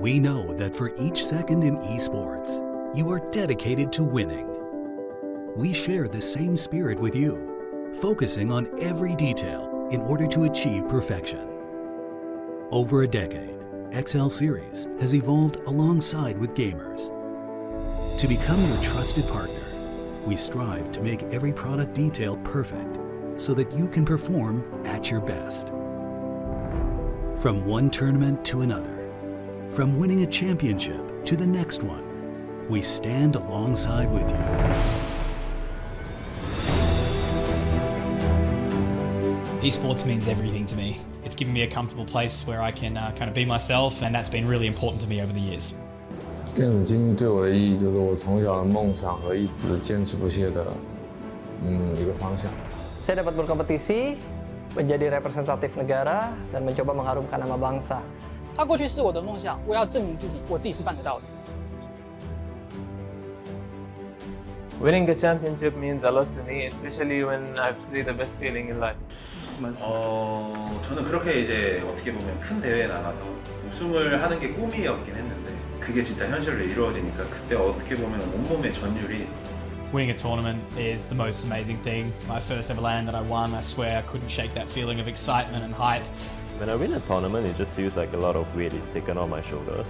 We know that for each second in esports, you are dedicated to winning. We share the same spirit with you, focusing on every detail in order to achieve perfection. Over a decade, XL Series has evolved alongside with gamers. To become your trusted partner, we strive to make every product detail perfect so that you can perform at your best. From one tournament to another, from winning a championship to the next one, we stand alongside with you. Esports means everything to me. It's given me a comfortable place where I can kind of be myself, and that's been really important to me over the years. 电子竞技对我的意义就是我从小的梦想和一直坚持不懈的一个方向。Saya dapat berkompetisi, menjadi representatif negara, dan mencoba mengharumkan nama bangsa. 它过去是我的梦想，我要证明自己，我自己是办得到的。 Winning a championship means a lot to me, especially when I see the best feeling in life. 저는 그렇게 이제 어떻게 보면 큰 대회에 나가서 우승을 하는 게 꿈이었긴 했는데 그게 진짜 현실로 이루어지니까 그때 어떻게 보면 온몸의 전율이 Winning a tournament is the most amazing thing. My first ever LAN that I won, I swear I couldn't shake that feeling of excitement and hype. When I win a tournament, it just feels like a lot of weight is taken off my shoulders.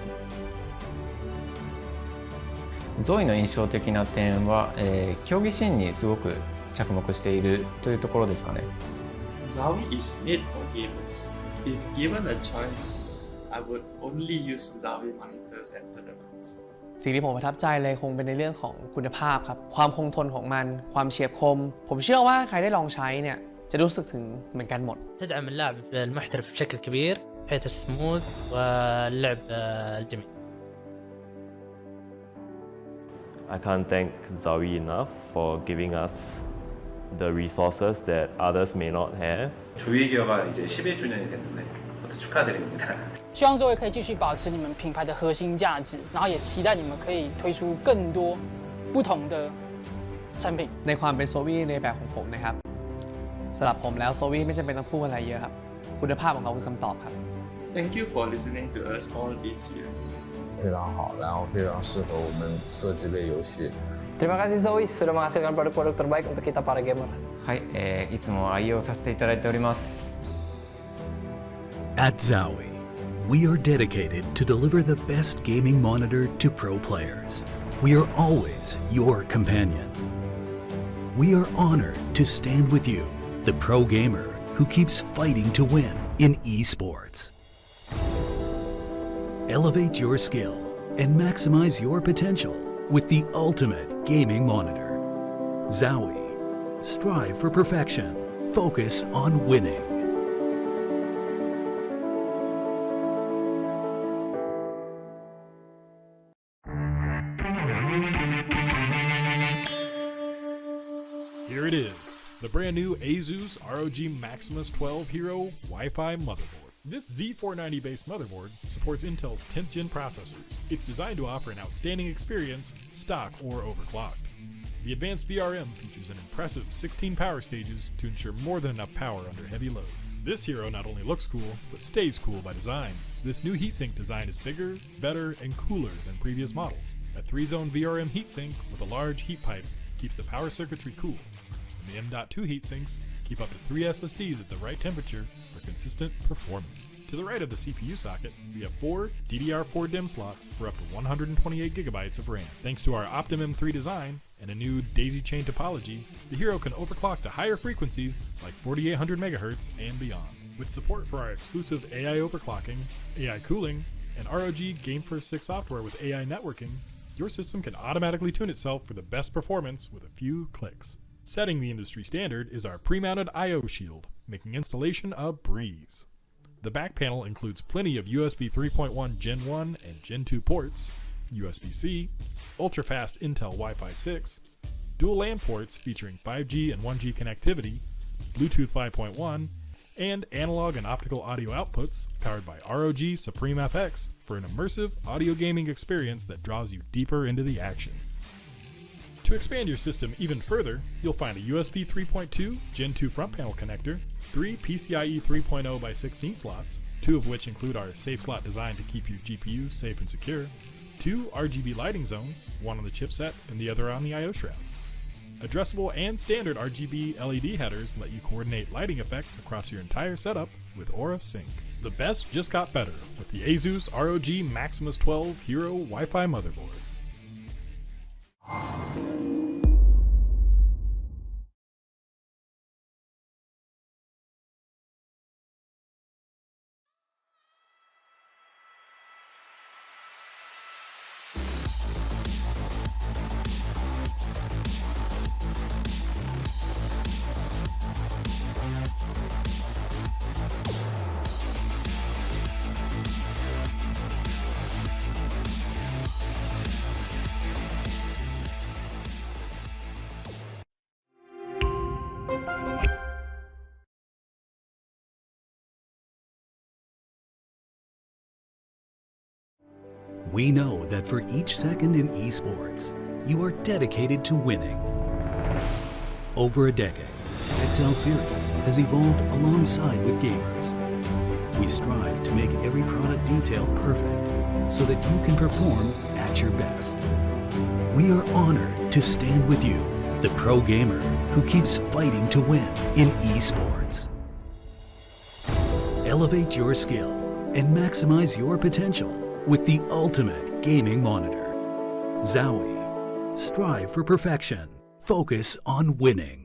ゾイの印象的な点は、競技シーンにすごく着目しているというところですかね。Zowie is made for gamers. If given a choice, I would only use Zowie monitors at tournaments. สิ่งที่ผมประทับใจเลยคงเป็นในเรื่องของคุณภาพครับความคงทนของมันความเฉียบคมผมเชื่อว่าใครได้ลองใช้เนี่ยจะรู้สึกถึงเหมือนกันหมด تدعم اللاعب المحترف بشكل كبير بحيث السموث واللعب الجميل. I can't thank Zowie enough for giving us the resources that others may not have. 조이기어가 이제 11주년이 됐는데 모두 축하드립니다. 希望Zowie可以继续保持你们品牌的核心价值，然后也期待你们可以推出更多不同的产品。ในความเป็นโซวี่ในแบบของผมนะครับสำหรับผมแล้วโซวี่ไม่จำเป็นต้องพูดอะไรเยอะครับคุณภาพของเขาคือคำตอบครับ Thank you for listening to us all these years. 非常好，然后非常适合我们设计类游戏。Terima kasih Zowie sudah menghasilkan produk-produk terbaik untuk kita para gamer. はい、いつも愛用させていただいております。 At Zowie, we are dedicated to deliver the best gaming monitor to pro players. We are always your companion. We are honored to stand with you, the pro gamer who keeps fighting to win in esports. Elevate your skill and maximize your potential with the ultimate gaming monitor. Zowie, strive for perfection, focus on winning. Here it is, the brand new ASUS ROG Maximus 12 Hero Wi-Fi motherboard. This Z490-based motherboard supports Intel's 10th gen processors. It's designed to offer an outstanding experience, stock or overclocked. The advanced VRM features an impressive 16 power stages to ensure more than enough power under heavy loads. This hero not only looks cool, but stays cool by design. This new heatsink design is bigger, better, and cooler than previous models. A 3-zone VRM heatsink with a large heat pipe keeps the power circuitry cool. And the M.2 heatsinks keep up to 3 SSDs at the right temperature for consistent performance. To the right of the CPU socket, we have 4 DDR4 DIMM slots for up to 128 gigabytes of RAM. Thanks to our Optimum 3 design and a new daisy chain topology, the Hero can overclock to higher frequencies like 4800 MHz and beyond. With support for our exclusive AI overclocking, AI cooling, and ROG GameFirst 6 software with AI networking, your system can automatically tune itself for the best performance with a few clicks. Setting the industry standard is our pre-mounted I/O shield, making installation a breeze. The back panel includes plenty of USB 3.1 Gen 1 and Gen 2 ports, USB-C, ultra-fast Intel Wi-Fi 6, dual LAN ports featuring 5G and 1G connectivity, Bluetooth 5.1, and analog and optical audio outputs powered by ROG Supreme FX for an immersive audio gaming experience that draws you deeper into the action. To expand your system even further, you'll find a USB 3.2 Gen 2 front panel connector, 3 PCIe 3.0 by 16 slots, 2 of which include our safe slot designed to keep your GPU safe and secure, 2 RGB lighting zones, one on the chipset and the other on the I/O shroud. Addressable and standard RGB LED headers let you coordinate lighting effects across your entire setup with Aura Sync. The best just got better with the ASUS ROG Maximus 12 Hero Wi-Fi motherboard. We know that for each second in esports, you are dedicated to winning. Over a decade, XL Series has evolved alongside with gamers. We strive to make every product detail perfect so that you can perform at your best. We are honored to stand with you, the pro gamer who keeps fighting to win in esports. Elevate your skill and maximize your potential with the ultimate gaming monitor. Zowie. Strive for perfection. Focus on winning.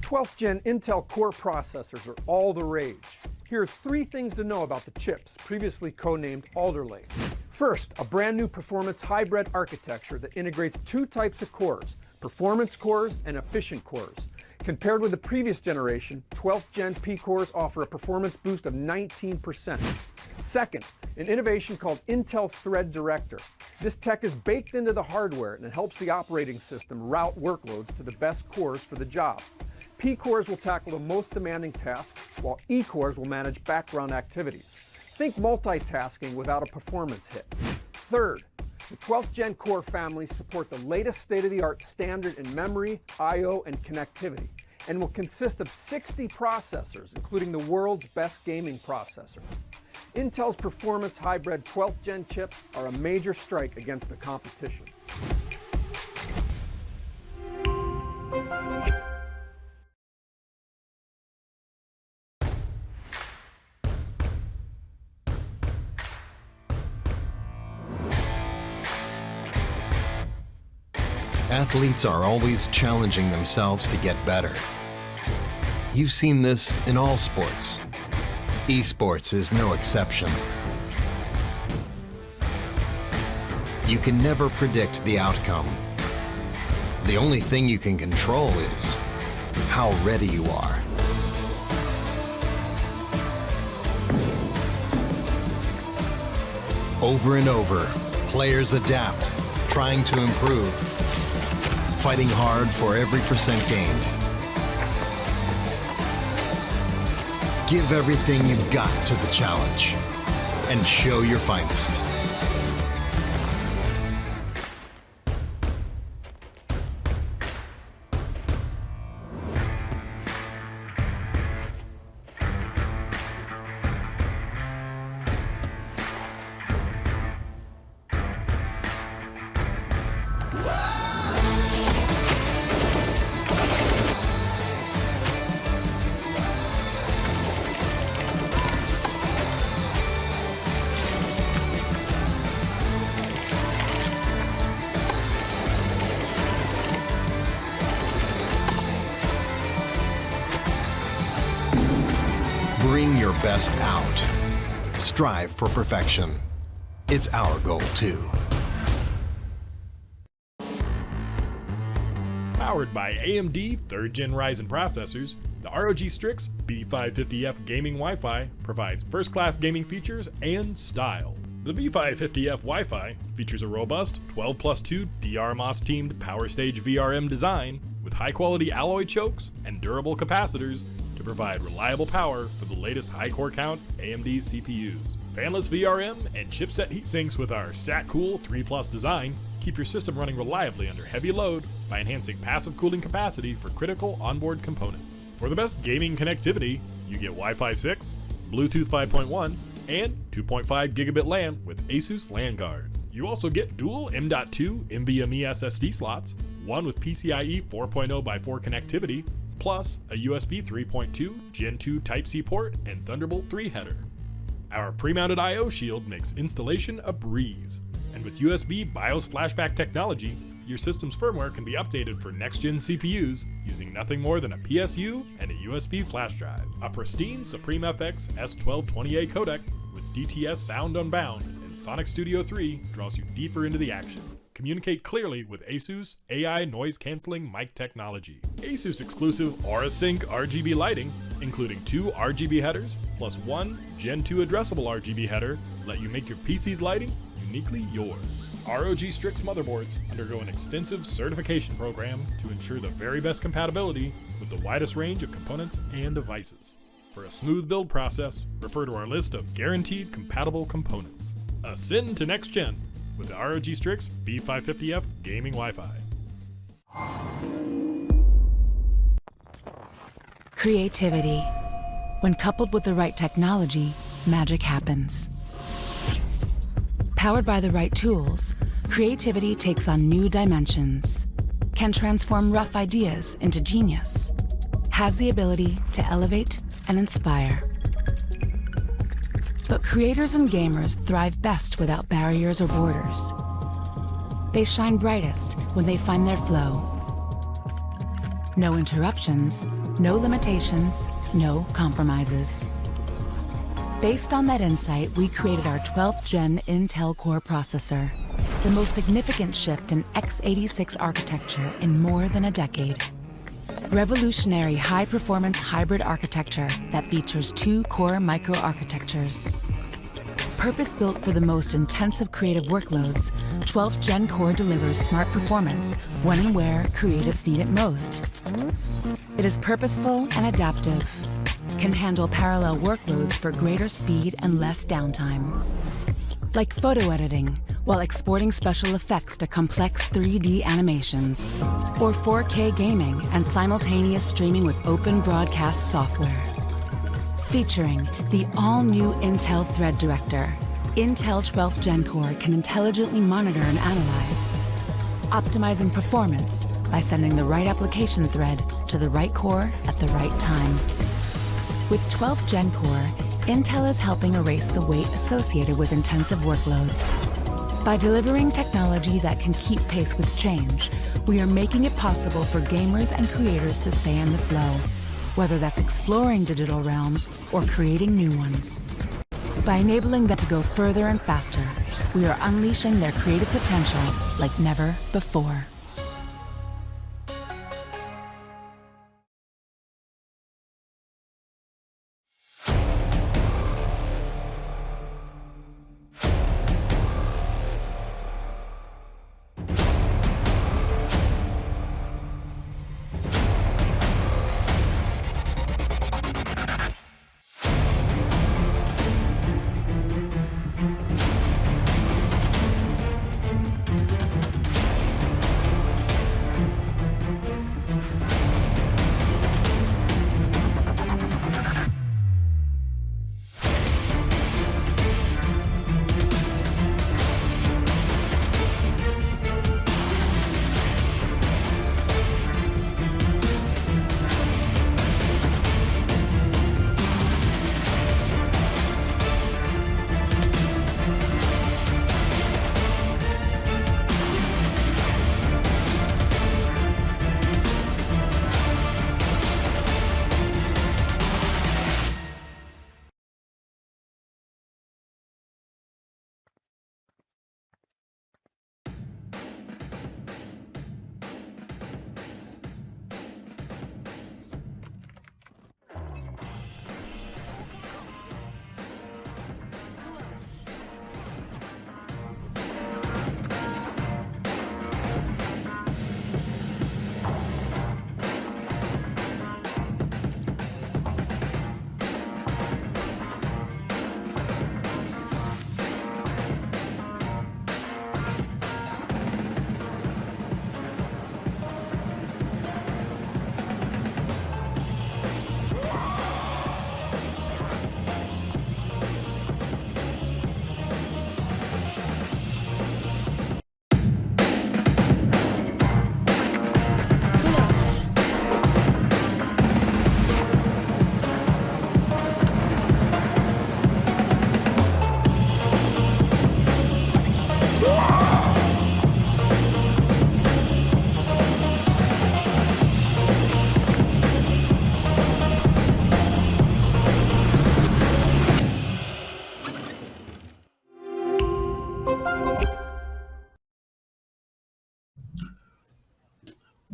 12th Gen Intel Core processors are all the rage. Here are 3 things to know about the chips, previously codenamed Alder Lake. First, a brand new performance hybrid architecture that integrates 2 types of cores, performance cores and efficient cores. Compared with the previous generation, 12th Gen P cores offer a performance boost of 19%. Second, an innovation called Intel Thread Director. This tech is baked into the hardware and it helps the operating system route workloads to the best cores for the job. P cores will tackle the most demanding tasks, while E cores will manage background activities. Think multitasking without a performance hit. Third, the 12th Gen Core families support the latest state-of-the-art standard in memory, I/O, and connectivity, and will consist of 60 processors, including the world's best gaming processor. Intel's performance hybrid 12th Gen chips are a major strike against the competition. Athletes are always challenging themselves to get better. You've seen this in all sports. Esports is no exception. You can never predict the outcome. The only thing you can control is how ready you are. Over and over, players adapt, trying to improve, fighting hard for every percent gained. Give everything you've got to the challenge and show your finest. Bring your best out. Strive for perfection. It's our goal too. Powered by AMD 3rd Gen Ryzen processors, the ROG Strix B550F gaming Wi-Fi provides first-class gaming features and style. The B550F Wi-Fi features a robust 12+2 DRMOS-teamed Power Stage VRM design with high-quality alloy chokes and durable capacitors to provide reliable power for the latest high-core count AMD CPUs. Fanless VRM and chipset heatsinks with our StatCool 3+ design keep your system running reliably under heavy load by enhancing passive cooling capacity for critical onboard components. For the best gaming connectivity, you get Wi-Fi 6, Bluetooth 5.1, and 2.5 gigabit LAN with Asus LAN Guard. You also get dual M.2 NVMe SSD slots, one with PCIe 4.0x4 connectivity, plus a USB 3.2 Gen 2 Type-C port and Thunderbolt 3 header. Our pre-mounted I/O shield makes installation a breeze, and with USB BIOS flashback technology, your system's firmware can be updated for next-gen CPUs using nothing more than a PSU and a USB flash drive. A pristine Supreme FX S1220A codec with DTS Sound Unbound and Sonic Studio 3 draws you deeper into the action. Communicate clearly with Asus AI noise-canceling mic technology. Asus exclusive AuraSync RGB lighting, including 2 RGB headers plus 1 Gen 2 addressable RGB header, let you make your PC's lighting uniquely yours. ROG Strix motherboards undergo an extensive certification program to ensure the very best compatibility with the widest range of components and devices. For a smooth build process, refer to our list of guaranteed compatible components. Ascend to next gen with the ROG Strix B550F gaming Wi-Fi. Creativity. When coupled with the right technology, magic happens. Powered by the right tools, creativity takes on new dimensions, can transform rough ideas into genius, has the ability to elevate and inspire. But creators and gamers thrive best without barriers or borders. They shine brightest when they find their flow. No interruptions, No limitations, no compromises. Based on that insight, we created our 12th gen Intel Core processor, the most significant shift in x86 architecture in more than a decade. Revolutionary high-performance hybrid architecture that features 2 core microarchitectures. Purpose-built for the most intensive creative workloads, 12th Gen Core delivers smart performance when and where creatives need it most. It is purposeful and adaptive, can handle parallel workloads for greater speed and less downtime. Like photo editing, while exporting special effects to complex 3D animations, or 4K gaming and simultaneous streaming with open broadcast software. Featuring the all-new Intel Thread Director, Intel 12th Gen Core can intelligently monitor and analyze, optimizing performance by sending the right application thread to the right core at the right time. With 12th Gen Core, Intel is helping erase the weight associated with intensive workloads. By delivering technology that can keep pace with change, we are making it possible for gamers and creators to stay in the flow, whether that's exploring digital realms or creating new ones. By enabling them to go further and faster, we are unleashing their creative potential like never before.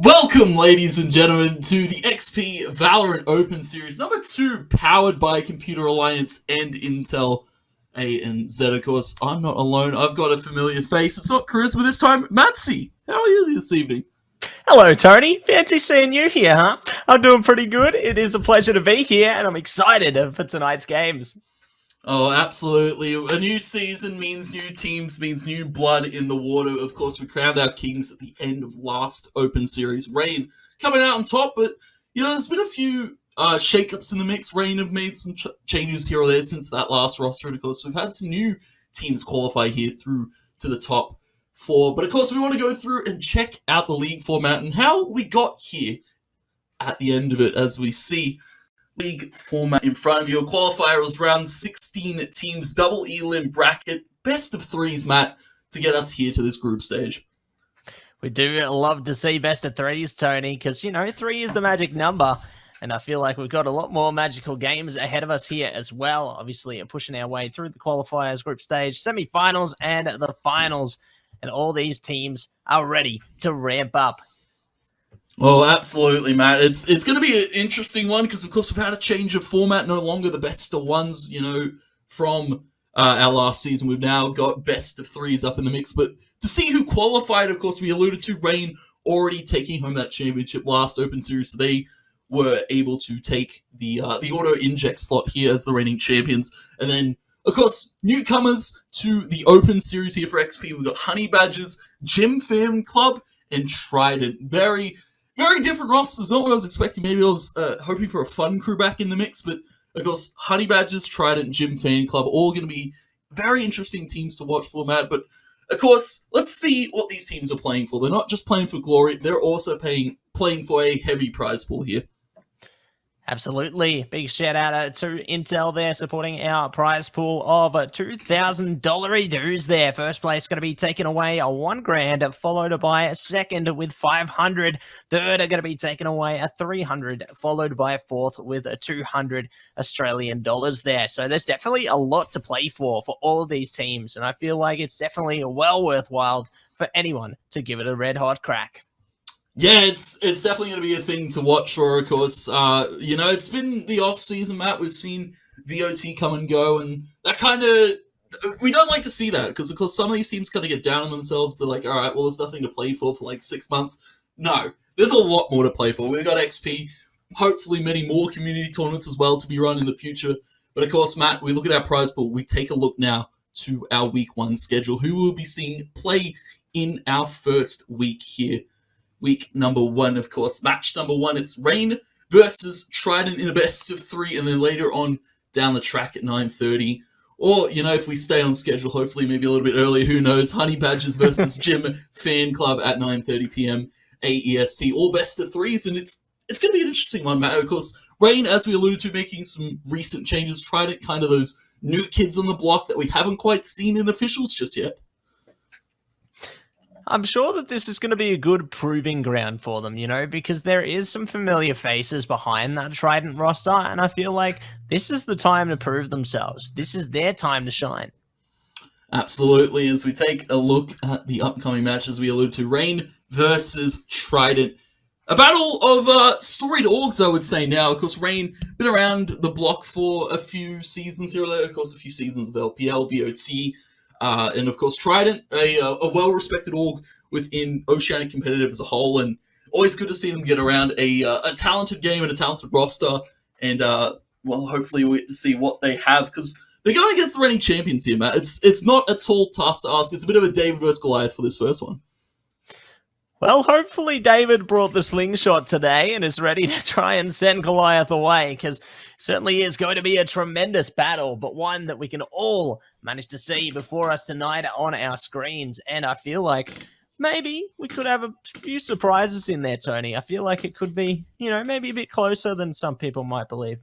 Welcome, ladies and gentlemen, to the XP Valorant Open Series number 2, powered by Computer Alliance and Intel A and Z. Of course, I'm not alone. I've got a familiar face. It's not Charisma this time. Matsy, how are you this evening? Hello, Tony. Fancy seeing you here, huh? I'm doing pretty good. It is a pleasure to be here, and I'm excited for tonight's games. Oh, absolutely. A new season means new teams, means new blood in the water. Of course, we crowned our kings at the end of last Open Series. Rain coming out on top, but, you know, there's been a few shake-ups in the mix. Rain have made some changes here or there since that last roster, and of course, we've had some new teams qualify here through to the top 4. But of course, we want to go through and check out the league format and how we got here at the end of it, as we see league format in front of you. A qualifier was round 16 teams, double elim bracket, best of 3s, Matt, to get us here to this group stage. We do love to see best of 3s, Tony, because, you know, 3 is the magic number. And I feel like we've got a lot more magical games ahead of us here as well. Obviously, pushing our way through the qualifiers, group stage, semi-finals, and the finals. And all these teams are ready to ramp up. Oh, absolutely, Matt. It's going to be an interesting one because, of course, we've had a change of format. No longer the best of ones, from our last season. We've now got best of threes up in the mix. But to see who qualified, of course, we alluded to Rain already taking home that championship last Open Series. So they were able to take the auto inject slot here as the reigning champions. And then, of course, newcomers to the Open Series here for XP. We've got Honey Badgers, Gym Fan Club, and Trident. Very different rosters, not what I was expecting. Maybe I was hoping for a fun crew back in the mix, but of course, Honey Badgers, Trident, and Gym Fan Club, all going to be very interesting teams to watch for, Matt. But of course, let's see what these teams are playing for. They're not just playing for glory, they're also playing for a heavy prize pool here. Absolutely. Big shout out to Intel there supporting our prize pool of $2,000 dues there. First place going to be taking away a $1,000, followed by a second with 500. Third are going to be taking away a 300, followed by a fourth with a 200 Australian dollars there. So there's definitely a lot to play for all of these teams. And I feel like it's definitely well worthwhile for anyone to give it a red hot crack. Yeah, it's definitely going to be a thing to watch for, of course. It's been the off-season, Matt. We've seen VOT come and go, and that kind of... We don't like to see that, because, of course, some of these teams kind of get down on themselves. They're like, all right, well, there's nothing to play for like 6 months. No, there's a lot more to play for. We've got XP, hopefully many more community tournaments as well to be run in the future. But, of course, Matt, we look at our prize pool. We take a look now to our Week 1 schedule. Who will be seeing play in our first week here? Week number 1, of course. Match number 1, it's Rain versus Trident in a best of 3, and then later on down the track at 9:30. Or, if we stay on schedule, hopefully maybe a little bit earlier, who knows, Honey Badgers versus Gym Fan Club at 9:30 p.m. AEST. All best of 3s, and it's going to be an interesting one, Matt. Of course, Rain, as we alluded to, making some recent changes. Trident, kind of those new kids on the block that we haven't quite seen in officials just yet. I'm sure that this is going to be a good proving ground for them, because there is some familiar faces behind that Trident roster, and I feel like this is the time to prove themselves. This is their time to shine. Absolutely. As we take a look at the upcoming matches, we allude to Rain versus Trident. A battle of storied orgs, I would say now. Of course, Rain been around the block for a few seasons here or there. Of course, a few seasons of LPL, VOT, and of course, Trident, a well-respected org within Oceanic competitive as a whole, and always good to see them get around a talented game and a talented roster, and hopefully we get to see what they have, because they're going against the reigning champions here, Matt. It's not a tall task to ask. It's a bit of a David versus Goliath for this first one. Well, hopefully David brought the slingshot today and is ready to try and send Goliath away, because certainly is going to be a tremendous battle, but one that we can all manage to see before us tonight on our screens. And I feel like maybe we could have a few surprises in there, Tony. I feel like it could be, maybe a bit closer than some people might believe.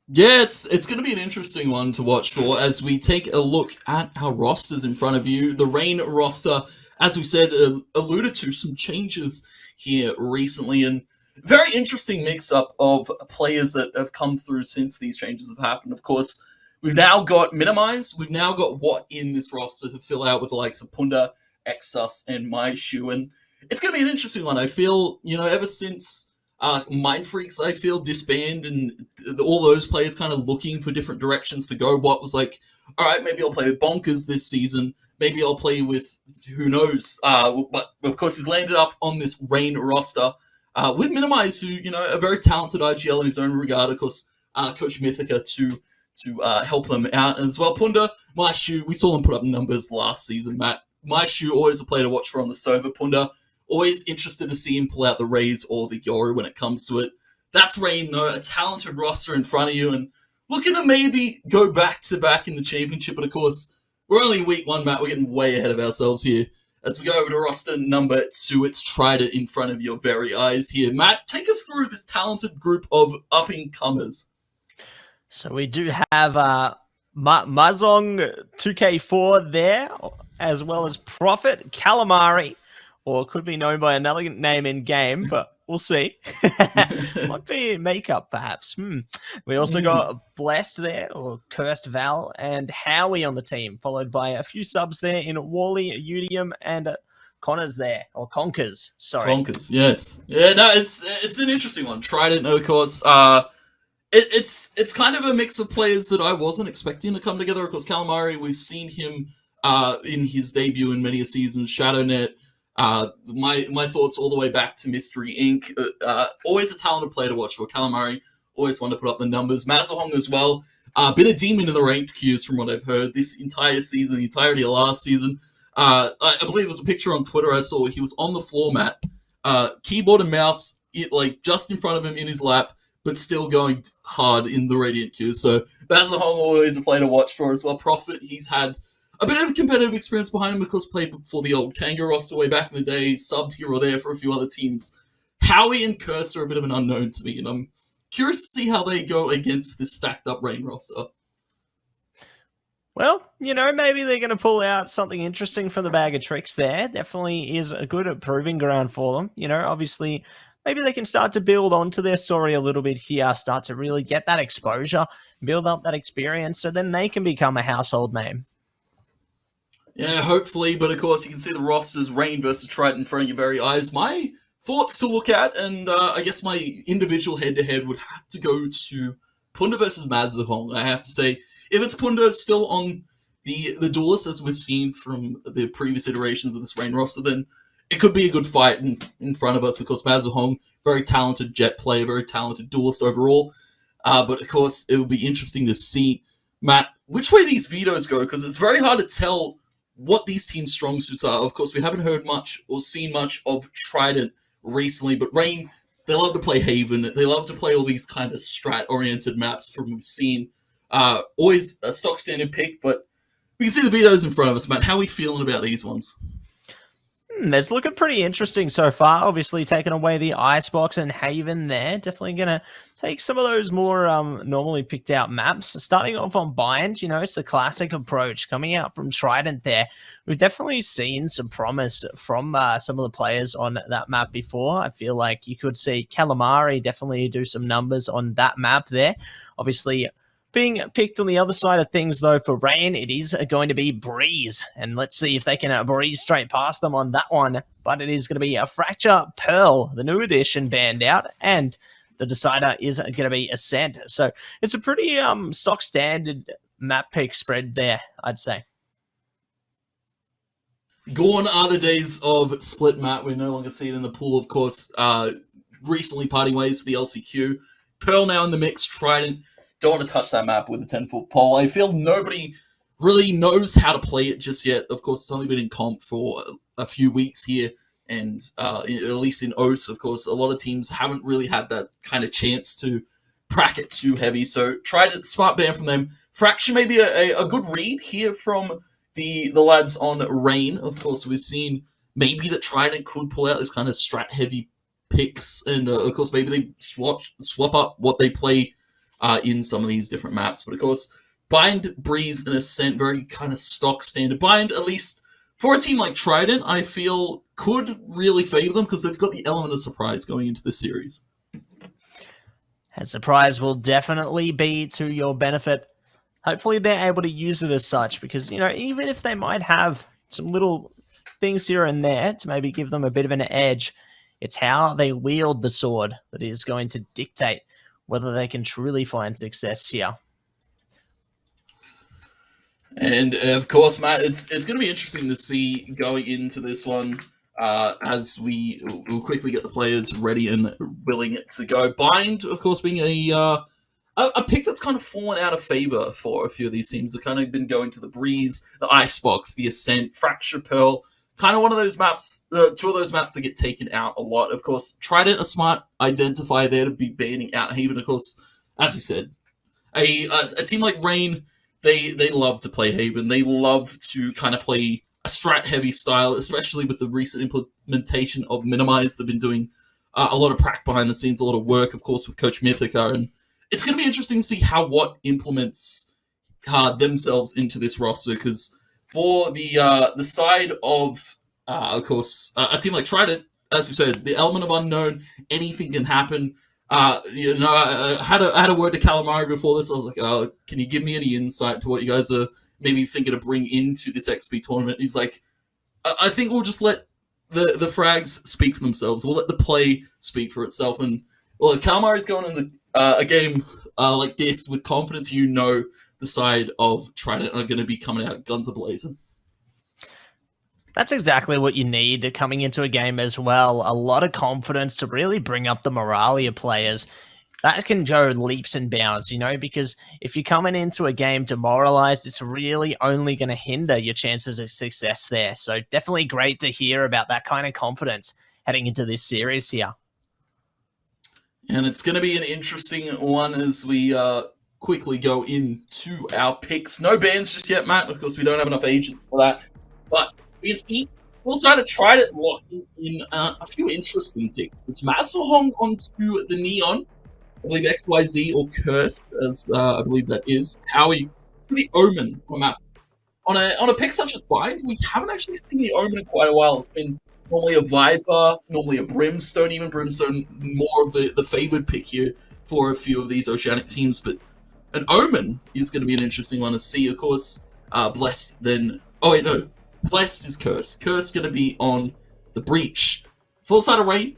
Yeah, it's going to be an interesting one to watch for as we take a look at our rosters in front of you. The Rain roster, as we said, alluded to some changes here recently, and very interesting mix-up of players that have come through since these changes have happened. Of course, we've now got Minimize, we've now got What in this roster to fill out with the likes of Punda, Exus, and MyShoe, and it's going to be an interesting one. I feel, ever since Mind Freaks, I feel, disband, and all those players kind of looking for different directions to go. What was like, all right, maybe I'll play with Bonkers this season, maybe I'll play with who knows, but of course he's landed up on this Rain roster with Minimize, who, a very talented IGL in his own regard, of course, Coach Mythica to help them out as well. Punda, MyShoe, we saw them put up numbers last season, Matt. MyShoe, always a player to watch for on the Sova. Punda, always interested to see him pull out the Raze or the Yoru when it comes to it. That's Rain, though, a talented roster in front of you, and looking to maybe go back-to-back in the championship, but of course, we're only week 1, Matt. We're getting way ahead of ourselves here. As we go over to roster number 2, it's Trident in front of your very eyes here. Matt, take us through this talented group of up-and-comers. So we do have Mazong 2K4 there, as well as Prophet Calamari, or could be known by another name in game, but We'll see. Might be makeup, perhaps. We also got Blessed there, or Cursed Val, and Howie on the team, followed by a few subs there in Wally, Udium, and Connors there, or Conkers. Sorry, Conkers. Yes. Yeah. No, it's an interesting one. Trident, of course. It's kind of a mix of players that I wasn't expecting to come together. Of course, Calamari, we've seen him in his debut in many a season. ShadowNet. My thoughts all the way back to Mystery Inc. Always a talented player to watch for. Calamari, always one to put up the numbers. Mazahong as well. Been a demon in the ranked queues from what I've heard this entire season, the entirety of last season. I believe it was a picture on Twitter I saw. He was on the floor mat, keyboard and mouse, just in front of him in his lap, but still going hard in the Radiant queue. So Mazahong always a player to watch for as well. Prophet, he's had a bit of competitive experience behind him, because played for the old Kanga roster way back in the day, subbed here or there for a few other teams. Howie and Kirst are a bit of an unknown to me, and I'm curious to see how they go against this stacked up Rain roster. Well, maybe they're going to pull out something interesting from the bag of tricks there. Definitely is a good proving ground for them. Obviously, maybe they can start to build onto their story a little bit here, start to really get that exposure, build up that experience, so then they can become a household name. Yeah, hopefully, but of course you can see the rosters, Rain versus Trident in front of your very eyes. My thoughts to look at, and I guess my individual head-to-head would have to go to Punda versus Mazahong. I have to say, if it's Punda still on the duelist, as we've seen from the previous iterations of this Rain roster, then it could be a good fight in front of us. Of course, Mazahong, very talented jet player, very talented duelist overall. But of course, it would be interesting to see, Matt, which way these vetoes go, because it's very hard to tell what these teams' strong suits are. Of course, we haven't heard much or seen much of Trident recently, but Rain, they love to play Haven. They love to play all these kind of strat-oriented maps from what we've seen. Always a stock standard pick, but we can see the vetoes in front of us, Matt. How are we feeling about these ones? It's looking pretty interesting so far. Obviously, taking away the Icebox and Haven there. Definitely going to take some of those more normally picked out maps. Starting off on Bind, it's the classic approach. Coming out from Trident there, we've definitely seen some promise from some of the players on that map before. I feel like you could see Calamari definitely do some numbers on that map there. Obviously, being picked on the other side of things, though, for Rain, it is going to be Breeze. And let's see if they can breeze straight past them on that one. But it is going to be a Fracture Pearl, the new edition, banned out. And the decider is going to be Ascent. So it's a pretty stock standard map pick spread there, I'd say. Gone are the days of split map. We no longer see it in the pool, of course. Recently parting ways for the LCQ. Pearl now in the mix, Trident. Don't want to touch that map with a 10-foot pole. I feel nobody really knows how to play it just yet. Of course, it's only been in comp for a few weeks here, and at least in OS, of course, a lot of teams haven't really had that kind of chance to crack it too heavy. So Trident, smart ban from them. Fracture maybe a good read here from the lads on Rain. Of course, we've seen maybe that Trident could pull out this kind of strat-heavy picks, and of course, maybe they swap up what they play in some of these different maps. But of course, Bind, Breeze, and Ascent, very kind of stock standard. Bind, at least for a team like Trident, I feel could really favor them because they've got the element of surprise going into this series. And surprise will definitely be to your benefit. Hopefully they're able to use it as such, because, even if they might have some little things here and there to maybe give them a bit of an edge, it's how they wield the sword that is going to dictate whether they can truly find success here. And of course, Matt, it's going to be interesting to see going into this one as we'll quickly get the players ready and willing to go. Bind, of course, being a pick that's kind of fallen out of favor for a few of these teams. They've kind of been going to the Breeze, the Icebox, the Ascent, Fracture Pearl. Kind of one of those maps, two of those maps that get taken out a lot. Of course, Trident, a smart identifier there to be banning out Haven. Of course, as you said, a team like Rain, they love to play Haven. They love to kind of play a strat-heavy style, especially with the recent implementation of Minimize. They've been doing a lot of prac behind the scenes, a lot of work, of course, with Coach Mythica. And it's going to be interesting to see how what implements themselves into this roster, because for the side of course, a team like Trident, as you said, the element of unknown, anything can happen. I had a word to Calamari before this. I was like, oh, can you give me any insight to what you guys are maybe thinking to bring into this XP tournament? He's like, I think we'll just let the frags speak for themselves. We'll let the play speak for itself. And, well, if Calamari's going in a game like this with confidence, the side of Trident are going to be coming out guns a-blazing. That's exactly what you need coming into a game as well. A lot of confidence to really bring up the morale of your players. That can go leaps and bounds, because if you're coming into a game demoralized, it's really only going to hinder your chances of success there. So definitely great to hear about that kind of confidence heading into this series here. And it's going to be an interesting one as we quickly go into our picks. No bans just yet, Matt. Of course, we don't have enough agents for that. But we see also to try to lock in a few interesting picks. It's Masahong onto the Neon. I believe XYZ or Curse, as I believe that is. Howie to the Omen on map. On a pick such as Bind, we haven't actually seen the Omen in quite a while. It's been normally a Viper, normally a Brimstone, even Brimstone more of the favored pick here for a few of these Oceanic teams. But an Omen is going to be an interesting one to see. Of course, Blessed then... Oh wait, no. Blessed is Curse. Curse going to be on the Breach. Full side of Rain.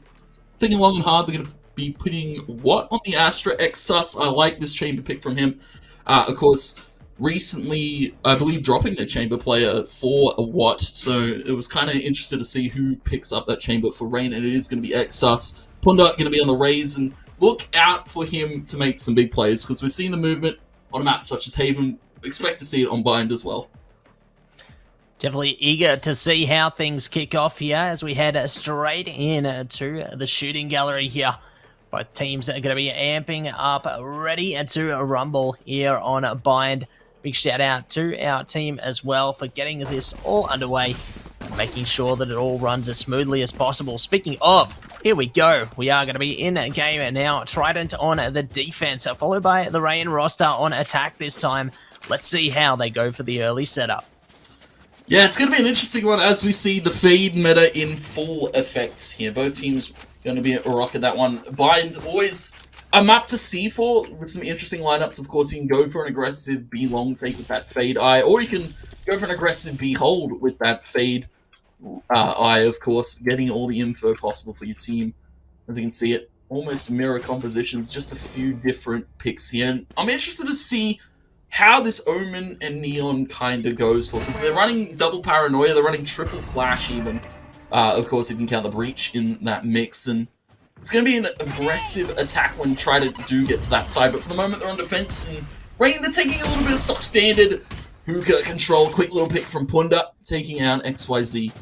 Thinking long and hard, they're going to be putting what on the Astra X-Sus. I like this chamber pick from him. Of course, recently, I believe, dropping the chamber player for a Watt, so it was kind of interested to see who picks up that chamber for Rain, and it is going to be X-Sus. Punda going to be on the Raze, and look out for him to make some big plays, because we've seen the movement on a map such as Haven. Expect to see it on Bind as well. Definitely eager to see how things kick off here as we head straight in to the shooting gallery here. Both teams are going to be amping up, ready to rumble here on Bind. Big shout out to our team as well for getting this all underway, making sure that it all runs as smoothly as possible. Speaking of, here we go. We are going to be in a game now. Trident on the defense, followed by the Rain roster on attack this time. Let's see how they go for the early setup. Yeah, it's going to be an interesting one as we see the Fade meta in full effect here. Both teams going to be rocking that one. Bind, always a map to see for with some interesting lineups. Of course, you can go for an aggressive B long take with that Fade Eye, or you can go for an aggressive B hold with that Fade Eye, of course, getting all the info possible for your team. As you can see it, almost mirror compositions, just a few different picks here. And I'm interested to see how this Omen and Neon kind of goes for, because they're running double Paranoia, they're running triple Flash even. Of course, if you can count the Breach in that mix, and it's going to be an aggressive attack when Trident do get to that side, but for the moment they're on defense, and Rain, they're taking a little bit of stock standard. Hookah control, quick little pick from Punda, taking out XYZ.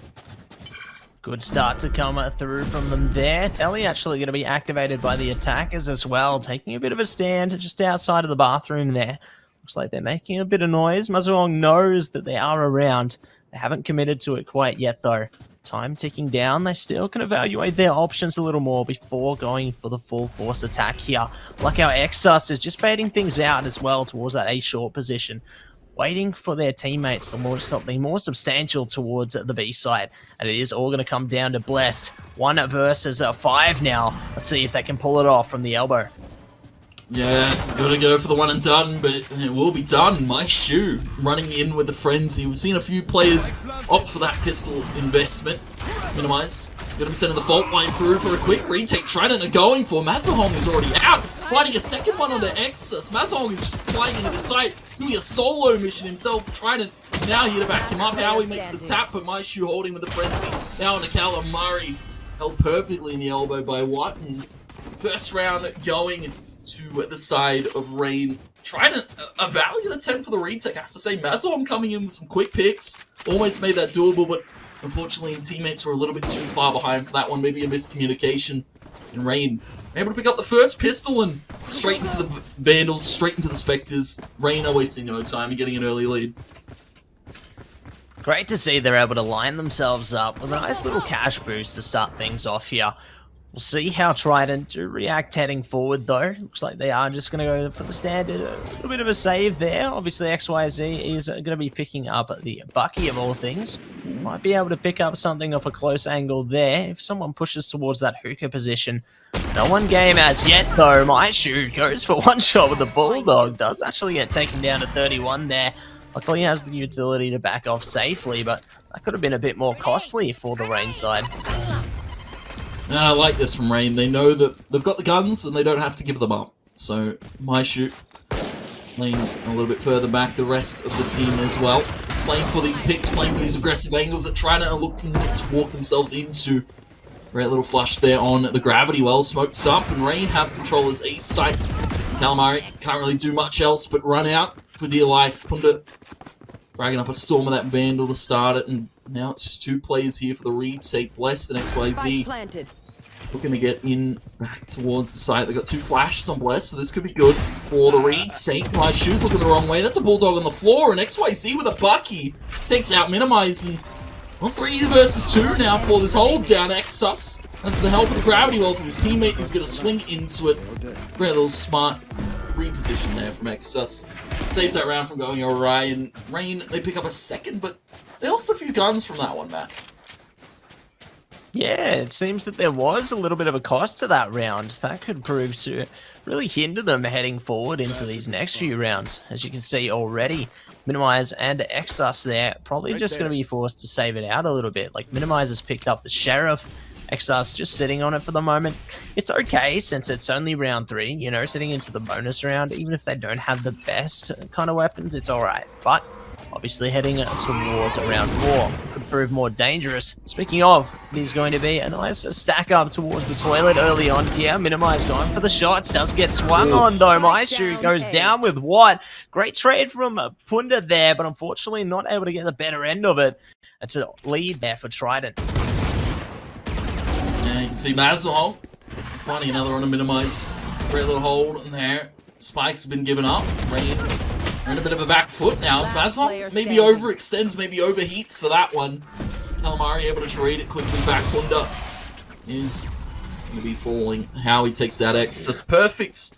Good start to come through from them there. Telly actually going to be activated by the attackers as well, taking a bit of a stand just outside of the bathroom there. Looks like they're making a bit of noise. Muzzlong knows that they are around. They haven't committed to it quite yet, though. Time ticking down. They still can evaluate their options a little more before going for the full force attack here. Like our X-Sus is just baiting things out as well towards that A-short position, waiting for their teammates to launch something more substantial towards the B side. And it is all going to come down to Blessed. 1 versus 5 now. Let's see if they can pull it off from the elbow. Yeah, gotta go for the one and done, but it will be done. My shoe running in with the frenzy. We've seen a few players opt for that pistol investment. Minimize. Gonna be sending the fault line through for a quick retake. Trident are going for. Masahong is already out. Fighting a second one onto Exus. Masahong is just flying into the site, doing a solo mission himself. Trident now here to back him up. Howie makes the tap, but My shoe holding with the frenzy. Now on to Calamari. Held perfectly in the elbow by Watt. And first round going to the side of Rain. Trying a valiant attempt for the retake. I have to say, Masahong coming in with some quick picks. Almost made that doable, but unfortunately teammates were a little bit too far behind for that one. Maybe a miscommunication. And Rain able to pick up the first pistol and straight into the Vandals, straight into the Spectres. Rain are wasting no time and getting an early lead. Great to see they're able to line themselves up with a nice little cash boost to start things off here. We'll see how Trident do react heading forward, though. Looks like they are just going to go for the standard. A little bit of a save there. Obviously, XYZ is going to be picking up the Bucky of all things. Might be able to pick up something off a close angle there. If someone pushes towards that hookah position. No one game as yet, though. My shoot goes for one shot with the Bulldog. Does actually get taken down to 31 there. Luckily, he has the utility to back off safely, but that could have been a bit more costly for the Reign side. And I like this from Reign. They know that they've got the guns and they don't have to give them up. So, my shoot playing a little bit further back, the rest of the team as well. Playing for these picks, playing for these aggressive angles that Trident are looking to walk themselves into. Great little flush there on the gravity well. Smokes up and Reign have control as ace sight. Calamari can't really do much else but run out for dear life. Punda dragging up a storm of that Vandal to start it, and now it's just 2 players here for the read. Sake Blessed and XYZ looking to get in back towards the site. They've got 2 flashes on Blessed, so this could be good for the read. Sake, my shoes looking the wrong way. That's a Bulldog on the floor, and XYZ with a Bucky takes out Minimize, and on 3 versus 2 now for this hold down. Exus has the help of the gravity well from his teammate. He's going to swing into it. Great little smart reposition there from Exus. Saves that round from going awry, and Reign, they pick up a second, but they lost a few guns from that one, Matt. Yeah, it seems that there was a little bit of a cost to that round. That could prove to really hinder them heading forward into these next few rounds. As you can see already, Minimize and Exus there probably just going to be forced to save it out a little bit. Like, Minimize has picked up the Sheriff. Exus just sitting on it for the moment. It's okay since it's only round 3, you know, sitting into the bonus round. Even if they don't have the best kind of weapons, it's alright. But obviously heading towards round 4 could prove more dangerous. Speaking of, it is going to be a nice stack up towards the toilet early on here. Minimize going for the shots, does get swung on though. My shoot goes down with what? Great trade from Punda there, but unfortunately not able to get the better end of it. It's a lead there for Trident. Yeah, you can see Mazal finding another on a Minimize. Great little hold in there. Spikes have been given up. Reign in a bit of a back foot now. Mazal maybe overextends, maybe overheats for that one. Calamari able to trade it quickly back. Punda is going to be falling. How he takes that X. Just perfect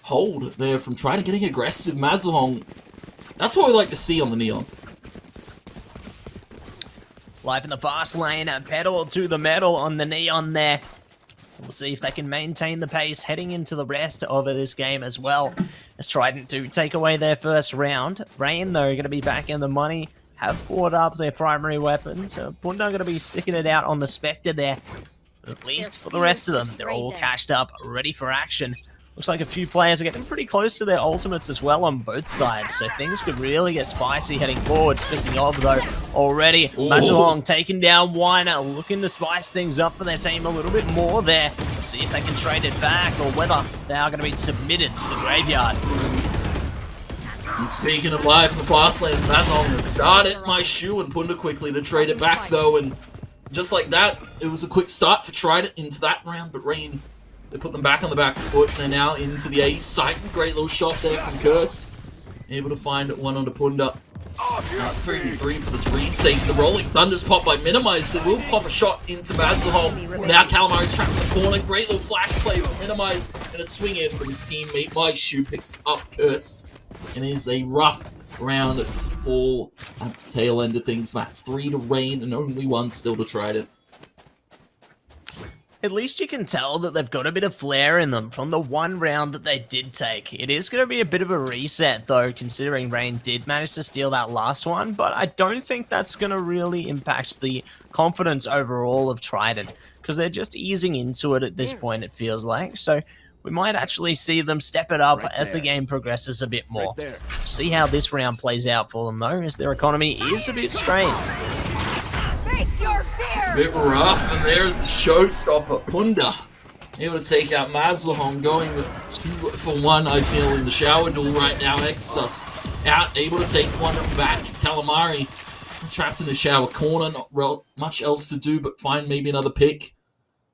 hold there from Trident getting aggressive. Mazal, that's what we like to see on the Neon. Life in the fast lane, pedal to the metal on the Neon there. We'll see if they can maintain the pace heading into the rest of this game as well. As Trident do take away their first round. Reign, though, going to be back in the money. Have brought up their primary weapons. Punda going to be sticking it out on the Spectre there. But at least for the rest of them, they're all cashed up, ready for action. Looks like a few players are getting pretty close to their ultimates as well on both sides, so things could really get spicy heading forward. Speaking of, though, already, Mazalong taking down one, looking to spice things up for their team a little bit more there. We'll see if they can trade it back or whether they are going to be submitted to the graveyard. And speaking of life in the fast lanes, Mazalong has started my shoe and Punda quickly to trade it back, though, and just like that, it was a quick start for Trident into that round, but Reign, they put them back on the back foot, and they're now into the ace site. Great little shot there from Cursed. Able to find one onto Punda. That's 3v3 for this read. Sake, the rolling thunders pop by Minimize. They will pop a shot into Mazalong. Now Calamari's trapped in the corner. Great little flash play from Minimize, and a swing in from his teammate. My shoe picks up Cursed. And it is a rough round to fall at the tail end of things. That's 3 to Reign, and only 1 still to Trident. At least you can tell that they've got a bit of flair in them from the one round that they did take. It is going to be a bit of a reset, though, considering Reign did manage to steal that last one, but I don't think that's going to really impact the confidence overall of Trident, because they're just easing into it at this point, it feels like. So we might actually see them step it up as the game progresses a bit more. See how this round plays out for them, though, as their economy is a bit strained. It's a bit rough, and there's the showstopper, Punda. Able to take out Mazalong, going 2 for 1, I feel, in the shower duel right now. Exus out, able to take one back. Calamari trapped in the shower corner, not much else to do but find maybe another pick.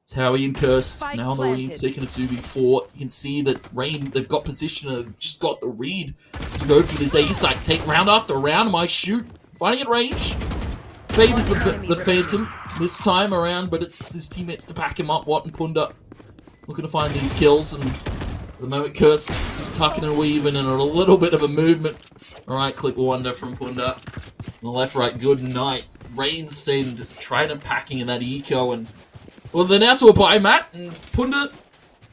Towie and Cursed, now on the read, taking a 2v4. You can see that Reign, they've got position, they've just got the read to go for this A-site. Take round after round, my shoot, finding it range. Favors the Phantom. this time around, but it's his teammates to back him up. Watt and Punda looking to find these kills, and at the moment Kirst is tucking and weaving and a little bit of a movement. Alright, click wonder from Punda. On the left, right, good night. Rain send Trident packing in that eco, and well, they're now to a buy, Matt, and Punda,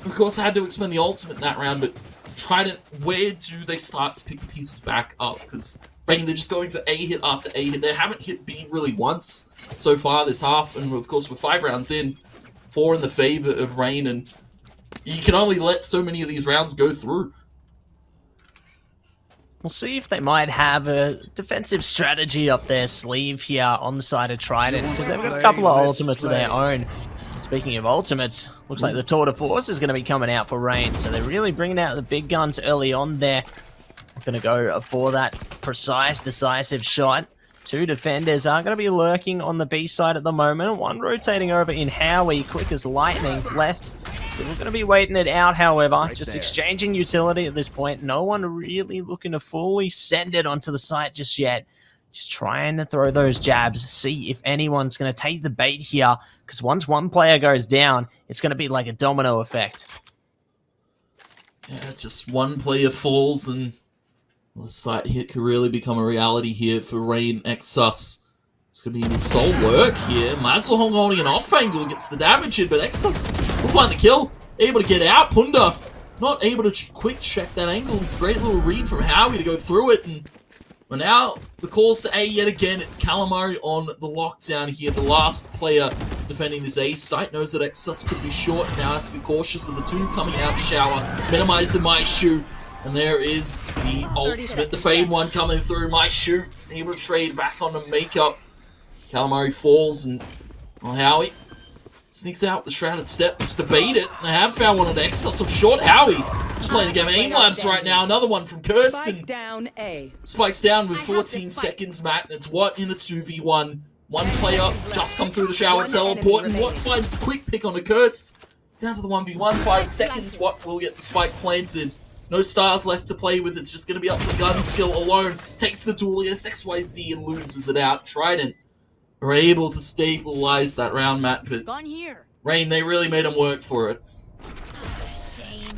of course, had to expend the ultimate in that round, but Trident, where do they start to pick the pieces back up? Because Rain, they're just going for A hit after A hit. They haven't hit B really once so far this half, and of course, we're 5 rounds in, 4 in the favor of Rain, and you can only let so many of these rounds go through. We'll see if they might have a defensive strategy up their sleeve here on the side of Trident, because they've got a couple of ultimates of their own. Speaking of ultimates, looks like the Tour de Force is going to be coming out for Rain, so they're really bringing out the big guns early on there. Going to go for that precise, decisive shot. 2 defenders are going to be lurking on the B side at the moment. 1 rotating over in Howie, quick as lightning. Blessed still going to be waiting it out, however. Just exchanging utility at this point. No one really looking to fully send it onto the site just yet. Just trying to throw those jabs, see if anyone's going to take the bait here. Because once one player goes down, it's going to be like a domino effect. Yeah, just one player falls, and the site hit could really become a reality here for Rain Exus. It's going to be the sole work here. Mazahong holding an off angle, gets the damage in, but Exus will find the kill. Able to get out. Punda not able to quick check that angle. Great little read from Howie to go through it, and well, now the calls to A yet again. It's Calamari on the lockdown here. The last player defending this A site knows that Exus could be short. Now has to be cautious of the 2 coming out shower. Minimizing my shoe. And there is the ultimate, the fade one coming through. My shoe able to trade back on the makeup. Calamari falls, and well, Howie sneaks out with the shrouded step. Looks to bait it. They have found one on Exus on short. Howie just playing the game of aim labs right now. Another one from Kirsten. Down A. Spikes down with 14 seconds, Matt. And it's Watt in a 2v1. One player just come through the shower teleport, and Watt finds the quick pick on the Kirst. Down to the 1v1, 5 seconds. Watt will get the spike planted. No stars left to play with. It's just going to be up to the gun skill alone. Takes the duelist XYZ and loses it out. Trident are able to stabilize that round, Matt, but Rain, they really made him work for it.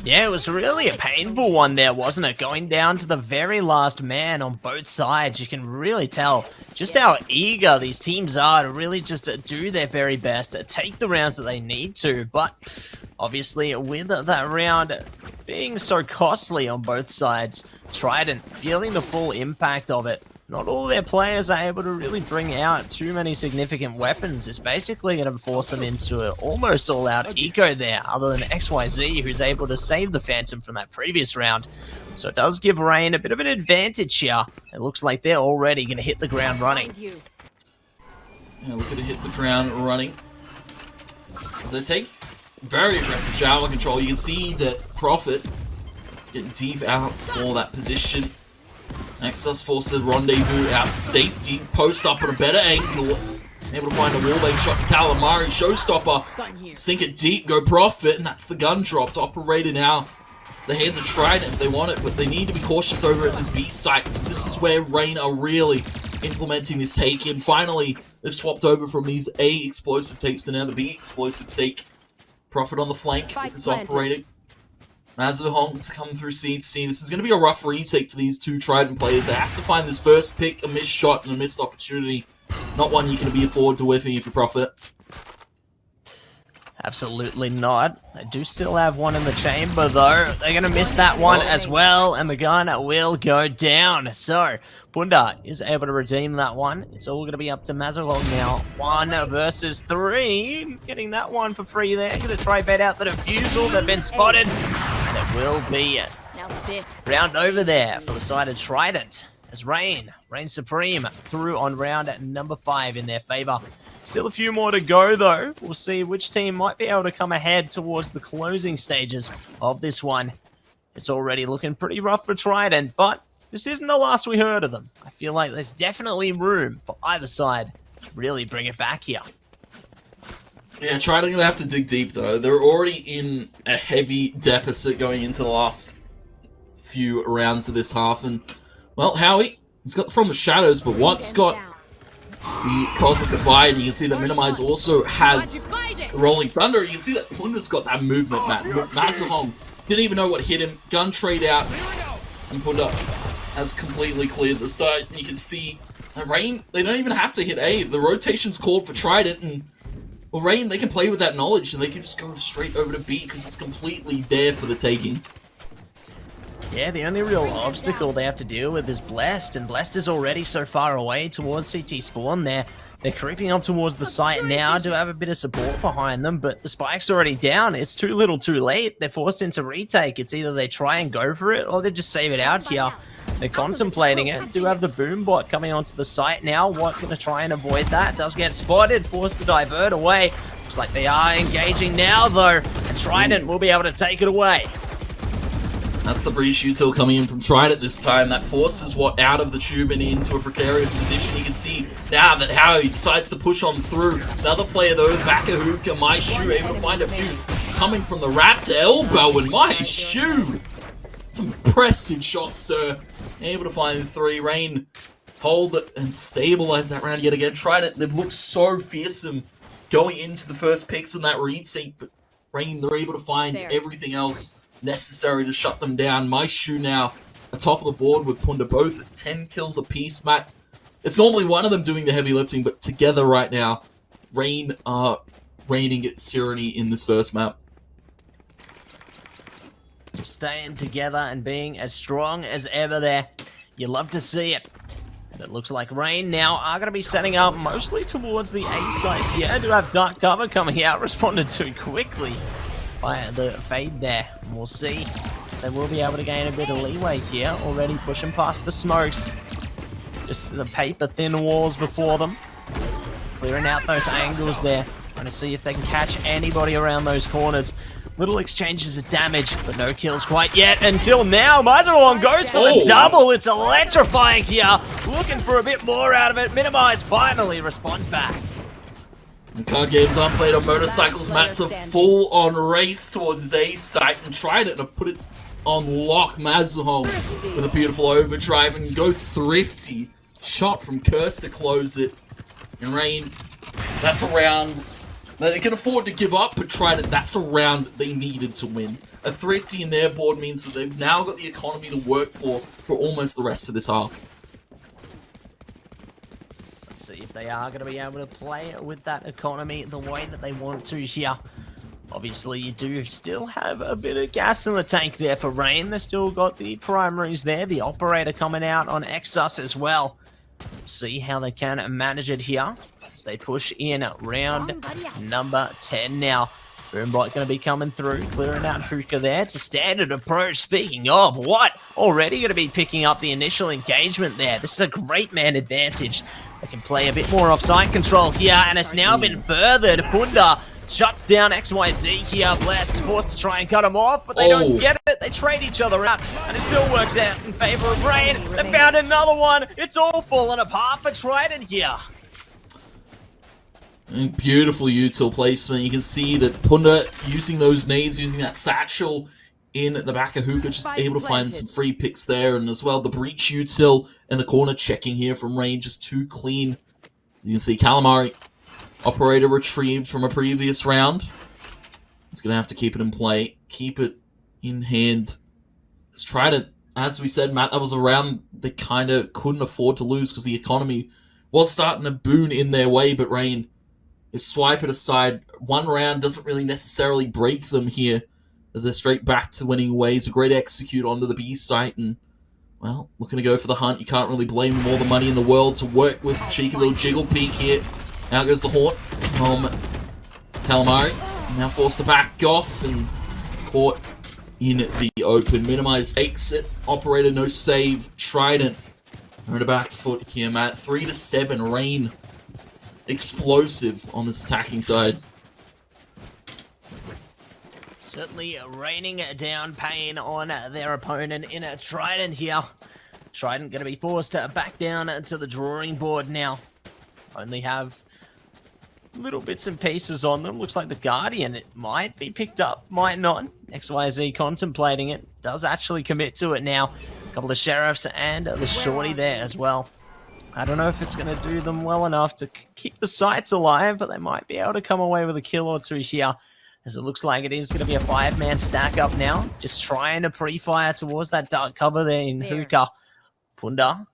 Yeah, it was really a painful one there, wasn't it? Going down to the very last man on both sides. You can really tell just how eager these teams are to really just do their very best, to take the rounds that they need to. But obviously, with that round being so costly on both sides, Trident feeling the full impact of it. Not all their players are able to really bring out too many significant weapons. It's basically going to force them into an almost all-out eco there, other than XYZ, who's able to save the Phantom from that previous round. So it does give Rain a bit of an advantage here. It looks like they're already going to hit the ground running. Yeah, looking to hit the ground running. As they take very aggressive shower control, you can see that Prophet getting deep out for that position. Exus forces a rendezvous out to safety. Post up on a better angle. Able to find a wallbang shot to Calamari. Showstopper. Sink it deep. Go Prophet. And that's the gun drop to operator now. The hands are Trident if they want it, but they need to be cautious over at this B site, because this is where Rain are really implementing this take in. Finally, they've swapped over from these A explosive takes to now the B explosive take. Prophet on the flank with this operator. Mazahong to come through C to C. This is going to be a rough retake for these 2 Trident players. They have to find this first pick, a missed shot and a missed opportunity. Not one you can be afford to whiffing if you Prophet. Absolutely not. They do still have one in the chamber, though. They're going to miss that one as well, and the gun will go down. So, Punda is able to redeem that one. It's all going to be up to Mazahong now. 1 versus 3. Getting that one for free there. Going to try bait out the defusal. They've been spotted. And it will be a round over there for the side of Trident. As Rain Supreme through on round number 5 in their favor. Still a few more to go, though. We'll see which team might be able to come ahead towards the closing stages of this one. It's already looking pretty rough for Trident, but this isn't the last we heard of them. I feel like there's definitely room for either side to really bring it back here. Yeah, Trident going to have to dig deep, though. They're already in a heavy deficit going into the last few rounds of this half, and, well, Howie, he's got from the shadows, but Watt's got the Cosmic Divide. You can see that Minimize also has the Rolling Thunder. You can see that Punda's got that movement, Matt. Mazahong didn't even know what hit him. Gun trade out, and Punda has completely cleared the site. And you can see Rain, they don't even have to hit A. The rotation's called for Trident, and well, Rain, they can play with that knowledge, and they can just go straight over to B because it's completely there for the taking. Yeah, the only real obstacle they have to deal with is Blessed, and Blessed is already so far away towards CT spawn there. They're creeping up towards the site now to have a bit of support behind them, but the spike's already down. It's too little too late. They're forced into retake. It's either they try and go for it, or they just save it out here. They're contemplating it. Do have the boom bot coming onto the site now. What going to try and avoid that? Does get spotted, forced to divert away. Looks like they are engaging now though, and Trident will be able to take it away. That's the breach util coming in from Trident this time. That forces What out of the tube and into a precarious position. You can see now that how he decides to push on through. Another player though, Bakahuka, My Shoe, able to find a few coming from the Raptor elbow, and My Shoe. Some impressive shots, sir. Able to find 3. Rain hold it and stabilize that round yet again. Trident, they've looked so fearsome going into the first picks in that retake, but Rain, they're able to find everything else necessary to shut them down. My Shoe now atop of the board with Punda, both at 10 kills apiece, Matt. It's normally one of them doing the heavy lifting, but together right now, Rain are reigning at tyranny in this first map. Staying together and being as strong as ever there. You love to see it. And it looks like Rain now are going to be setting up mostly towards the A side here. Do have dark cover coming out, responded to quickly by the fade there. And we'll see. They will be able to gain a bit of leeway here, already pushing past the smokes. Just the paper-thin walls before them. Clearing out those angles there. Trying to see if they can catch anybody around those corners. Little exchanges of damage, but no kills quite yet until now. Mazarlon goes for the double. It's electrifying here. Looking for a bit more out of it. Minimize finally responds back. And card games aren't played on motorcycles. Matt's a full-on race towards his A site and Trident to put it on lock. Mazahong with a beautiful overdrive and go thrifty. Shot from Curse to close it. And Rain, that's a round they can afford to give up, but Trident, that's a round they needed to win. A thrifty in their board means that they've now got the economy to work for almost the rest of this half. Let's see if they are going to be able to play with that economy the way that they want to here. Obviously, you do still have a bit of gas in the tank there for Rain. They've still got the primaries there, the operator coming out on Exus as well. See how they can manage it here as they push in round number 10 now. Boombot going to be coming through, clearing out Hookah there. It's a standard approach. Speaking of, what? Already going to be picking up the initial engagement there. This is a great man advantage. They can play a bit more offside control here, and it's now been furthered. Punda shuts down XYZ here. Blessed, forced to try and cut him off, but they don't get it. They trade each other out, and it still works out in favor of Rain. They found another one. It's all falling apart for Trident here. And beautiful util placement. You can see that Punda using those nades, using that satchel in the back of Hookah, just able to find some free picks there, and as well the breach util in the corner checking here from Rain, just too clean. You can see Calamari. Operator retrieved from a previous round. He's going to have to keep it in play. Keep it in hand. Let's try to, as we said, Matt, that was a round they kind of couldn't afford to lose because the economy was starting to boon in their way, but Rain is swipe it aside. One round doesn't really necessarily break them here as they're straight back to winning ways. A great execute onto the B site and, well, looking to go for the hunt. You can't really blame them. All the money in the world to work with. Cheeky little jiggle peek here. Out goes the Haunt from Calamari. Now forced to back off and caught in the open. Minimize takes it. Operator no save. Trident on the back foot here, Matt. 3-7. Rain explosive on this attacking side. Certainly raining down pain on their opponent in a Trident here. Trident going to be forced to back down to the drawing board now. Only have little bits and pieces on them. Looks like the Guardian, it might be picked up, might not. XYZ contemplating it. Does actually commit to it now. A couple of Sheriffs and the Shorty there as well. I don't know if it's going to do them well enough to keep the sights alive, but they might be able to come away with a kill or two here, as it looks like it is going to be a 5-man stack up now. Just trying to pre-fire towards that dark cover there in Hookah. Punda,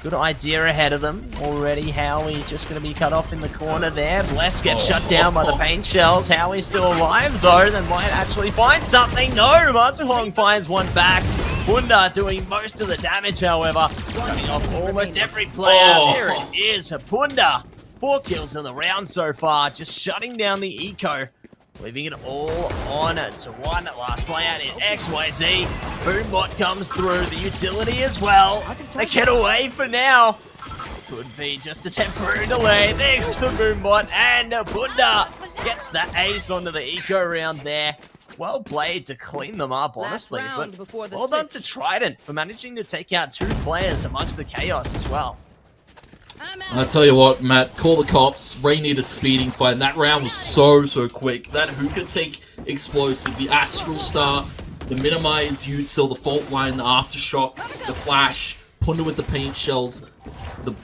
good idea ahead of them. Already Howie just going to be cut off in the corner there. Bless gets shut down by the paint shells. Howie's still alive though. They might actually find something. No, Mazuhong finds one back. Punda doing most of the damage, however. Cutting off almost every player. There it is. Punda, 4 kills in the round so far. Just shutting down the eco. Leaving it all on to one. Last player is XYZ. Boombot comes through. The utility as well. They get away for now. Could be just a temporary delay. There goes the Boombot. And Punda gets the ace onto the eco round there. Well played to clean them up, honestly. But well done to Trident for managing to take out 2 players amongst the chaos as well. I tell you what, Matt, call the cops. Ray need a speeding fight. And that round was so quick. That Hookah take explosive, the Astral Star, the Minimize Util, the Fault Line, the Aftershock, the Flash, Punda with the paint shells, the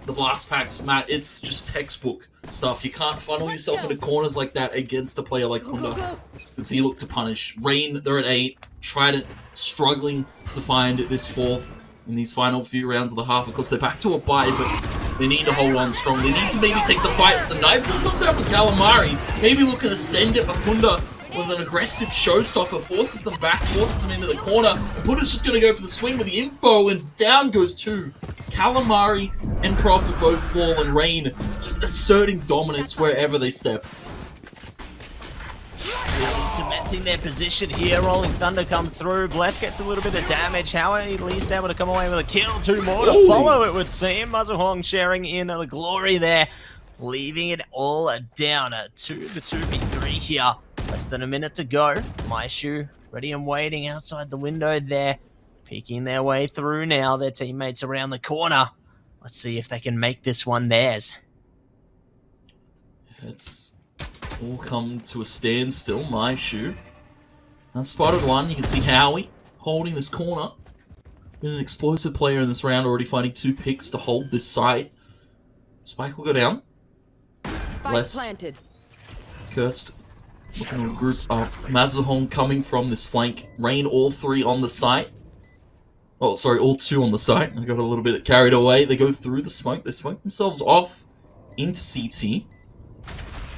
blast packs, Matt. It's just textbook stuff. You can't funnel yourself into corners like that against a player like Punda, because he looked to punish. Rain, they're at 8. Trident struggling to find this 4th in these final few rounds of the half. Of course, they're back to a bye, but they need to hold on strong. They need to maybe take the fights. The knife comes out from Calamari, maybe looking to send it, but Punda with an aggressive showstopper forces them back, forces them into the corner, and Punda's just going to go for the swing with the info, and down goes 2. Calamari and Prophet both fall, and Rain just asserting dominance wherever they step. Really cementing their position here. Rolling Thunder comes through. Bless gets a little bit of damage. How are they at least able to come away with a kill? 2 more to follow, it would seem. Mazuhong sharing in the glory there. Leaving it all down to the 2v3 here. Less than a minute to go. Maishu ready and waiting outside the window there. Peeking their way through now. Their teammates around the corner. Let's see if they can make this one theirs. It's all come to a standstill. Maishu spotted one. You can see Howie holding this corner. Been an explosive player in this round, already finding 2 picks to hold this site. Spike will go down. Bless. Planted. Cursed. Looking at a group of Mazuhong coming from this flank. Rain all 3 on the site. Oh, sorry, all 2 on the site. I got a little bit carried away. They go through the smoke. They smoke themselves off into CT.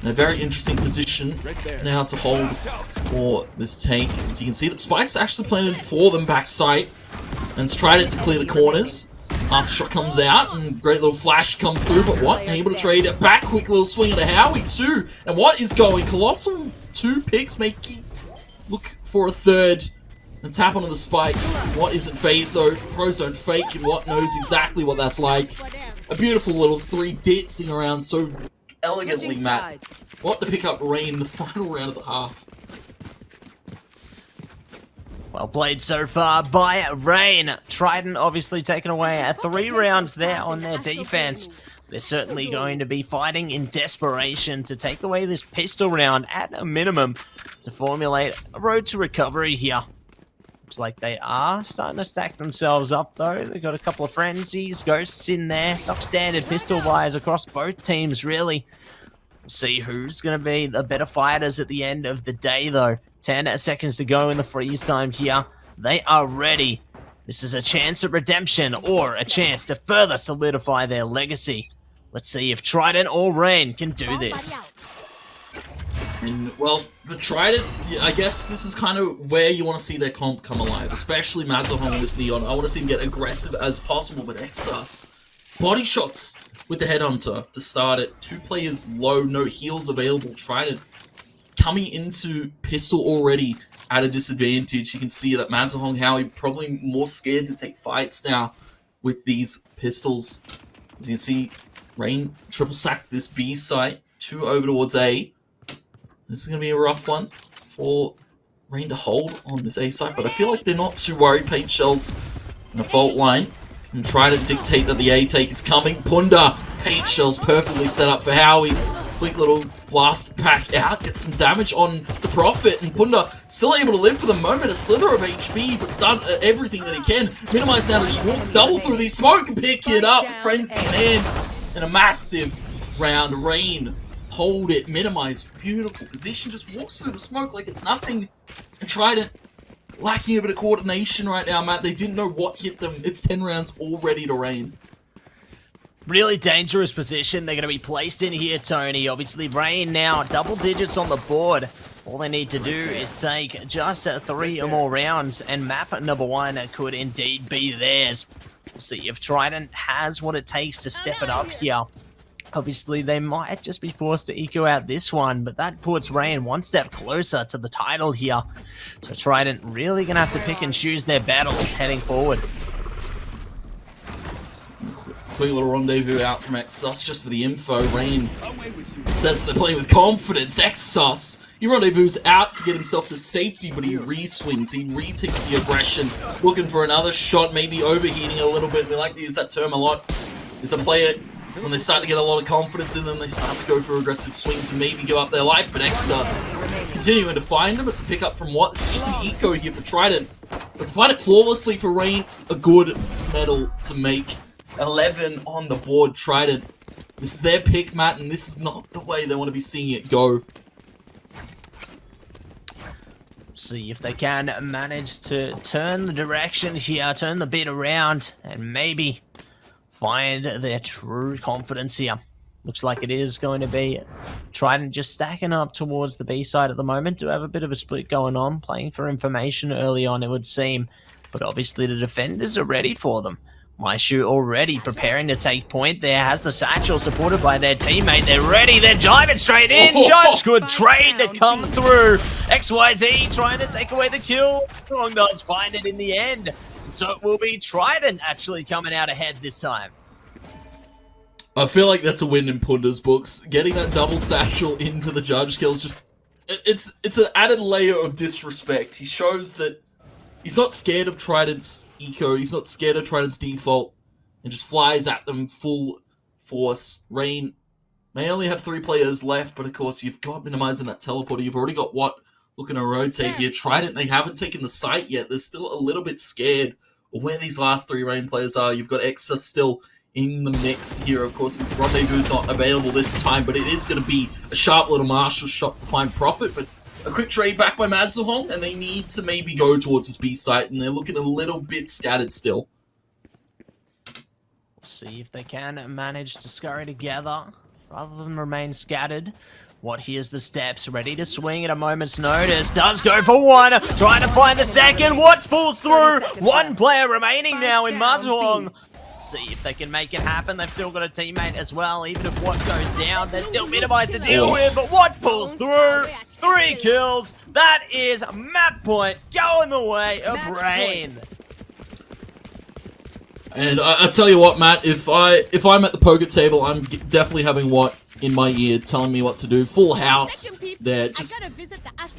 In a very interesting position now to hold for this tank. As you can see that Spike's actually planted for them back site. And Trident to clear the corners. Aftershock comes out and great little flash comes through, but what? Able to trade it back. Quick little swing at Howie too. And what is going? Colossal 2 picks making look for a 3rd. And tap onto the Spike. What isn't phased though? Pros don't fake, and what knows exactly what that's like. A beautiful little 3 dancing around so elegantly, Matt. What to pick up Rain in the final round of the half. Well played so far by Rain. Trident obviously taking away 3 rounds there on their defense. They're certainly going to be fighting in desperation to take away this pistol round at a minimum to formulate a road to recovery here. Looks like they are starting to stack themselves up though. They've got a couple of frenzies, ghosts in there, stock standard pistol buys across both teams really. We'll see who's going to be the better fighters at the end of the day though. 10 seconds to go in the freeze time here. They are ready. This is a chance at redemption or a chance to further solidify their legacy. Let's see if Trident or Rain can do this. And, well, the Trident, I guess this is kind of where you want to see their comp come alive, especially Mazuhong with this Neon. I want to see them get aggressive as possible, but Exas. Body shots with the Headhunter to start it. 2 players low, no heals available. Trident coming into pistol already at a disadvantage. You can see that Mazuhong, Howie, probably more scared to take fights now with these pistols. As you can see, Rain triple sacked this B site. 2 over towards A. This is going to be a rough one for Rain to hold on this A site, but I feel like they're not too worried. Paint shells and a fault line and try to dictate that the A take is coming. Punda, paint shells perfectly set up for Howie. quick little blast back out, get some damage on to Profit, and Punda still able to live for the moment, a slither of HP, but's done everything that he can. Minimize now to just walk double through the smoke and pick it up, frenzy in hand, and a massive round. Rain hold it, Minimize, beautiful position, just walks through the smoke like it's nothing, and Trident lacking a bit of coordination right now, Matt. They didn't know what hit them. It's 10 rounds already to Rain. Really dangerous position they're going to be placed in here, Tony. Obviously, Rain now double digits on the board. All they need to do is take just 3 or more rounds, and map number 1 could indeed be theirs. We'll see if Trident has what it takes to step it up here. Obviously, they might just be forced to eco out this one, but that puts Rain one step closer to the title here. So Trident really going to have to pick and choose their battles heading forward. Quick little rendezvous out from Exos just for the info. Rain says they're playing with confidence. Exos, he rendezvous out to get himself to safety, but he re-swings, he retakes the aggression, looking for another shot, maybe overheating a little bit. We like to use that term a lot. Is a player, when they start to get a lot of confidence in them, they start to go for aggressive swings and maybe give up their life, but Exos continuing to find them. It's a pickup from what? It's just an eco here for Trident, but to find it flawlessly for Rain, a good medal to make. 11 on the board, Trident. This is their pick, Matt, and this is not the way they want to be seeing it go. See if they can manage to turn the direction here, turn the bit around, and maybe find their true confidence here. Looks like it is going to be Trident just stacking up towards the B side at the moment. Do have a bit of a split going on, playing for information early on, it would seem. But obviously the defenders are ready for them. Maishu already preparing to take point there, has the satchel supported by their teammate. They're ready, they're diving straight in. Judge, good trade to come through. XYZ trying to take away the kill. Long does find it in the end. So it will be Trident actually coming out ahead this time. I feel like that's a win in Punda's books. Getting that double satchel into the Judge kills just... It's an added layer of disrespect. He shows that he's not scared of Trident's eco, he's not scared of Trident's default, and just flies at them full force. Rain may only have 3 players left, but of course you've got Minimizing that teleporter. You've already got what looking to rotate here. Trident, they haven't taken the site yet. They're still a little bit scared of where these last 3 Rain players are. You've got Exa still in the mix here. Of course, his rendezvous is not available this time, but it is going to be a sharp little Marshall shot to find Profit, but a quick trade back by Mazahong, and they need to maybe go towards this B site, and they're looking a little bit scattered still. See if they can manage to scurry together rather than remain scattered. What, here's the steps, ready to swing at a moment's notice. Does go for one, trying to find the second. What pulls through? 1 player remaining now in Mazahong. See if they can make it happen. They've still got a teammate as well. Even if what goes down, they're still Minimized to deal with. But what pulls through? 3 kills. That is map point going the way of Rain. And I tell you what, Matt, if I'm at the poker table, I'm definitely having what in my ear telling me what to do. Full house. They're just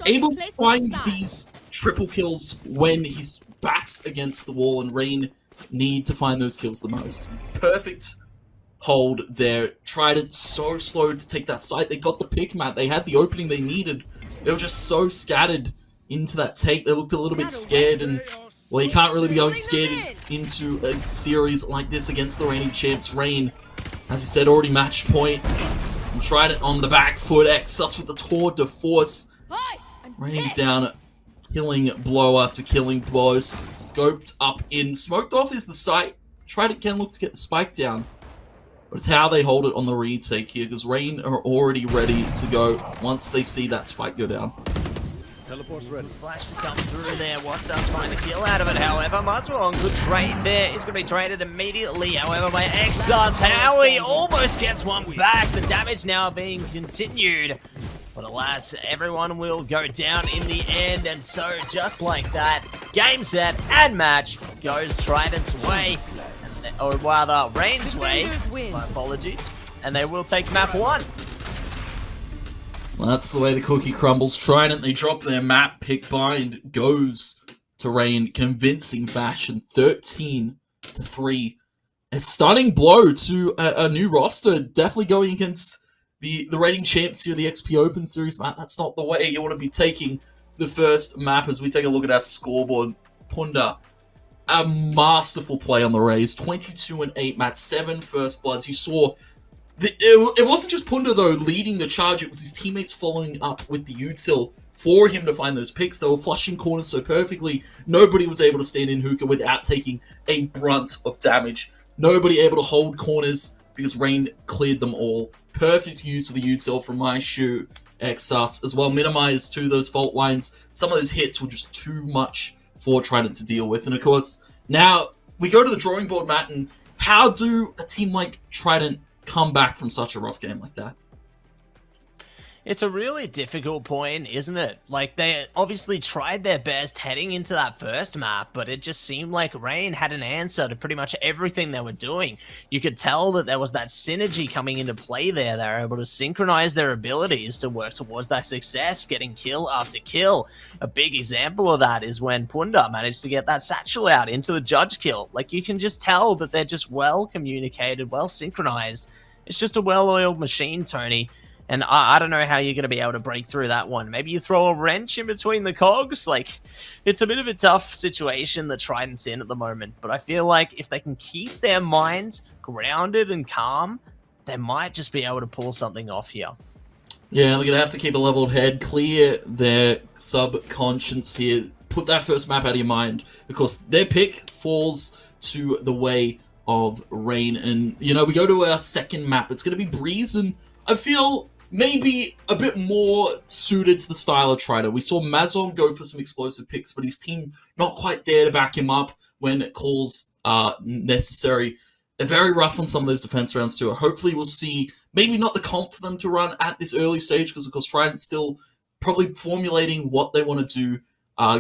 able to find these triple kills when his back's against the wall, and Rain need to find those kills the most. Perfect hold there. Trident so slow to take that site. They got the pick, Matt. They had the opening they needed. They were just so scattered into that take. They looked a little bit scared, and well, you can't really be going scared into a series like this against the reigning champs. Rain, as you said, already match point. And Trident on the back foot. Exus with the tour de force. Raining down, killing blow after killing blow. Scoped up in. Smoked off is the site. Trident can look to get the spike down. But it's how they hold it on the retake here, because Rain are already ready to go once they see that spike go down. Teleport's ready. Flash to come through there. What does find a kill out of it, however. Mazahong, good trade there. He's going to be traded immediately, however, by Exus. Howie almost gets one back. The damage now being continued. But alas, everyone will go down in the end, and so just like that, game, set, and match goes Trident's way, or rather, Rain's way. My apologies. And they will take map 1. Well, that's the way the cookie crumbles. Trident, they drop their map. Pick bind goes to Rain, convincing fashion, 13-3. A stunning blow to a new roster, definitely going against the reigning champs here, the XP Open Series, Matt. That's not the way you want to be taking the first map. As we take a look at our scoreboard, Punda, a masterful play on the Rays, 22-8, Matt, 7 first bloods. You saw it wasn't just Punda though leading the charge; it was his teammates following up with the util for him to find those picks. They were flushing corners so perfectly, nobody was able to stand in hookah without taking a brunt of damage. Nobody able to hold corners because Rain cleared them all. Perfect use of the util from my shoe Xsus as well. Minimized to those fault lines. Some of those hits were just too much for Trident to deal with. And of course, now we go to the drawing board, Matt, and how do a team like Trident come back from such a rough game like that? It's a really difficult point, isn't it? Like, they obviously tried their best heading into that first map, but it just seemed like Rain had an answer to pretty much everything they were doing. You could tell that there was that synergy coming into play there. They were able to synchronize their abilities to work towards that success, getting kill after kill. A big example of that is when Punda managed to get that satchel out into the judge kill. Like, you can just tell that they're just well communicated, well synchronized. It's just a well-oiled machine, Tony. And I don't know how you're going to be able to break through that one. Maybe you throw a wrench in between the cogs. Like, it's a bit of a tough situation that Trident's in at the moment. But I feel like if they can keep their minds grounded and calm, they might just be able to pull something off here. Yeah, they're going to have to keep a leveled head, clear their subconscious here, put that first map out of your mind. Because their pick falls to the way of Rain. And, you know, we go to our second map. It's going to be Breeze, and I feel maybe a bit more suited to the style of Trident. We saw Mazon go for some explosive picks, but his team not quite there to back him up when calls are necessary. They're very rough on some of those defense rounds too. Hopefully we'll see maybe not the comp for them to run at this early stage, because of course Trident's still probably formulating what they want to do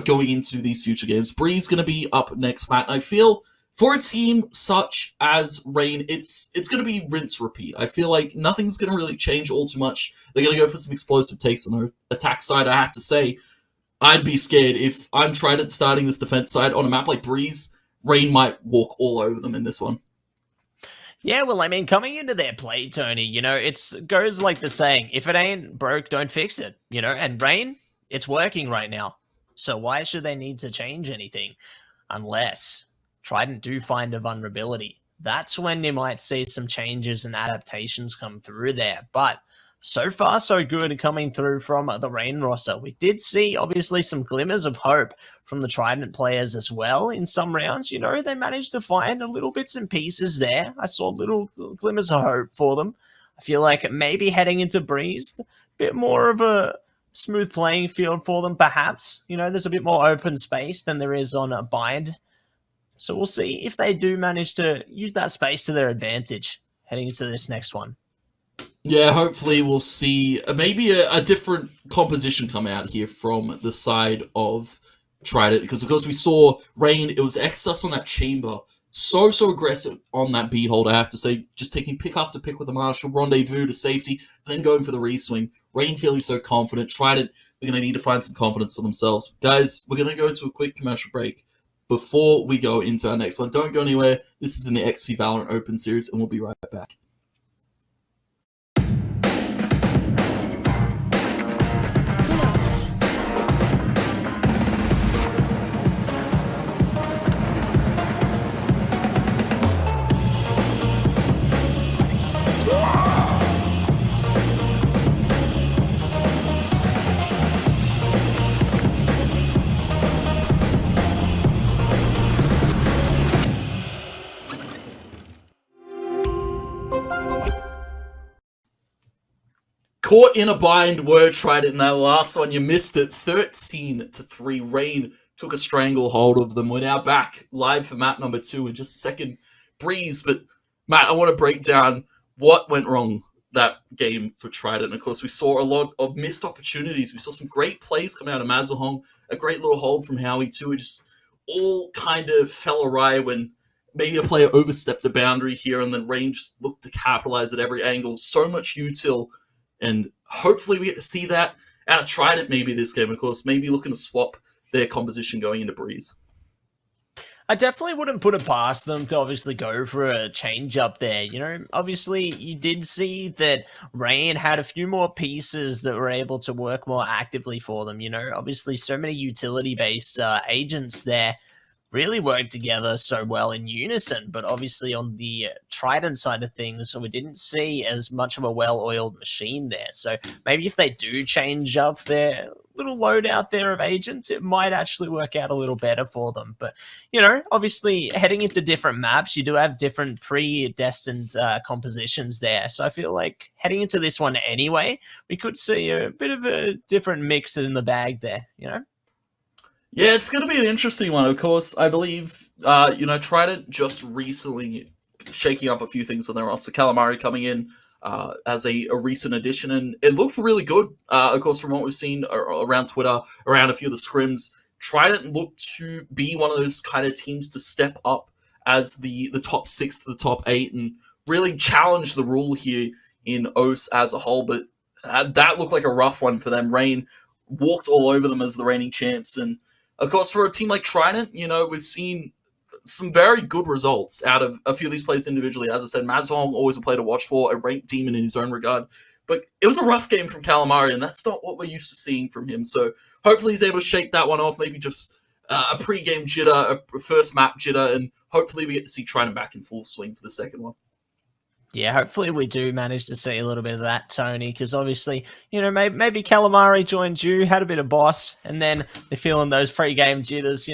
going into these future games. Bree's going to be up next, Matt. I feel for a team such as Rain, it's going to be rinse repeat. I feel like nothing's going to really change all too much. They're going to go for some explosive takes on the attack side. I have to say, I'd be scared if I'm Trident starting this defense side on a map like Breeze. Rain might walk all over them in this one. Yeah, well, I mean, coming into their play, Tony, you know, it goes like the saying, if it ain't broke, don't fix it, you know, and Rain, it's working right now. So why should they need to change anything? Unless Trident do find a vulnerability. That's when you might see some changes and adaptations come through there. But so far, so good coming through from the Rain roster. We did see, obviously, some glimmers of hope from the Trident players as well in some rounds. You know, they managed to find a little bits and pieces there. I saw little glimmers of hope for them. I feel like maybe heading into Breeze, a bit more of a smooth playing field for them, perhaps. You know, there's a bit more open space than there is on a Bind. So we'll see if they do manage to use that space to their advantage heading into this next one. Yeah, hopefully we'll see maybe a different composition come out here from the side of Trident. Because, of course, we saw Rain, it was Xsus on that chamber. So aggressive on that B hold, I have to say. Just taking pick after pick with the Marshall, rendezvous to safety, then going for the reswing. Rain feeling so confident. Trident, they're going to need to find some confidence for themselves. Guys, we're going to go to a quick commercial break before we go into our next one. Don't go anywhere. This is in the XP Valorant Open Series, and we'll be right back. Caught in a bind were Trident in that last one. You missed it. 13-3. Rain took a stranglehold of them. We're now back live for map number 2 in just a second. Breeze. But, Matt, I want to break down what went wrong that game for Trident. Of course, we saw a lot of missed opportunities. We saw some great plays come out of Mazahong. A great little hold from Howie, too. It just all kind of fell awry when maybe a player overstepped the boundary here, and then Rain just looked to capitalize at every angle. So much util. And hopefully we get to see that out of Trident maybe this game. Of course, maybe looking to swap their composition going into Breeze. I definitely wouldn't put it past them to obviously go for a change up there. You know, obviously you did see that Rain had a few more pieces that were able to work more actively for them. You know, obviously so many utility-based agents there really work together so well in unison. But obviously on the Trident side of things, we didn't see as much of a well-oiled machine there. So maybe if they do change up their little loadout there of agents, it might actually work out a little better for them. But, you know, obviously heading into different maps, you do have different predestined compositions there. So I feel like heading into this one anyway, we could see a bit of a different mix in the bag there, you know? Yeah, it's going to be an interesting one. Of course, I believe, Trident just recently shaking up a few things on their roster. Calamari coming in as a recent addition, and it looked really good. Of course, from what we've seen around Twitter, around a few of the scrims, Trident looked to be one of those kind of teams to step up as the top 6 to the top 8 and really challenge the rule here in OS as a whole. But that looked like a rough one for them. Rain walked all over them as the reigning champs, and of course, for a team like Trident, we've seen some very good results out of a few of these players individually. As I said, Mazhong, always a player to watch for, a ranked demon in his own regard. But it was a rough game from Calamari, and that's not what we're used to seeing from him. So hopefully he's able to shake that one off, maybe just a pre-game jitter, a first map jitter, and hopefully we get to see Trident back in full swing for the second one. Yeah, hopefully we do manage to see a little bit of that, Tony, because obviously, maybe Calamari joined you, had a bit of boss, and then they're feeling those pre-game jitters,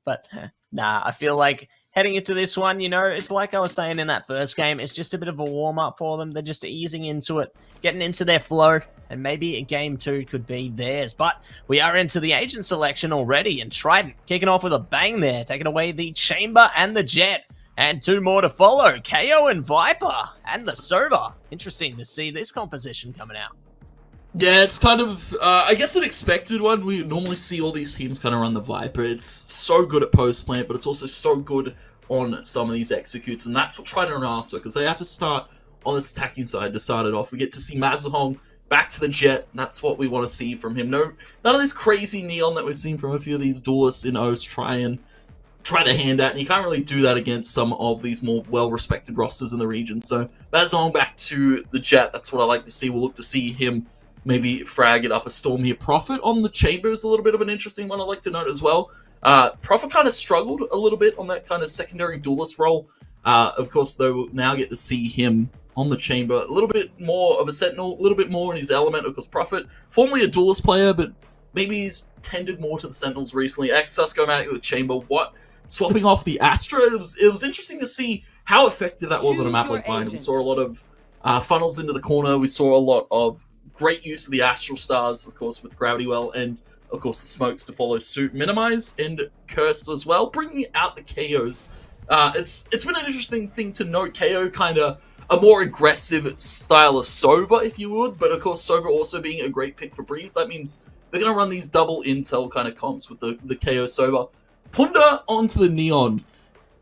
But, nah, I feel like heading into this one, it's like I was saying in that first game, it's just a bit of a warm-up for them. They're just easing into it, getting into their flow, and maybe a game 2 could be theirs. But we are into the agent selection already, and Trident kicking off with a bang there, taking away the Chamber and the Jet. And 2 more to follow, KO and Viper, and the Sova. Interesting to see this composition coming out. Yeah, it's kind of, I guess, an expected one. We normally see all these teams kind of run the Viper. It's so good at post-plant, but it's also so good on some of these executes, and that's what Trident are after, because they have to start on this attacking side to start it off. We get to see Mazahong back to the Jet. That's what we want to see from him. None of this crazy neon that we've seen from a few of these duelists in OS try to hand out, and you can't really do that against some of these more well-respected rosters in the region. So Mazahong back to the Jet. That's what I like to see. We'll look to see him maybe frag it up a storm here. Prophet on the Chamber is a little bit of an interesting one I'd like to note as well. Prophet kind of struggled a little bit on that kind of secondary duelist role. Of course, though, we'll now get to see him on the Chamber. A little bit more of a Sentinel, a little bit more in his element. Of course, Prophet, formerly a duelist player, but maybe he's tended more to the Sentinels recently. Exus going out with the Chamber. Swapping off the Astra, it was interesting to see how effective that was on a map like mine. We saw a lot of funnels into the corner. We saw a lot of great use of the Astral Stars, of course, with Gravity Well, and of course the smokes to follow suit. Minimize and Cursed as well, bringing out the KOs. It's been an interesting thing to note. KO kind of a more aggressive style of Sova, if you would, but of course Sova also being a great pick for Breeze. That means they're going to run these double intel kind of comps with the KO Sova. Punda onto the Neon.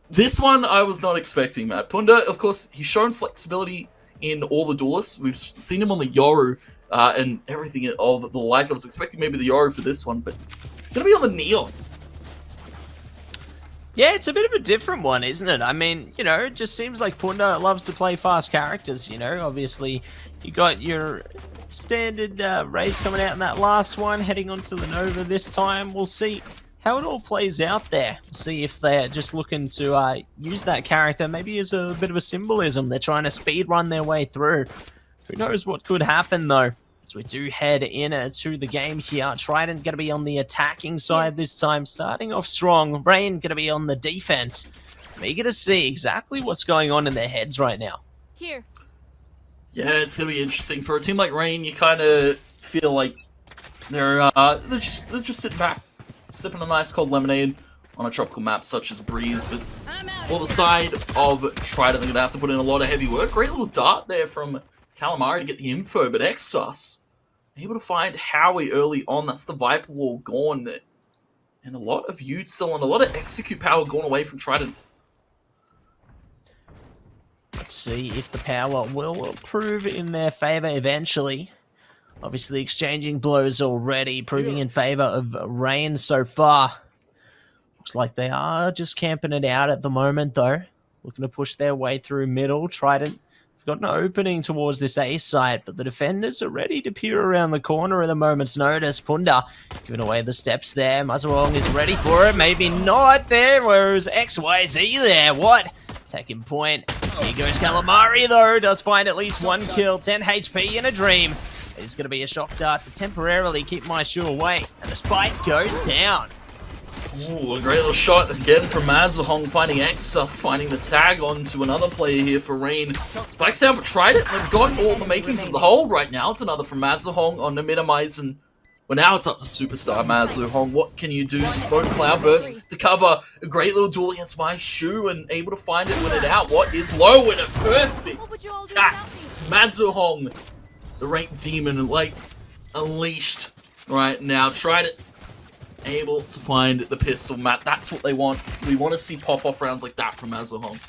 This one I was not expecting, Matt. Punda, of course, he's shown flexibility in all the duelists. We've seen him on the Yoru and everything of the like. I was expecting maybe the Yoru for this one, but gonna be on the Neon. Yeah, it's a bit of a different one, isn't it? I mean, it just seems like Punda loves to play fast characters, Obviously, you got your standard race coming out in that last one, heading onto the Nova this time. We'll see how it all plays out there. See if they're just looking to use that character maybe as a bit of a symbolism. They're trying to speed run their way through. Who knows what could happen, though, as we do head in to the game here. Trident going to be on the attacking side this time, starting off strong. Rain going to be on the defense. I'm eager to see exactly what's going on in their heads right now. Here. Yeah, it's going to be interesting. For a team like Rain, you kind of feel like they're just sitting back, sipping a nice cold lemonade on a tropical map such as Breeze. But for the side of Trident, they're going to have to put in a lot of heavy work. Great little dart there from Calamari to get the info, but Exos able to find Howie early on. That's the Viper Wall gone. And a lot of Util and a lot of execute power gone away from Trident. Let's see if the power will prove in their favor eventually. Obviously exchanging blows already, proving in favor of Rain so far. Looks like they are just camping it out at the moment, though. Looking to push their way through middle. Trident got an opening towards this A site, but the defenders are ready to peer around the corner at a moment's notice. Punda giving away the steps there. Mazarong is ready for it. Maybe not there. Whereas XYZ there. What? Taking point. Here goes Calamari, though. Does find at least one kill. 10 HP in a dream. It's going to be a shock dart to temporarily keep my shoe away. And the spike goes down. Ooh, a great little shot again from Mazahong, finding Exus, finding the tag onto another player here for Rain. Spikes down for Trident, they've got all the makings of the hold right now. It's another from Mazahong on the minimize, and well, now it's up to Superstar Mazahong. What can you do? Smoke Cloud Burst to cover a great little duel against my shoe and able to find it, win it out. What is low in a perfect attack? Mazahong, the Rank Demon, like unleashed right now. Trident able to find the pistol, Matt. That's what they want. We want to see pop-off rounds like that from Mazahong.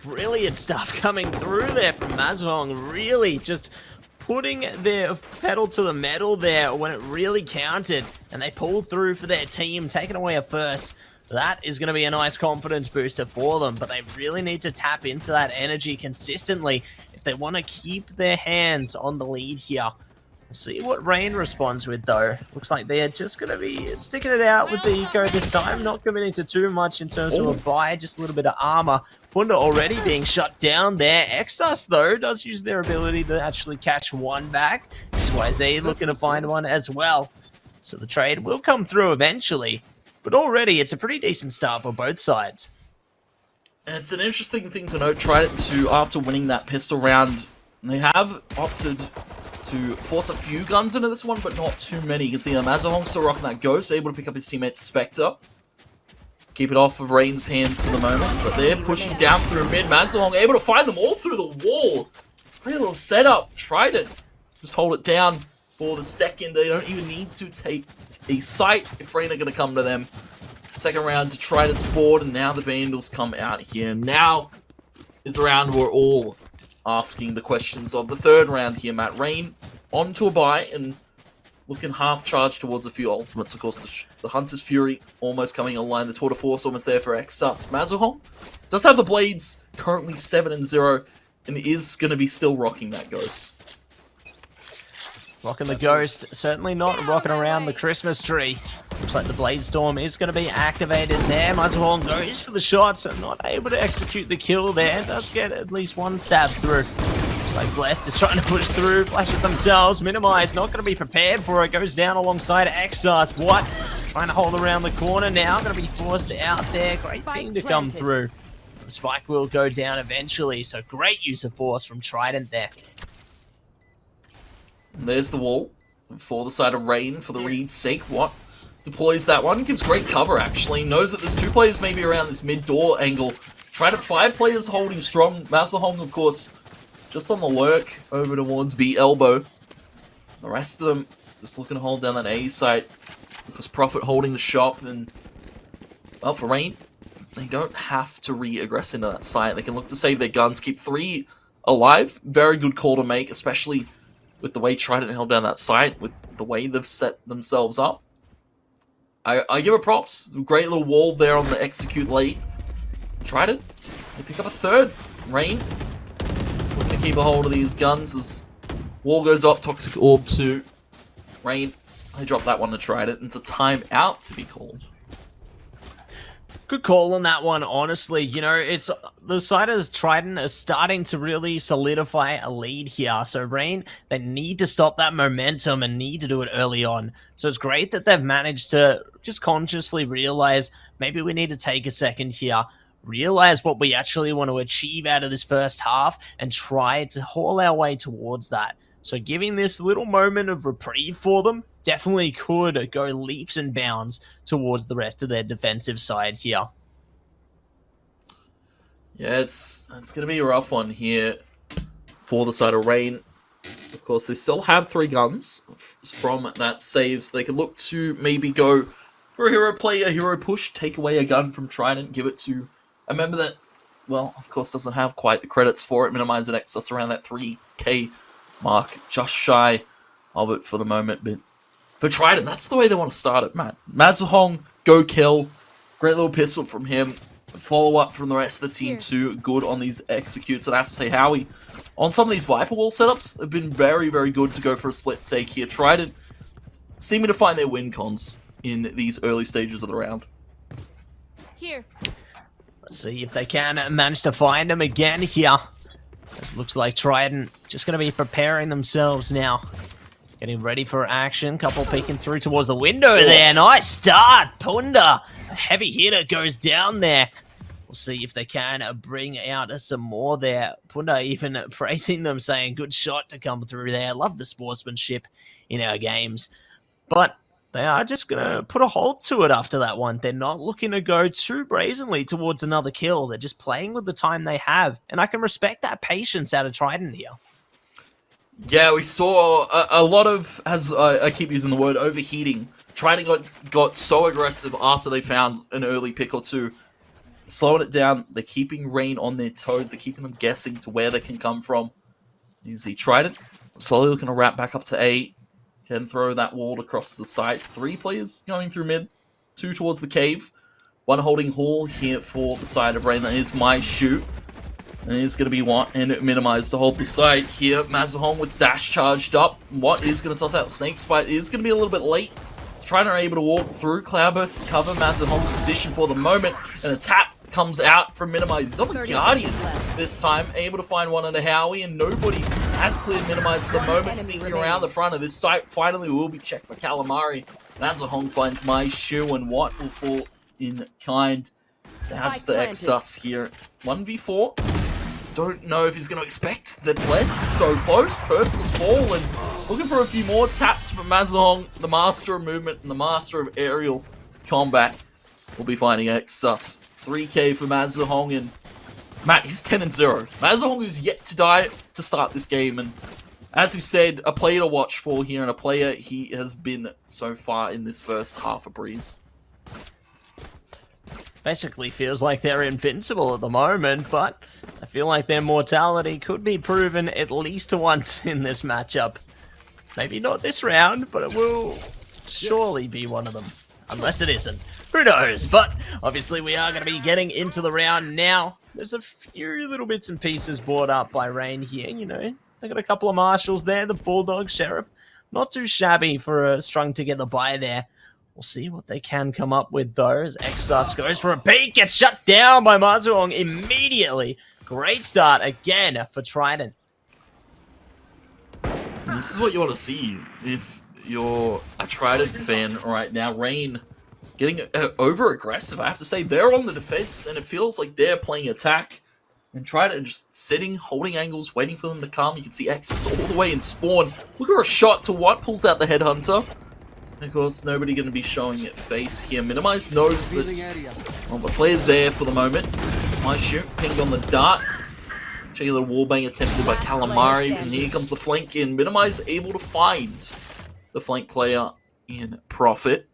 Brilliant stuff coming through there from Mazahong. Really just putting their pedal to the metal there when it really counted. And they pulled through for their team, taking away a first. That is going to be a nice confidence booster for them. But they really need to tap into that energy consistently if they want to keep their hands on the lead here. See what Rain responds with, though. Looks like they're just going to be sticking it out with the eco this time, not committing to too much in terms of a buy, just a little bit of armor. Punda already being shut down there. Exus, though, does use their ability to actually catch one back. XYZ looking to find one as well. So the trade will come through eventually, but already it's a pretty decent start for both sides. And it's an interesting thing to note, Trident 2, after winning that pistol round, they have opted to force a few guns into this one, but not too many. You can see Mazahong still rocking that Ghost, able to pick up his teammate Spectre. Keep it off of Rain's hands for the moment, but they're pushing down through mid. Mazahong able to find them all through the wall. Great little setup. Trident just hold it down for the second. They don't even need to take a sight if Rain are going to come to them. Second round to Trident's board, and now the Vandals come out here. Now is the round we're all asking the questions of. The third round here, Matt. Rain onto a buy and looking half charged towards a few ultimates. Of course, the Hunter's Fury almost coming online. The Tour de Force almost there for Exus. Mazahong does have the Blades, currently 7-0, and is going to be still rocking that Ghost. Rocking the Ghost, certainly not rocking around the Christmas tree. Looks like the Blade Storm is going to be activated there. Mazahong goes for the shots, not able to execute the kill there. Does get at least one stab through. Looks like Blessed is trying to push through, flash it themselves. Minimize, not going to be prepared for it. Goes down alongside Exus. What? Trying to hold around the corner now. Going to be forced out there. Great thing to come through. The spike will go down eventually, so great use of force from Trident there. And there's the wall for the side of Rain for the read's sake. What? Deploys that one, gives great cover actually, knows that there's two players maybe around this mid-door angle. Trident 5 players holding strong. Mazahong, of course, just on the lurk over towards B elbow. The rest of them just looking to hold down that A site because Prophet holding the shop. And well, for Rain, they don't have to re-aggress into that site. They can look to save their guns, keep 3 alive. Very good call to make, especially with the way Trident held down that site, with the way they've set themselves up. I give her props. Great little wall there on the execute late. Trident, they pick up a third. Rain, looking to keep a hold of these guns as wall goes up. Toxic Orb to Rain. I dropped that one to Trident. It's a timeout to be called. Good call on that one, honestly. You know, it's the side of Trident is starting to really solidify a lead here. So Rain, they need to stop that momentum and need to do it early on. So it's great that they've managed to just consciously realize maybe we need to take a second here, realize what we actually want to achieve out of this first half, and try to haul our way towards that. So giving this little moment of reprieve for them definitely could go leaps and bounds towards the rest of their defensive side here. Yeah, it's going to be a rough one here for the side of Rain. Of course, they still have 3 guns from that save, so they could look to maybe go for a hero play, a hero push, take away a gun from Trident, give it to a member that, well, of course, doesn't have quite the credits for it, minimize an excess around that 3k mark, just shy of it for the moment, but for Trident, that's the way they want to start it, Matt. Mazahong, go kill. Great little pistol from him. Follow up from the rest of the team too. Good on these executes. And I have to say, Howie, on some of these Viper Wall setups, have been very, very good to go for a split take here. Trident seeming to find their win cons in these early stages of the round. Here. Let's see if they can manage to find him again here. This looks like Trident just going to be preparing themselves now. Getting ready for action. Couple peeking through towards the window there. Nice start. Punda. A heavy hitter goes down there. We'll see if they can bring out some more there. Punda even praising them, saying good shot to come through there. Love the sportsmanship in our games. But they are just going to put a halt to it after that one. They're not looking to go too brazenly towards another kill. They're just playing with the time they have. And I can respect that patience out of Trident here. Yeah, we saw a lot of, as I keep using the word, overheating. Trident got so aggressive after they found an early pick or two. Slowing it down, they're keeping Rain on their toes. They're keeping them guessing to where they can come from. You see Trident slowly looking to wrap back up to A. Can throw that wall across the side. 3 players going through mid. 2 towards the cave. 1 holding Hall here for the side of Rain. That is my shoot. And it's going to be one and minimize to hold the side here. Mazahong with dash charged up. What is going to toss out Snake Spite is going to be a little bit late. It's trying to able to walk through. Cloudburst to cover Mazahong's position for the moment. And a tap comes out from Minimize. He's on the Guardian this time. Able to find one on a Howie. And nobody has cleared Minimize for the moment. Sneaking around the front of this site. Finally will be checked by Calamari. Mazahong finds my shoe. And what will fall in kind. That's the Exus here. 1v4. Don't know if he's going to expect that Blessed is so close. First has fallen. Looking for a few more taps from Mazahong, the master of movement and the master of aerial combat. We'll be finding Exus. 3k for Mazahong, and Matt, he's 10-0. Mazahong is yet to die to start this game, and as we said, a player to watch for here, and a player he has been so far in this first half a breeze. Basically feels like they're invincible at the moment, but I feel like their mortality could be proven at least once in this matchup. Maybe not this round, but it will surely be one of them. Unless it isn't. Who knows? But obviously we are going to be getting into the round now. There's a few little bits and pieces brought up by Rain here, you know. They got a couple of marshals there, the Bulldog, Sheriff. Not too shabby for a strung together buy there. We'll see what they can come up with, though, as Exus goes for a peek, gets shut down by Mazahong immediately. Great start again for Trident. This is what you want to see if you're a Trident fan right now. Rain getting over-aggressive, I have to say. They're on the defense, and it feels like they're playing attack. And Trident just sitting, holding angles, waiting for them to come. You can see Exus all the way in spawn. Look at a shot to what? Pulls out the Headhunter. Of course, nobody going to be showing it face here. Minimize knows that well, the player's there for the moment. My shoot pinged on the dart. Cheeky little wallbang attempted by Calamari. And here comes the flank in. Minimize able to find the flank player in Profit.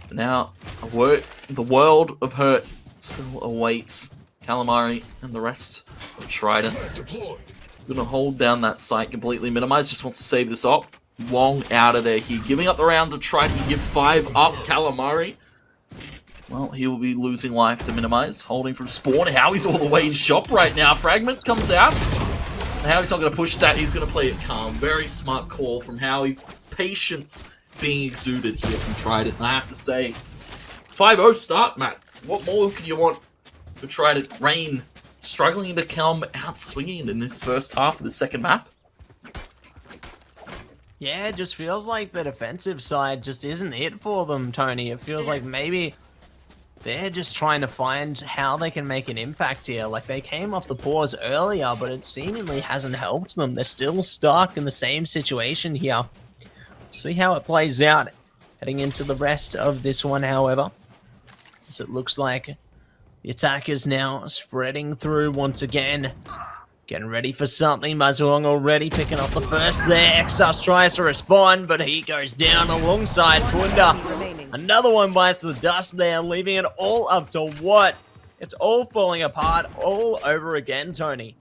But now, the world of hurt still awaits Calamari and the rest of Trident. Going to hold down that site completely. Minimize just wants to save this up. Long out of there here. Giving up the round to try to give 5 up. Calamari. Well, he will be losing life to Minimize. Holding from spawn. Howie's all the way in shop right now. Fragment comes out. Howie's not going to push that. He's going to play it calm. Very smart call from Howie. Patience being exuded here from Trident. I have to say, 5-0 start, Matt. What more can you want for Trident? Rain struggling to come out swinging in this first half of the second map. Yeah, it just feels like the defensive side just isn't it for them, Tony. It feels like maybe they're just trying to find how they can make an impact here. Like, they came off the pause earlier, but it seemingly hasn't helped them. They're still stuck in the same situation here. See how it plays out heading into the rest of this one, however. As it looks like the attackers now spreading through once again. Getting ready for something. Mazahong already picking up the first there. Exus tries to respond, but he goes down alongside Punda. Another one bites the dust there, leaving it all up to what? It's all falling apart all over again, Tony.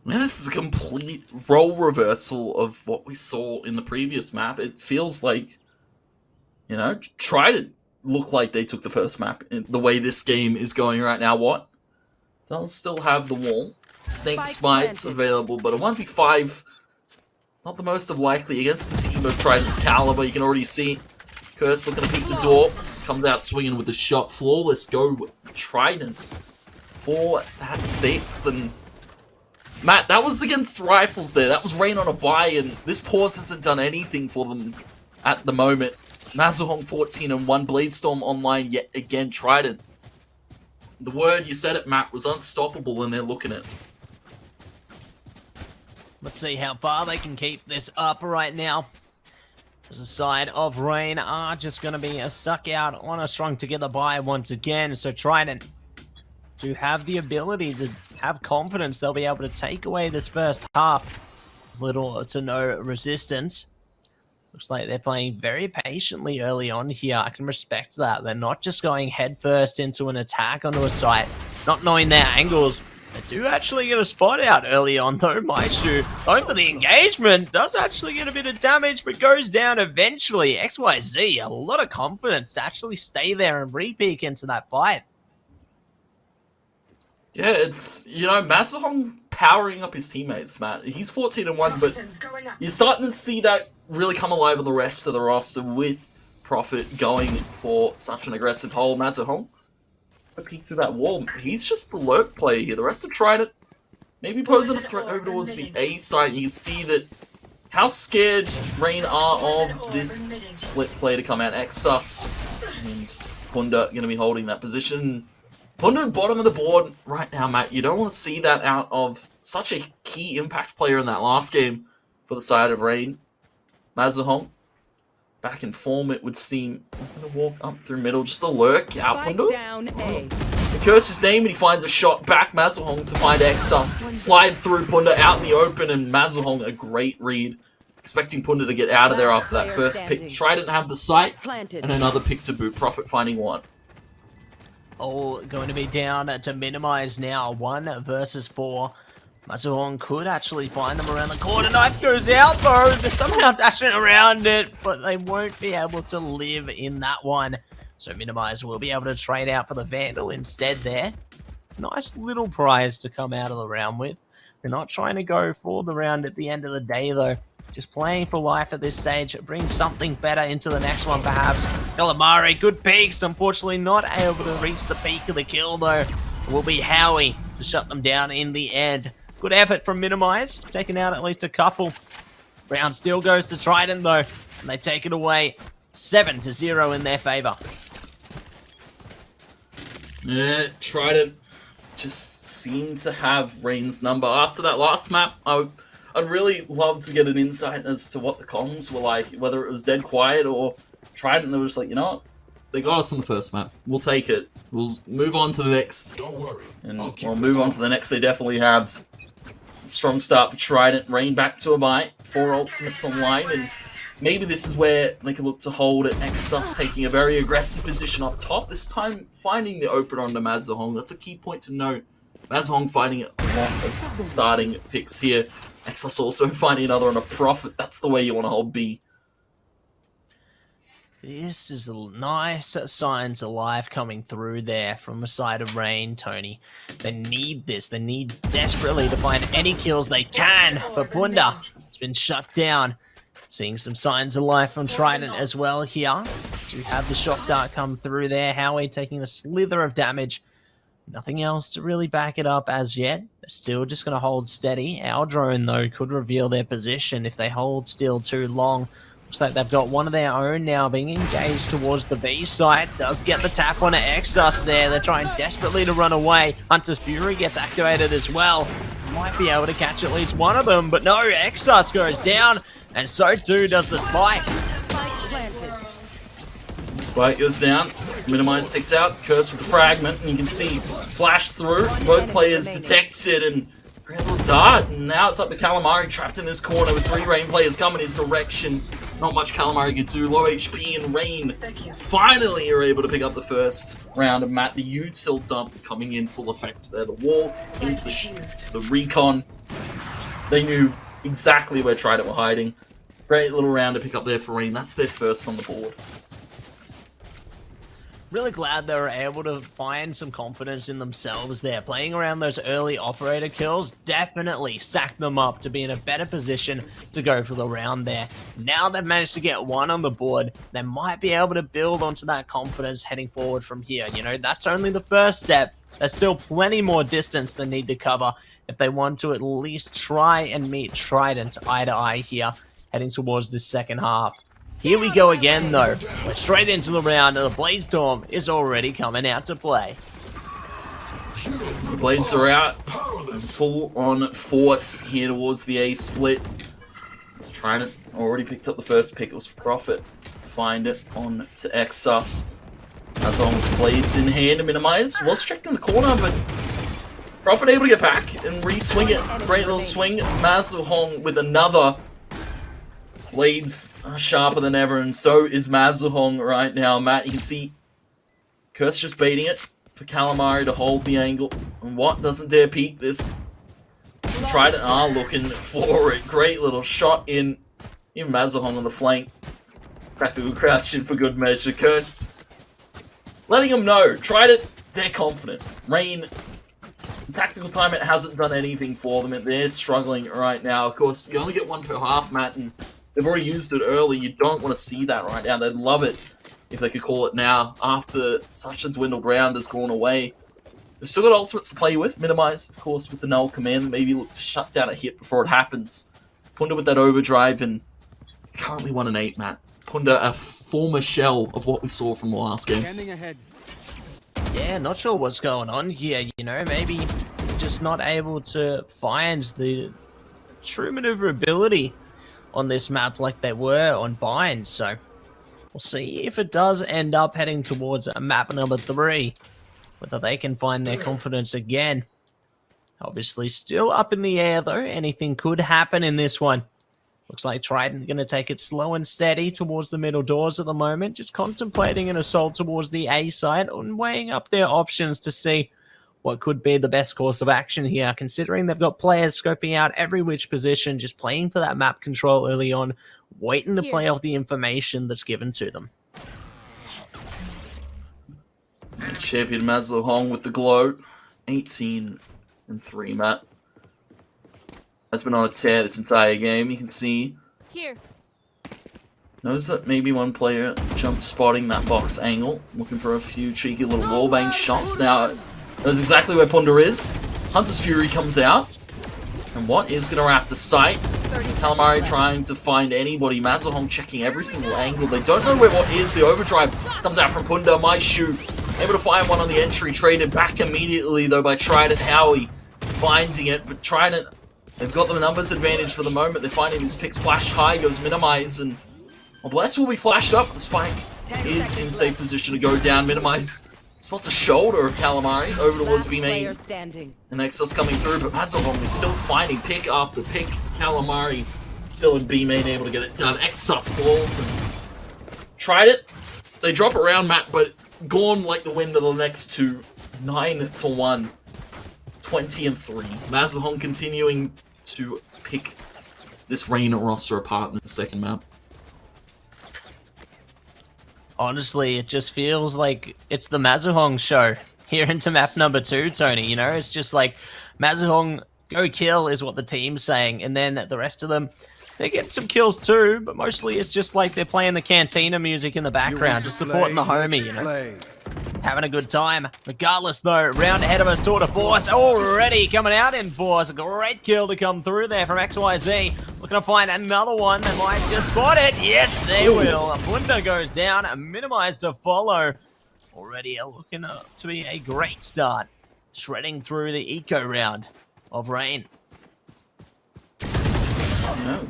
Man, this is a complete role reversal of what we saw in the previous map. It feels like, you know, Trident look like they took the first map. The way this game is going right now, what? Does still have the wall. Snake Spites available, but a 1v5, not the most of likely against the team of Trident's caliber. You can already see Curse looking to peek the door. Comes out swinging with the shot. Flawless go Trident for that 6th. And Matt, that was against Rifles there. That was Rain on a buy, and this pause hasn't done anything for them at the moment. Mazahong 14-1, Bladestorm online yet again. Trident. The word, you said it, Matt, was unstoppable, and they're looking at. Let's see how far they can keep this up right now. As the side of Rain are just going to be stuck out on a strung together buy once again. So Trident do have the ability to have confidence they'll be able to take away this first half. Little to no resistance. Looks like they're playing very patiently early on here. I can respect that. They're not just going headfirst into an attack onto a site, not knowing their angles. They do actually get a spot out early on, though. Maestro, going for the engagement, does actually get a bit of damage, but goes down eventually. XYZ, a lot of confidence to actually stay there and re-peek into that fight. Yeah, it's, you know, Mazahong powering up his teammates, Matt. He's 14-1, but you're starting to see that really come alive with the rest of the roster with Prophet going for such an aggressive hold. Mazahong, a peek through that wall. He's just the lurk player here. The rest of Trident maybe posing a threat over towards the A side. You can see that how scared Rain are of this split play to come out. Exus and Punda going to be holding that position. Punda bottom of the board right now, Matt. You don't want to see that out of such a key impact player in that last game for the side of Rain. Mazahong back in form, it would seem. I'm going to walk up through middle, just a lurk out Punda. He curses his name and he finds a shot back. Mazahong to find Exus. Slide through Punda out in the open, and Mazahong a great read. Expecting Punda to get out of there after that first pick. Trident have the sight, and another pick to boot. Prophet finding one. All going to be down to minimize now. 1 versus 4. Mazahong could actually find them around the corner. Knife goes out though. They're somehow dashing around it, but they won't be able to live in that one. So Minimize will be able to trade out for the Vandal instead there. Nice little prize to come out of the round with. They're not trying to go for the round at the end of the day though. Just playing for life at this stage. Bring something better into the next one perhaps. Calamari, good peaks. Unfortunately not able to reach the peak of the kill though. It will be Howie to shut them down in the end. Good effort from Minimize. Taking out at least a couple. Round still goes to Trident though. And they take it away. 7-0 in their favor. Yeah, Trident just seemed to have Rain's number. After that last map, I'd really love to get an insight as to what the comms were like, whether it was dead quiet or Trident. They were just like, you know what? They got us on the first map. We'll take it. We'll move on to the next. Don't worry. And we'll move on to the next. They definitely have a strong start for Trident. Rain back to a bite. 4 ultimates online, and maybe this is where they can look to hold it. Exus taking a very aggressive position up top. This time finding the open onto Mazahong. That's a key point to note. Mazahong finding a lot of starting picks here. Exus also finding another on a Prophet. That's the way you want to hold B. This is nice signs of life coming through there from the side of Rain, Tony. They need this. They need desperately to find any kills they can. But Punda, it's been shut down. Seeing some signs of life from Trident as well here. Do have the shock dart come through there. Howie taking a slither of damage. Nothing else to really back it up as yet. They're still just going to hold steady. Our drone, though, could reveal their position if they hold still too long. Looks like they've got one of their own now being engaged towards the B side. Does get the tap on an Exus there. They're trying desperately to run away. Hunter's Fury gets activated as well. Might be able to catch at least one of them, but no, Exus goes down, and so too does the Spike. Spike goes down. Minimize takes out. Curse with Fragment, and you can see flash through. Both players detect it, and great little dart. And now it's up to Calamari trapped in this corner with 3 Rain players coming his direction. Not much Calamari can do. Low HP, and Rain finally are able to pick up the first round of Matt. The util dump coming in full effect there. The wall into the recon. They knew exactly where Trident were hiding. Great little round to pick up there for Rain. That's their first on the board. Really glad they were able to find some confidence in themselves there. Playing around those early operator kills definitely stacked them up to be in a better position to go for the round there. Now they've managed to get one on the board, they might be able to build onto that confidence heading forward from here. You know, that's only the first step. There's still plenty more distance they need to cover if they want to at least try and meet Trident eye to eye here, heading towards this second half. Here we go again though. We're straight into the round and the Blade Storm is already coming out to play. The Blades are out in full on force here towards the A split. It's Trident already picked up the first pick. It was Profit to find it on to Exus. As on with Blades in hand to minimize. Was checked in the corner, but Profit able to get back and re-swing it. Great little swing. Mazuhong with another. Blades are sharper than ever, and so is Mazuhong right now. Matt, you can see Curse just baiting it for Calamari to hold the angle. And what? Doesn't dare peek this. Trident are looking for it. Great little shot in. Even Mazuhong on the flank. Practical crouch in for good measure. Cursed. Letting them know. Trident, they're confident. Rain, tactical time, it hasn't done anything for them. They're struggling right now. Of course, you only get one per half, Matt, and they've already used it early. You don't want to see that right now. They'd love it if they could call it now after such a dwindled round has gone away. They've still got ultimates to play with. Minimize, of course, with the null command. Maybe look to shut down a hit before it happens. Punda with that overdrive, and currently 1-8, Matt. Punda, a former shell of what we saw from the last game. Yeah, not sure what's going on here, you know, maybe just not able to find the true maneuverability on this map like they were on Bind, so we'll see if it does end up heading towards map number 3, whether they can find their confidence again. Obviously still up in the air though, anything could happen in this one. Looks like Trident going to take it slow and steady towards the middle doors at the moment, just contemplating an assault towards the A side and weighing up their options to see what could be the best course of action here, considering they've got players scoping out every which position, just playing for that map control early on, waiting to play off the information that's given to them. Champion Mazuhong with the glow. 18-3, Matt. Has been on a tear this entire game. You can see. Here. Notice that maybe one player jumped spotting that box angle, looking for a few cheeky little wallbang shots. Now, knows exactly where Punda is. Hunter's Fury comes out. And what is going to wrap the sight? Calamari trying to find anybody. Mazuhong checking every single angle. They don't know where what is. The overdrive comes out from Punda. My shoe. Able to find one on the entry. Traded back immediately, though, by Trident. Howie finding it. But Trident, they've got the numbers advantage for the moment. They're finding his picks flash high. Goes minimize. And well, Bless will be flashed up. The spike is in safe position to go down. Minimize. Spots a shoulder of Calamari over towards B main. And Exos coming through, but Mazuhong is still finding pick after pick. Calamari still in B main, able to get it done. Exos falls and tried it. They drop around Matt, but gone like the wind of the next two. 9-1, 20-3. Mazuhong continuing to pick this Rain roster apart in the second map. Honestly, it just feels like it's the Mazuhong show here into map number 2, Tony. You know, it's just like Mazuhong go kill is what the team's saying, and then the rest of them, they get some kills too, but mostly it's just like they're playing the Cantina music in the background, just supporting the homie, you know. Just having a good time. Regardless though, round ahead of us, Tour de Force already coming out in force. A great kill to come through there from XYZ. Looking to find another one. They might just spot it. Yes, they will. Punda goes down. Minimize to follow. Already looking to be a great start. Shredding through the eco round of Rain.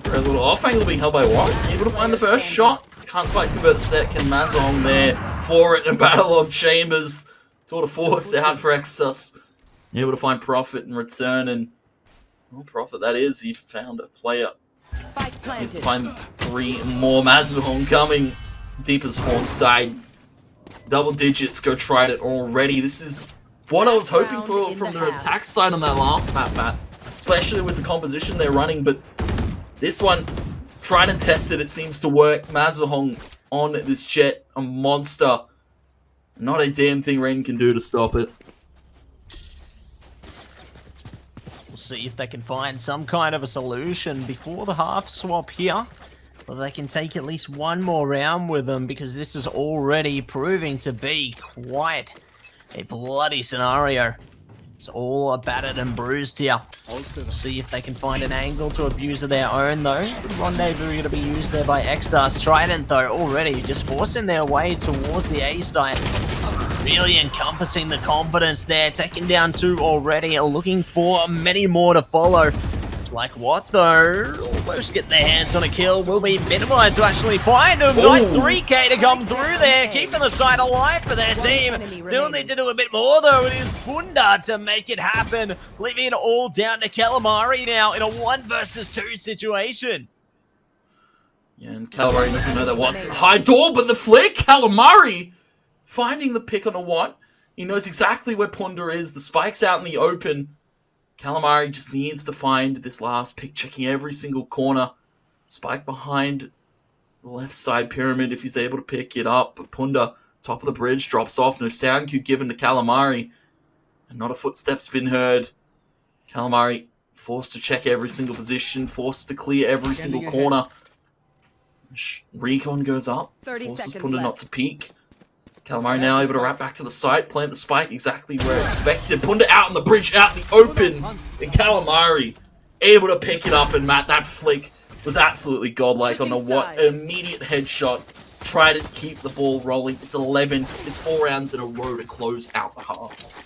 Great little off angle being held by Warren. Able to find the first shot. Can't quite convert the second. Mazuhong there for it in a Battle of Chambers. Tour de Force out for Exus. Able to find Profit in return, and well, Profit that is. He found a player. Needs to find 3 more. Mazuhong coming deep in the spawn side. Double digits go tried it already. This is what I was hoping for from the attack side on that last map, Matt. Especially with the composition they're running, but this one, tried and tested, it seems to work. Mazuhong on this jet, a monster. Not a damn thing Rain can do to stop it. We'll see if they can find some kind of a solution before the half swap here. Whether they can take at least one more round with them, because this is already proving to be quite a bloody scenario. It's all battered and bruised here. We'll see if they can find an angle to abuse of their own, though. The rendezvous going to be used there by X-Star. Trident, though, already just forcing their way towards the A site. Really encompassing the confidence there. Taking down 2 already. Looking for many more to follow. Like what, though? Almost get their hands on a kill. Will be minimized to actually find him. Nice 3k to come through there. Keeping the side alive for their team. Still need to do a bit more, though. It is Bunda to make it happen. Leaving it all down to Calamari now in a 1 versus 2 situation. Yeah, and Calamari doesn't know that what's high door, but the flick, Calamari finding the pick on a what? He knows exactly where Punda is. The spike's out in the open. Calamari just needs to find this last pick, checking every single corner. Spike behind the left side pyramid if he's able to pick it up. But Punda, top of the bridge, drops off. No sound cue given to Calamari. And not a footstep's been heard. Calamari forced to check every single position, forced to clear every single corner. Recon goes up, forces Punda not to peek. Calamari now able to wrap back to the site, plant the spike exactly where expected. Punda out on the bridge, out in the open. And Calamari able to pick it up. And Matt, that flick was absolutely godlike on the what? Immediate headshot. Try to keep the ball rolling. It's 11. It's 4 rounds in a row to close out the half.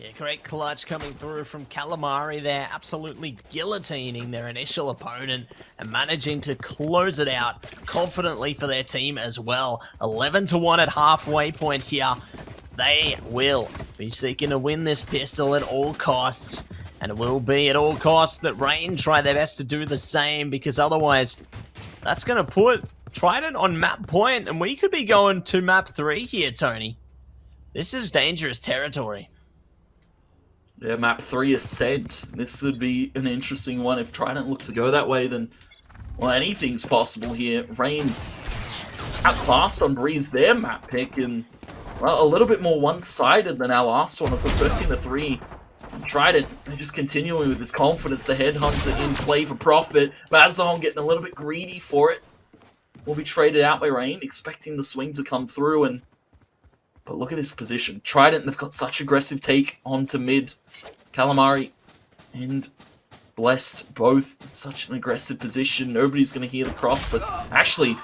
Yeah, great clutch coming through from Calamari there. Absolutely guillotining their initial opponent and managing to close it out confidently for their team as well. 11-1 at halfway point here. They will be seeking to win this pistol at all costs. And it will be at all costs that Rain try their best to do the same, because otherwise that's going to put Trident on map point, and we could be going to map 3 here, Tony. This is dangerous territory. Yeah, map 3 is sent. This would be an interesting one. If Trident look to go that way, then, well, anything's possible here. Rain outclassed on Breeze their map pick, and, well, a little bit more one-sided than our last one. Of course, 13-3. Trident, just continuing with his confidence. The Headhunter in play for profit. Mazahong getting a little bit greedy for it. Will be traded out by Rain, expecting the swing to come through, and but look at this position. Trident, they've got such aggressive take onto mid. Calamari and Blessed, both in such an aggressive position. Nobody's going to hear the cross, but actually,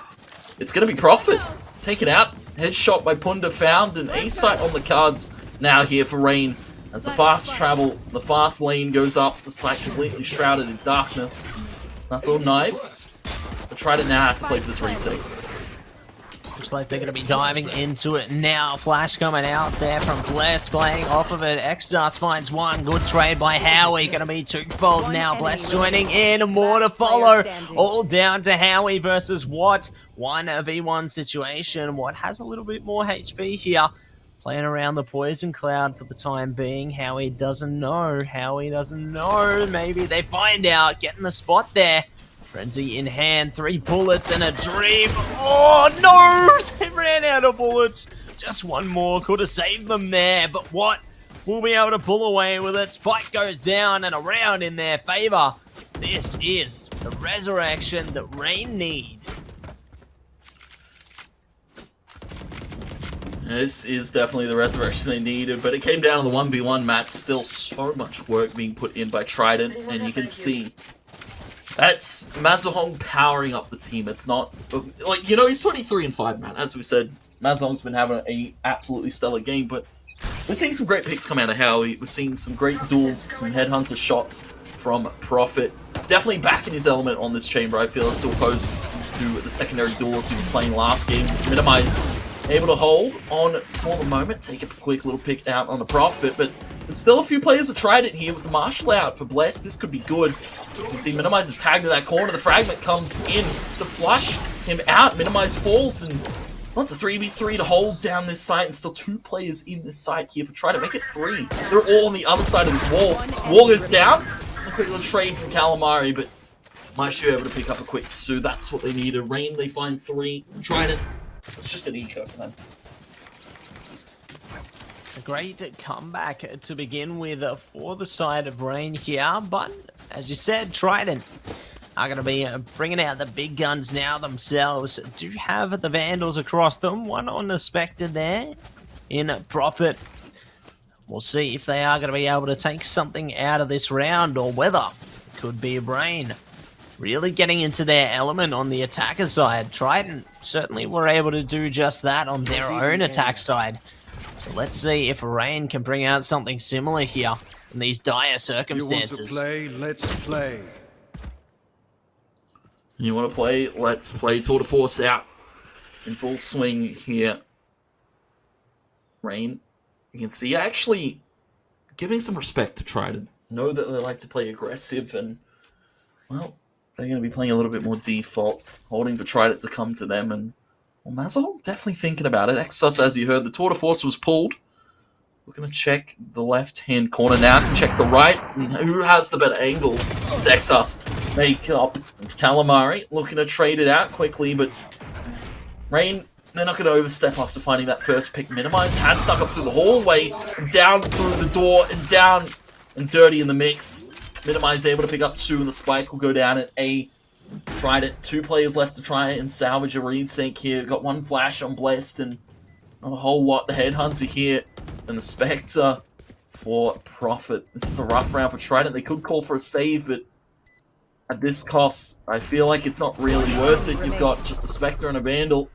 it's going to be Profit. Taken out. Headshot by Punda found, and A-site on the cards now here for Rain. As the fast travel, the fast lane goes up, the site completely shrouded in darkness. Nice little knife. But Trident now have to play for this retake. Looks like they're going to be diving into it now. Flash coming out there from Blessed, playing off of it. Exas finds one. Good trade by Howie. Going to be twofold now. Blessed joining in. More to follow. All down to Howie versus Watt. 1v1 situation. Watt has a little bit more HP here. Playing around the poison cloud for the time being. Howie doesn't know. Howie doesn't know. Maybe they find out. Getting the spot there. Frenzy in hand, 3 bullets and a dream. Oh no! They ran out of bullets. Just one more could have saved them there, but what? We'll be able to pull away with it. Spike goes down and around in their favor. This is the resurrection that Rain need. This is definitely the resurrection they needed, but it came down to the 1v1 match. Still so much work being put in by Trident, and you can see that's Mazahong powering up the team. It's not, like, you know, he's 23-5, man. As we said, Mazahong's been having a absolutely stellar game, but we're seeing some great picks come out of Howie. We're seeing some great duels, some Headhunter shots from Profit. Definitely back in his element on this chamber, I feel, as to opposed to the secondary duels he was playing last game. Minimize, able to hold on for the moment, take a quick little pick out on the Profit, but there's still a few players that tried it here with the Marshal out for Bless. This could be good. As you see, Minimize is tagged to that corner. The fragment comes in to flush him out. Minimize falls, and wants a 3v3 to hold down this site, and still 2 players in this site here for try to make it 3. They're all on the other side of this wall. Wall goes down. A quick little trade from Calamari, but Maishu able to pick up a quick Sue. That's what they needed. Rain, they find 3. Trident, it's just an eco for them. A great comeback to begin with for the side of Rain here, but as you said, Trident are going to be bringing out the big guns now themselves. Do have the Vandals across them, one on the Spectre there in Profit. We'll see if they are going to be able to take something out of this round, or whether it could be Rain really getting into their element on the attacker side. Trident certainly were able to do just that on their own attack side. So let's see if Rain can bring out something similar here in these dire circumstances. You want to play? Let's play. You want to play? Let's play. Tour de Force out in full swing here. Rain, you can see actually giving some respect to Trident. Know that they like to play aggressive, and well, they're going to be playing a little bit more default, holding for Trident to come to them. And well, Mazal definitely thinking about it. Exos, as you heard, the Tour de Force was pulled. We're going to check the left-hand corner now. Can check the right. And who has the better angle? It's Exos. Make up. It's Calamari looking to trade it out quickly, but Rain, they're not going to overstep after finding that first pick. Minimize has stuck up through the hallway, and down through the door, and down and dirty in the mix. Minimize able to pick up 2, and the spike will go down at A. Tried it. 2 players left to try and salvage a read sync here. Got 1 flash on Blessed, and not a whole lot. The Headhunter here, and the Spectre for Profit. This is a rough round for Trident. They could call for a save, but at this cost, I feel like it's not really worth it. You've got just a Spectre and a Vandal.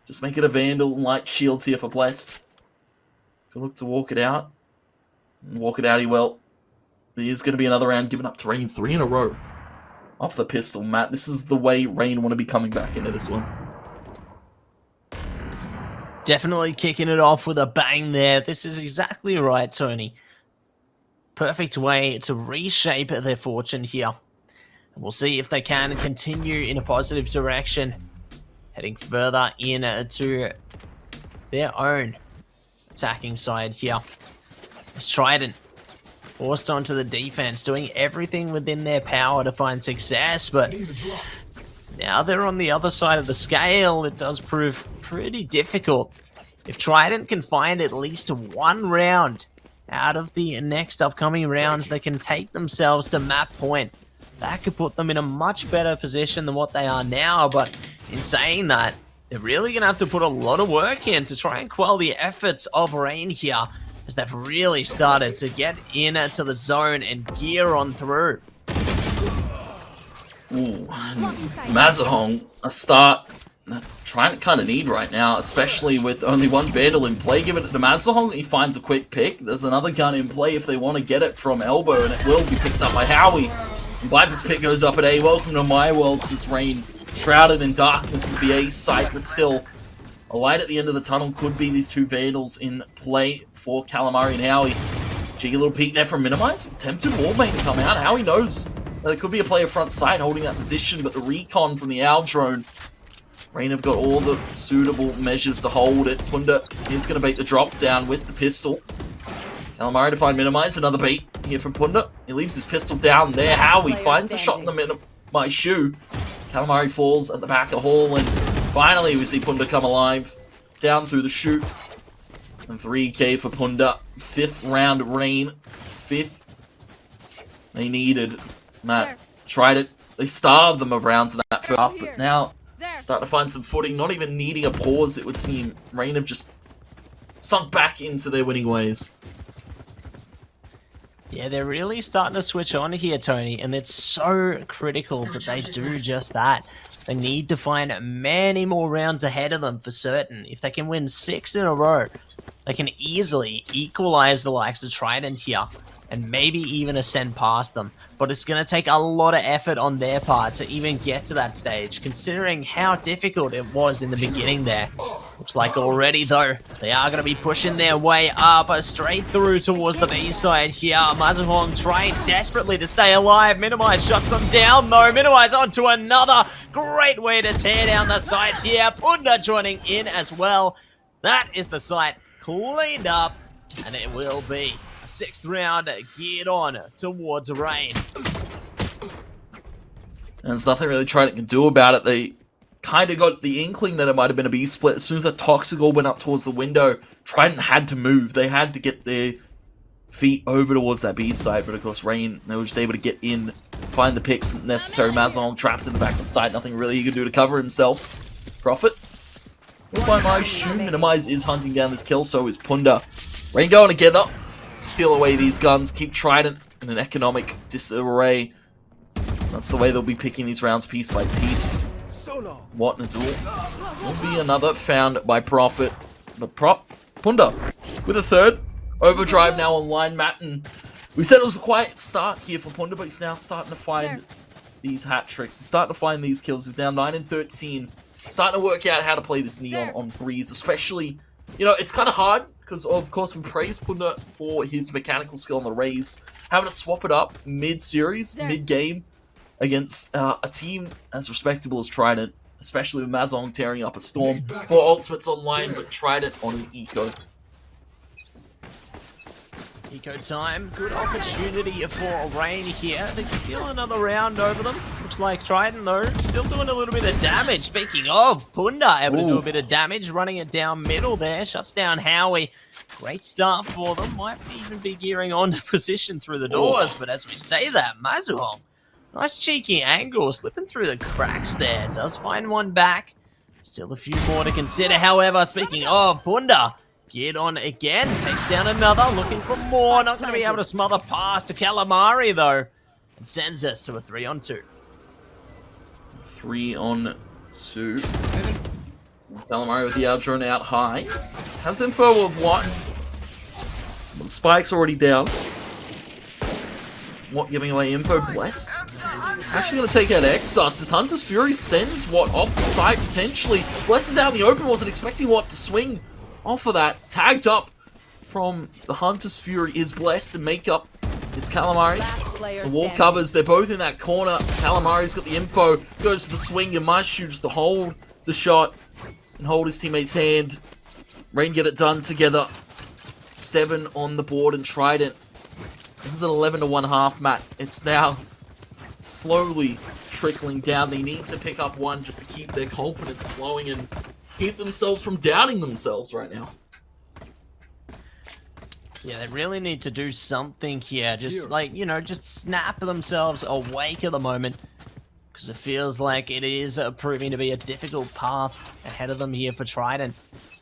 Just make it a Vandal and light shields here for Blessed. Could look to walk it out. And walk it out he will. There's going to be another round given up to Rain. 3 in a row. Off the pistol, Matt. This is the way Rain want to be coming back into this one. Definitely kicking it off with a bang there. This is exactly right, Tony. Perfect way to reshape their fortune here. We'll see if they can continue in a positive direction. Heading further into their own attacking side here. It's Trident forced onto the defense, doing everything within their power to find success, but now they're on the other side of the scale. It does prove pretty difficult. If Trident can find at least 1 round out of the next upcoming rounds, they can take themselves to map point. That could put them in a much better position than what they are now, but in saying that, they're really going to have to put a lot of work in to try and quell the efforts of Rain here, as they've really started to get into the zone and gear on through. Ooh, Mazahong, a start that Trident kind of need right now, especially with only 1 Vandal in play. Given it to Mazahong, he finds a quick pick. There's another gun in play if they want to get it from Elbow, and it will be picked up by Howie. And Viper's pick goes up at A. Welcome to my world, says Rain. Shrouded in darkness is the A site, but still a light at the end of the tunnel. Could be these 2 Vandals in play for Calamari and Howie. Cheeky little peek there from Minimize. Tempted Warbane to come out. Howie knows there could be a player front side holding that position, but the recon from the Owl drone. Rain have got all the suitable measures to hold it. Punda is going to bait the drop down with the pistol. Calamari to find Minimize. Another bait here from Punda. He leaves his pistol down there. Howie finds a shot in the Minimize shoe. Calamari falls at the back of Hall, and finally we see Punda come alive. Down through the chute. And 3k for Punda. 5th round Rain. 5th. They needed. Matt tried it. They starved them of rounds in that first half, but now start to find some footing. Not even needing a pause, it would seem. Rain have just sunk back into their winning ways. Yeah, they're really starting to switch on here, Tony, and it's so critical that they do just that. They need to find many more rounds ahead of them for certain. If they can win 6 in a row, they can easily equalize the likes of Trident here and maybe even ascend past them. But it's going to take a lot of effort on their part to even get to that stage, considering how difficult it was in the beginning there. Looks like already, though, they are going to be pushing their way up straight through towards the B side here. Mazahong trying desperately to stay alive. Minimize shuts them down, though. Minimize onto another. Great way to tear down the site here. Punda joining in as well. That is the site cleaned up, and it will be a 6th round geared on towards Rain. And there's nothing really Trident can do about it. They kind of got the inkling that it might have been a B split as soon as that Toxic Orb went up towards the window. Trident had to move. They had to get their feet over towards that B side, but of course Rain, they were just able to get in, find the picks necessary. Mazong trapped in the back of the side, nothing really he could do to cover himself. Profit. By Maishu, Minimize is hunting down this kill, so is Punda. Rain going together, steal away these guns, keep Trident in an economic disarray. That's the way they'll be picking these rounds piece by piece. What in a duel. Will be another found by Profit. But Punda with a third. Overdrive now online, Matt, and we said it was a quiet start here for Punda, but he's now starting to find these hat tricks. He's starting to find these kills. He's now 9 and 13. Starting to work out how to play this Neon on Breeze, especially, you know, it's kind of hard because, of course, we praise Punda for his mechanical skill on the Raze. Having to swap it up mid-series, mid-game against a team as respectable as Trident, especially with Mazong tearing up a Storm. 4 ultimates online, but Trident on an Eco. Eco time, good opportunity for Rain here. They can steal another round over them. Looks like Trident, though, still doing a little bit of damage. Speaking of, Punda able to do a bit of damage, running it down middle there. Shuts down Howie. Great start for them. Might even be gearing on to position through the doors. But as we say that, Mazuhong, nice cheeky angle, slipping through the cracks there. Does find one back. Still a few more to consider. However, speaking of, Punda, get on again, takes down another, looking for more. Not going to be able to smother past to Calamari, though. And sends us to a 3-on-2. 3-on-2. Calamari with the outdrawn out high. Has info of what? But the spike's already down. What, giving away info? Bless? Actually going to take out Exus as Hunter's Fury sends what off the site potentially. Bless is out in the open, wasn't expecting what to swing off of that. Tagged up from the Hunter's Fury is Blessed and Makeup. It's Calamari. The wall covers. They're both in that corner. Calamari's got the info. Goes to the swing and Maishu just to hold the shot and hold his teammate's hand. Rain get it done together. 7 on the board and Trident. This is an 11-to-1 Matt. It's now slowly trickling down. They need to pick up one just to keep their confidence flowing and keep themselves from doubting themselves right now. Yeah, they really need to do something here. Just like, you know, just snap themselves awake at the moment. Because it feels like it is proving to be a difficult path ahead of them here for Trident.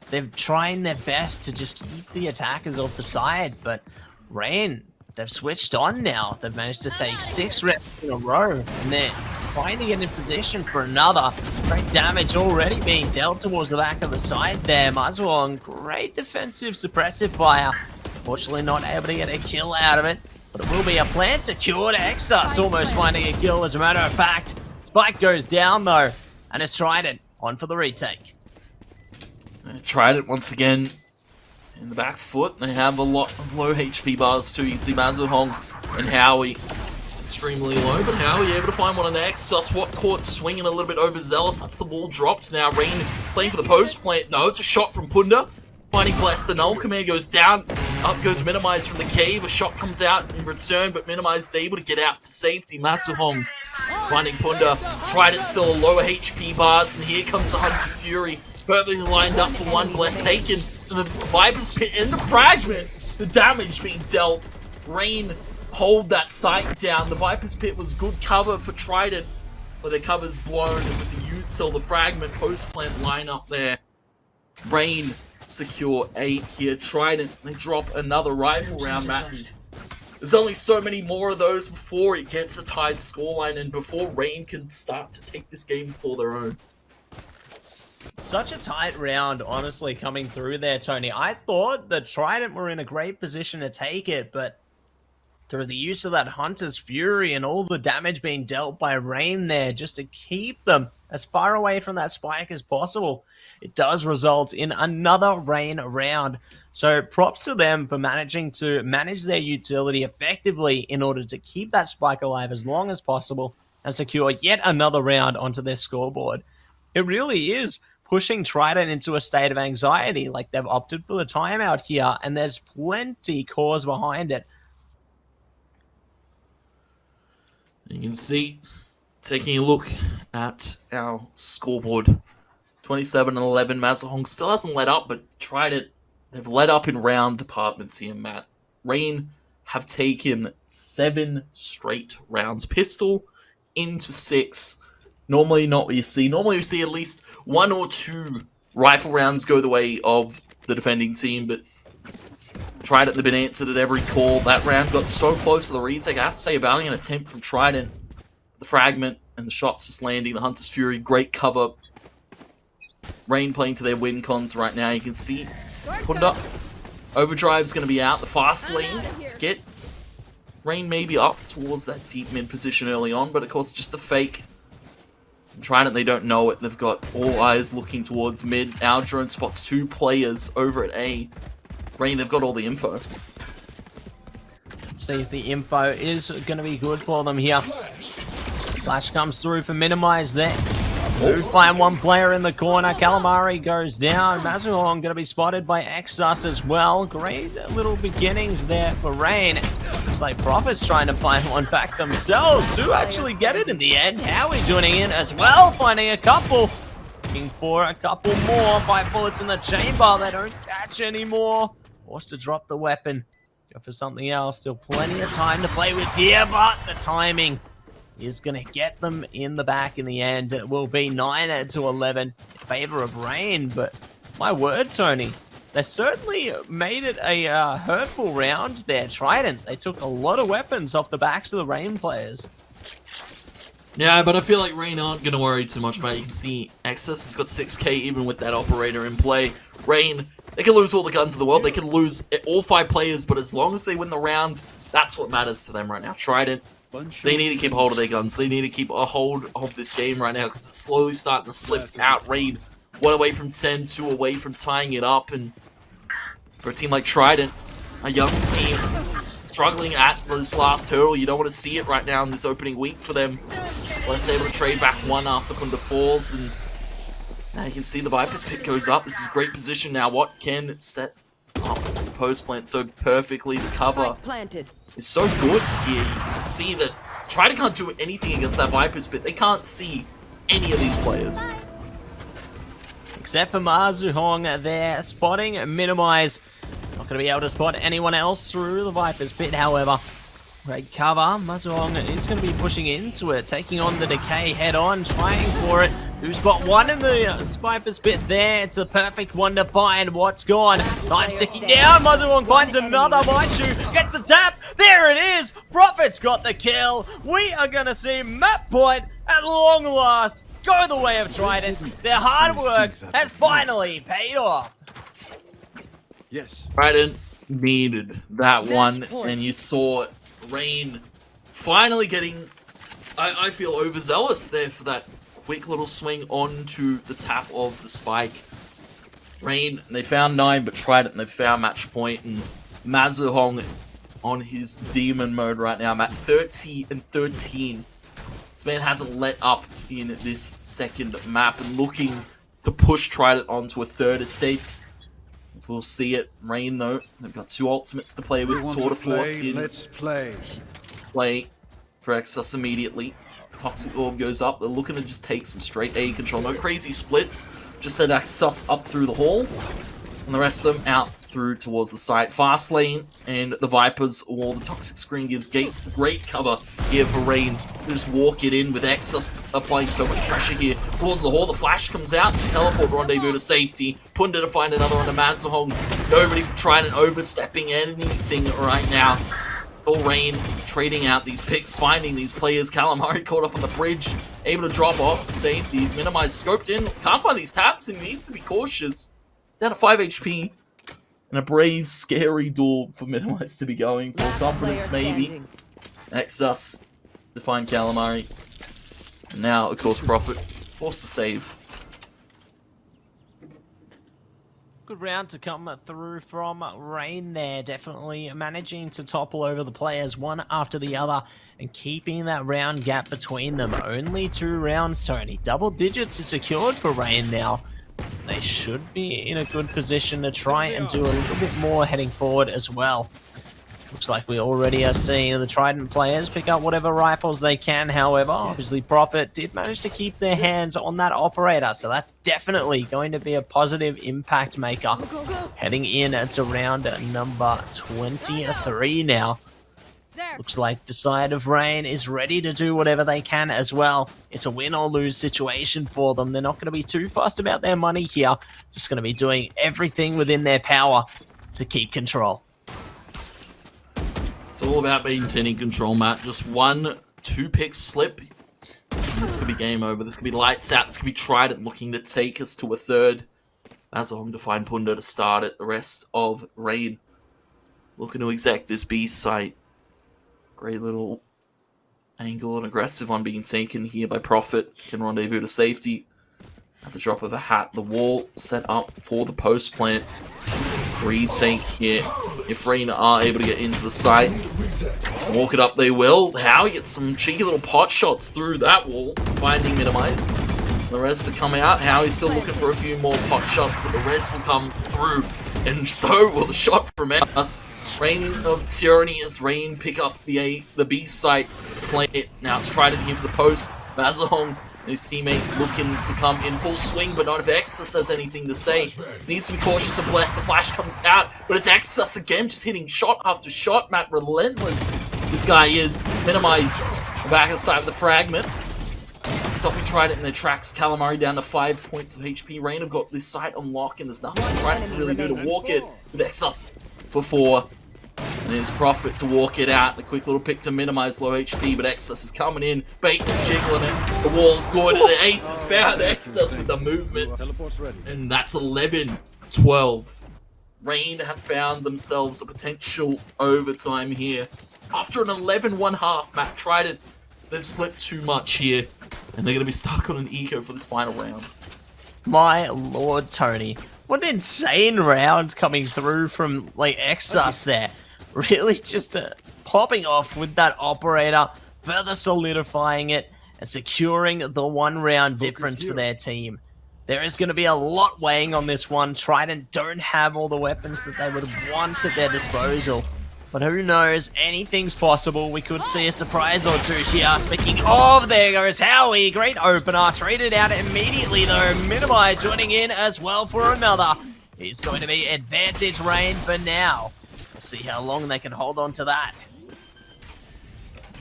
They're trying their best to just keep the attackers off the side, but Rain, they've switched on now. They've managed to take 6 reps in a row, and they're trying to get in position for another. Great damage already being dealt towards the back of the side there. Mazuong, great defensive suppressive fire. Fortunately not able to get a kill out of it, but it will be a plant secured. Exus almost finding a kill as a matter of fact. Spike goes down though, and it's Trident on for the retake. Trident once again in the back foot. They have a lot of low HP bars too. You can see Mazuhong and Howie extremely low, but Howie able to find one on Exus. What caught swinging a little bit overzealous. That's the ball dropped now. Rain playing for the post plant. No, it's a shot from Punda. Finding Bless. The null command goes down. Up goes Minimize from the cave. A shot comes out in return, but Minimize is able to get out to safety. Mazuhong finding Punda. Trident still a lower HP bars, and here comes the Hunter Fury. Perfectly lined up for one. Bless taken. And the Viper's Pit in the fragment. The damage being dealt. Rain hold that sight down. The Viper's Pit was good cover for Trident, but the cover's blown. And with the Util, the fragment post plant lineup there. Rain secure 8 here. Trident, they drop another rifle round, Matt. There's only so many more of those before it gets a tied scoreline and before Rain can start to take this game for their own. Such a tight round, honestly, coming through there, Tony. I thought that Trident were in a great position to take it, but through the use of that Hunter's Fury and all the damage being dealt by Rain there, just to keep them as far away from that spike as possible, it does result in another Rain round. So props to them for managing to manage their utility effectively in order to keep that spike alive as long as possible and secure yet another round onto their scoreboard. It really is pushing Trident into a state of anxiety, like they've opted for the timeout here, and there's plenty cause behind it. You can see, taking a look at our scoreboard, 27-11, Mazuhong still hasn't let up, but Trident they've let up in round departments here, Matt. Rain have taken 7 straight rounds. Pistol into 6. Normally not what you see. Normally you see at least 1 or 2 rifle rounds go the way of the defending team, but Trident have been answered at every call. That round got so close to the retake. I have to say, a valiant attempt from Trident. The fragment and the shots just landing. The Hunter's Fury, great cover. Rain playing to their win cons right now. You can see Punda. Overdrive's going to be out. The fast lane to get Rain maybe up towards that deep mid position early on, but of course just a fake. Trident, they don't know it. They've got all eyes looking towards mid. Our drone spots 2 players over at A. Rain, they've got all the info. See if the info is going to be good for them here. Flash comes through for Minimize there. Do find one player in the corner. Calamari goes down. Mazuhong going to be spotted by Exus as well. Great little beginnings there for Rain. Looks like Prophet's trying to find one back themselves. Do actually get it in the end. Howie joining in as well, finding a couple. Looking for a couple more. 5 bullets in the chamber. They don't catch anymore. Forced to drop the weapon. Go for something else. Still plenty of time to play with here, but the timing is going to get them in the back in the end. It will be 9-11 in favor of Rain, but my word, Tony, they certainly made it a hurtful round there. Trident, they took a lot of weapons off the backs of the Rain players. Yeah, but I feel like Rain aren't going to worry too much about it. You can see Exus has got 6k even with that operator in play. Rain, they can lose all the guns in the world. They can lose all 5 players, but as long as they win the round, that's what matters to them right now. Trident, they need to keep hold of their guns. They need to keep a hold of this game right now because it's slowly starting to slip out. Raid 1 away from 10, 2 away from tying it up. And for a team like Trident, a young team struggling at this last hurdle, you don't want to see it right now in this opening week for them. Unless they're able to trade back 1 after Kunda falls. And now you can see the Viper's pick goes up. This is great position now. What can set up the post plant so perfectly? The cover is so good here. You can just see that Trident can't do anything against that Viper's pit. They can't see any of these players. Except for Mazuhong there, spotting Minimize. Not going to be able to spot anyone else through the Viper's pit, however. Great cover. Mazuhong is going to be pushing into it, taking on the Decay head on, trying for it. Do spot 1 in the Viper's pit there. It's a perfect one to find. What's gone? Knife sticking down. Mazuhong finds another Maishu. Gets the tap. There it is. Prophet's got the kill. We are going to see Map Point at long last go the way of Trident. Their hard work has finally paid off. Yes. Trident needed that one, and you saw Rain finally getting, I feel, overzealous there for that quick little swing onto the tap of the spike. Rain, they found 9, but Trident, they found match point, and Mazuhong on his demon mode right now. I'm at 30-13. This man hasn't let up in this second map and looking to push Trident onto a 3rd ascent. We'll see it. Rain, though, they've got 2 ultimates to play with. Tour de Force in play for Exus immediately. Toxic Orb goes up. They're looking to just take some straight A control. No crazy splits. Just send Exus up through the hall. And the rest of them out through towards the site. Fast lane and the Vipers, or the Toxic Screen gives great cover here for Rain. Just walk it in with Exus applying so much pressure here towards the hall. The flash comes out. Teleport rendezvous to safety. Punda to find another on the Mazuhong. Nobody from Trident overstepping anything right now. It's all Rain trading out these picks, finding these players. Calamari caught up on the bridge, able to drop off to safety. Minimize scoped in. Can't find these taps and needs to be cautious. Down to 5 HP. And a brave, scary duel for Minimize to be going for. Confidence, maybe. Exus to find Calamari. And now, of course, Prophet forced to save. Good round to come through from Rain there. Definitely managing to topple over the players one after the other and keeping that round gap between them. Only 2 rounds, Tony. Double digits is secured for Rain now. They should be in a good position to try and do a little bit more heading forward as well. Looks like we already are seeing the Trident players pick up whatever rifles they can. However, obviously Prophet did manage to keep their hands on that operator, so that's definitely going to be a positive impact maker. Heading in at round number 23 now. Looks like the side of Rain is ready to do whatever they can as well. It's a win or lose situation for them. They're not going to be too fussed about their money here. Just going to be doing everything within their power to keep control. It's all about maintaining control, Matt. Just 1-2 pick slip. This could be game over. This could be lights out. This could be Trident looking to take us to a third. As long to find Punda to start it. The rest of Rain looking to exec this B site. Great little angle and aggressive one being taken here by Prophet. Can rendezvous to safety. At the drop of a hat, the wall set up for the post plant. Reed saying here, if Rain are able to get into the site, walk it up they will. Howie gets some cheeky little pot shots through that wall, finding minimized. The rest to come out. Howie's still looking for a few more pot shots, but the rest will come through. And so will the shot from us. Reign of Tyranny as Rain pick up the B site, play it. Now it's Trident here for the post. Mazahong and his teammate looking to come in full swing, but not if Exus has anything to say. Needs to be cautious of Bless. The flash comes out, but it's Exus again, just hitting shot after shot. Matt, relentless. This guy is. Minimize the back of the side of the fragment. Stopping Trident in their tracks. Calamari down to 5 points of HP. Rain have got this site on lock, and there's nothing Trident can really do to walk it with Exus for 4. And it's Prophet to walk it out. The quick little pick to minimize low HP, but Exus is coming in, baiting and jiggling it. The wall good, and the ace is found. Exus with the movement. And that's 11-12. Rain have found themselves a potential overtime here. After an 11-1 half, Matt Trident, they've slipped too much here. And they're going to be stuck on an eco for this final round. My lord, Tony. What an insane round coming through from, like, Exus there. Really just popping off with that operator, further solidifying it, and securing the 1 round difference for their team. There is going to be a lot weighing on this one. Trident don't have all the weapons that they would want at their disposal. But who knows, anything's possible. We could see a surprise or two here. Speaking of, there goes Howie. Great opener. Traded out immediately though. Minimize joining in as well for another. It's going to be advantage Rain for now. We'll see how long they can hold on to that.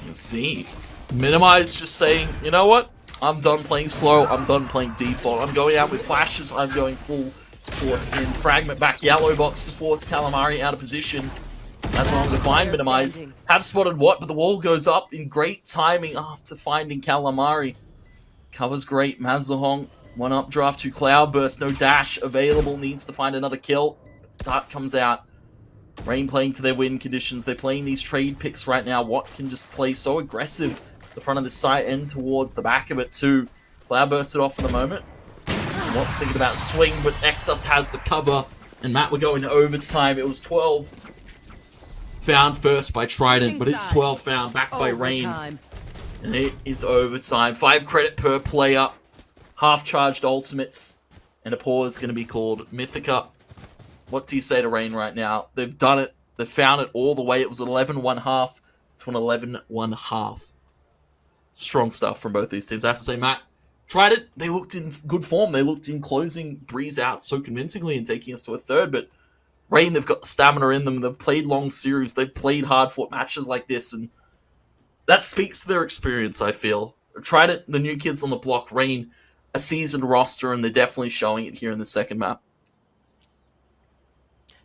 Let's see. Minimize just saying, you know what? I'm done playing slow. I'm done playing default. I'm going out with flashes. I'm going full force in. Fragment back yellow box to force Calamari out of position. That's long to find Minimize. Have spotted what, but the wall goes up in great timing after finding Calamari. Covers great. Mazahong, 1 updraft, 2 Cloudburst, no dash available, needs to find another kill. Dart comes out. Rain playing to their win conditions. They're playing these trade picks right now. Watt can just play so aggressive at the front of the site and towards the back of it too. Cloudburst it off for the moment. Watt's thinking about swing, but Exus has the cover. And Matt, we're going to overtime. It was 12. Found first by Trident, but it's 12 found back by Rain. And it is overtime. 5 credit per player. Half-charged ultimates. And a pause is going to be called Mythica. What do you say to Rain right now? They've done it. They've found it all the way. It was 11-1 half to an 11-1 half. Strong stuff from both these teams. I have to say, Matt, Trident, they looked in good form. They looked in closing Breeze out so convincingly and taking us to a third, but Rain, they've got the stamina in them. They've played long series. They've played hard-fought matches like this, and that speaks to their experience, I feel. Trident, the new kids on the block, Rain, a seasoned roster, and they're definitely showing it here in the second map.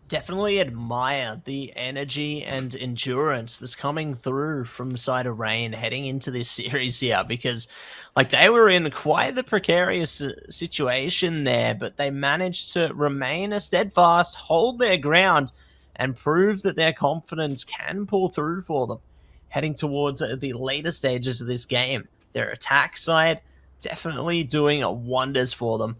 Definitely admire the energy and endurance that's coming through from the side of Rain heading into this series here, because like they were in quite the precarious situation there, but they managed to remain steadfast, hold their ground, and prove that their confidence can pull through for them heading towards the later stages of this game. Their attack side definitely doing wonders for them,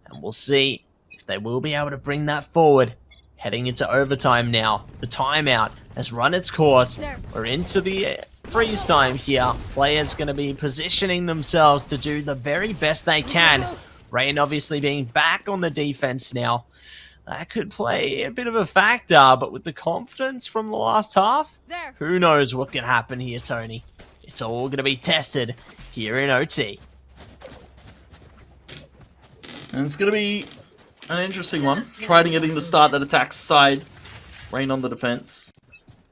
and we'll see if they will be able to bring that forward. Heading into overtime now. The timeout has run its course. We're into the freeze time here. Players going to be positioning themselves to do the very best they can. Rain obviously being back on the defense now. that could play a bit of a factor, but with the confidence from the last half, who knows what can happen here, Tony. It's all going to be tested here in OT. And it's going to be an interesting one. Trying getting to start that attack side. Rain on the defense.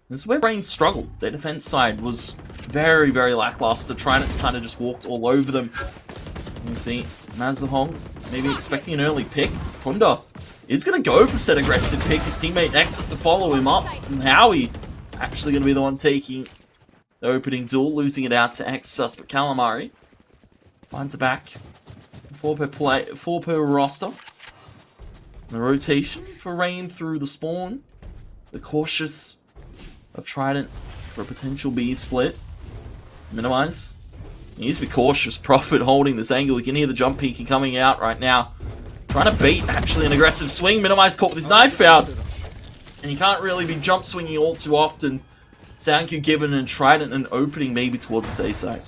This is where Rain struggled. Their defense side was very, very lackluster. Trying to kind of just walked all over them. You can see Mazahong maybe expecting an early pick. Punda is going to go for said aggressive pick. His teammate Nexus to follow him up. And Howie actually going to be the one taking the opening duel, losing it out to Exus, but Calamari finds it back. 4 per roster. The rotation for Rain through the spawn. The cautious of Trident for a potential B split. Minimize. He needs to be cautious. Prophet holding this angle. You can hear the jump peeking coming out right now. Trying to bait actually an aggressive swing. Minimize caught with his knife out. And you can't really be jump swinging all too often. Sound cue given and Trident an opening maybe towards the A side.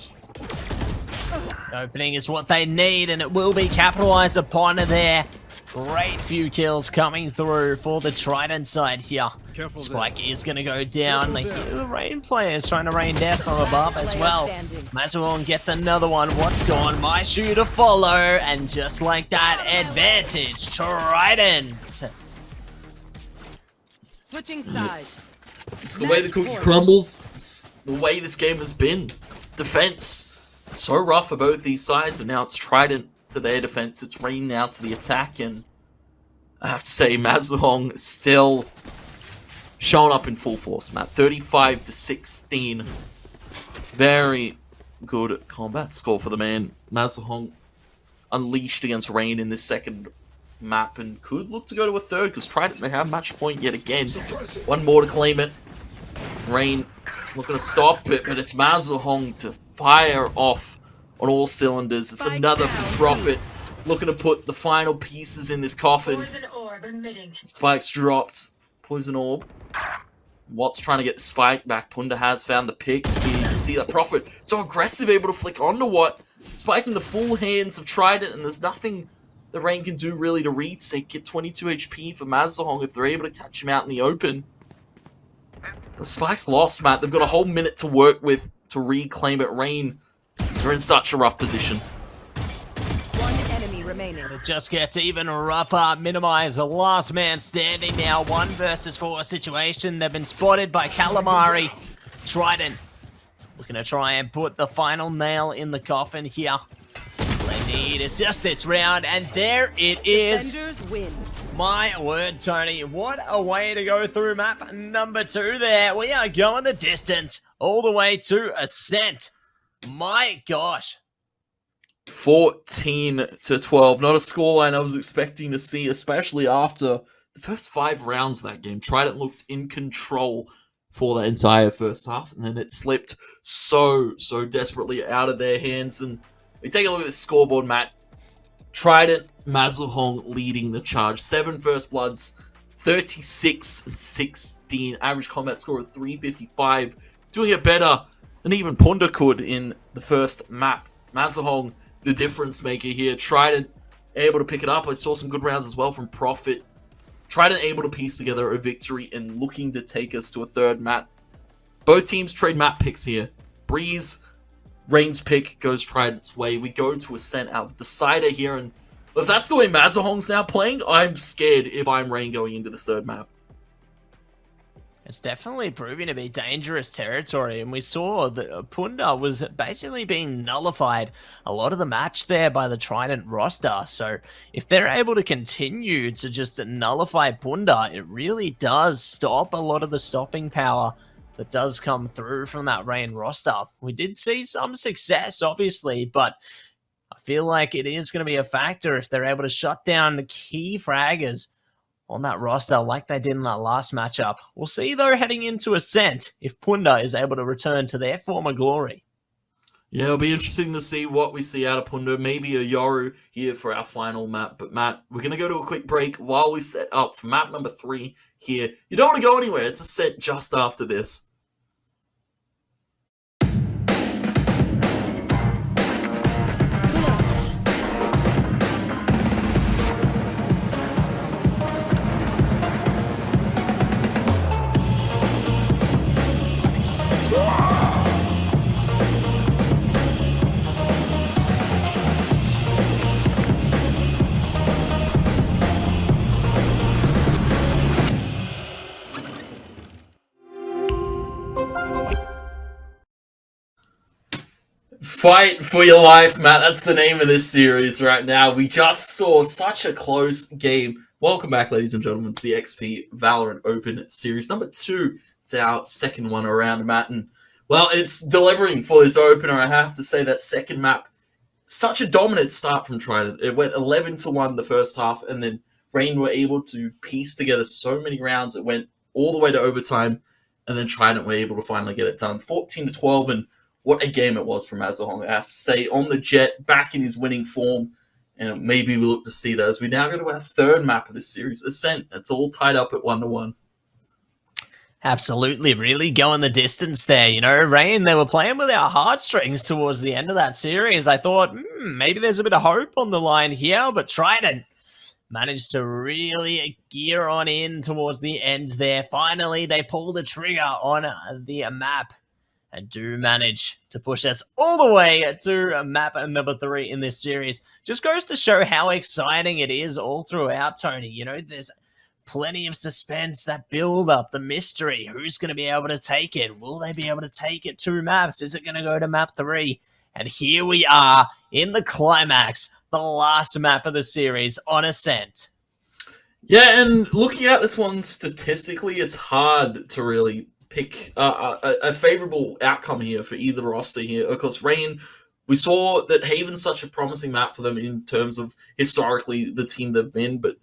Opening is what they need, and it will be capitalized upon there. Great few kills coming through for the Trident side here. Spike is going to go down. The Rain players trying to rain down from above as well. Mazalon gets another one. What's gone? My shoe to follow. And just like that, advantage Trident. Switching sides. It's the way the cookie crumbles. It's the way this game has been. Defense. So rough for both these sides, and now it's Trident to their defense. It's Rain now to the attack, and I have to say, Mazahong still showing up in full force, Matt. 35-16. Very good combat score for the man. Mazahong unleashed against Rain in this second map, and could look to go to a third, because Trident may have match point yet again. One more to claim it. Rain not going to stop it, but it's Mazahong to fire off on all cylinders. It's another for Prophet, looking to put the final pieces in this coffin. Poison orb emitting. Spike's dropped. Poison orb. Watt's trying to get the spike back. Punda has found the pick. Here you can see that Prophet so aggressive, able to flick onto Watt. Spike in the full hands of Trident, and there's nothing the Rain can do really to retake. Get 22 HP for Mazahong if they're able to catch him out in the open. The Spike's lost, Matt. They've got a whole minute to work with to reclaim it. Rain, they're in such a rough position. One enemy remaining. It just gets even rougher. Minimize the last man standing now. 1 versus 4 situation. They've been spotted by Calamari. Trident looking to try and put the final nail in the coffin here. All they need is just this round, and there it is. Defenders win. My word, Tony, what a way to go through map number 2 there. We are going the distance all the way to Ascent. My gosh. 14-12. Not a scoreline I was expecting to see, especially after the first 5 rounds of that game. Trident looked in control for the entire first half, and then it slipped so desperately out of their hands. And we take a look at the scoreboard, Matt. Trident, Mazahong leading the charge. 7 first bloods, 36-16. Average combat score of 355. Doing it better than even Punda could in the first map. Mazahong, the difference maker here. Trident able to pick it up. I saw some good rounds as well from Prophet. Trident able to piece together a victory and looking to take us to a third map. Both teams trade map picks here. Breeze, Rain's pick goes Trident's way. We go to Ascent out of Decider here, and if that's the way Mazahong's now playing, I'm scared if I'm Rain going into this third map. It's definitely proving to be dangerous territory, and we saw that Punda was basically being nullified a lot of the match there by the Trident roster. So if they're able to continue to just nullify Punda, it really does stop a lot of the stopping power that does come through from that Rain roster. We did see some success, obviously, but I feel like it is going to be a factor if they're able to shut down the key fraggers on that roster like they did in that last matchup. We'll see, though, heading into Ascent, if Punda is able to return to their former glory. Yeah, it'll be interesting to see what we see out of Punda. Maybe a Yoru here for our final map. But, Matt, we're going to go to a quick break while we set up for map number 3 here. You don't want to go anywhere. It's a set just after this. Fight for your life, Matt. That's the name of this series right now. We just saw such a close game. Welcome back, ladies and gentlemen, to the XP Valorant Open Series number 2. It's our second one around, Matt. And, well, it's delivering for this opener. I have to say that second map, such a dominant start from Trident. It went 11-1 the first half, and then Rain were able to piece together so many rounds. It went all the way to overtime, and then Trident were able to finally get it done. 14-12, and what a game it was from Mazahong. I have to say, on the jet, back in his winning form, and maybe we look to see that as we now go to our third map of this series, Ascent. It's all tied up at 1-1. Absolutely, really going the distance there. You know, Rain, they were playing with our heartstrings towards the end of that series. I thought, maybe there's a bit of hope on the line here, but Trident managed to really gear on in towards the end there. Finally, they pull the trigger on the map and do manage to push us all the way to map number 3 in this series. Just goes to show how exciting it is all throughout, Tony. You know, there's plenty of suspense, that build up, the mystery. Who's going to be able to take it? Will they be able to take it 2 maps? Is it going to go to map 3? And here we are in the climax, the last map of the series on Ascent. Yeah, and looking at this one statistically, it's hard to really pick a favorable outcome here for either roster here. Of course, Rain, we saw that Haven's such a promising map for them in terms of historically the team they've been, but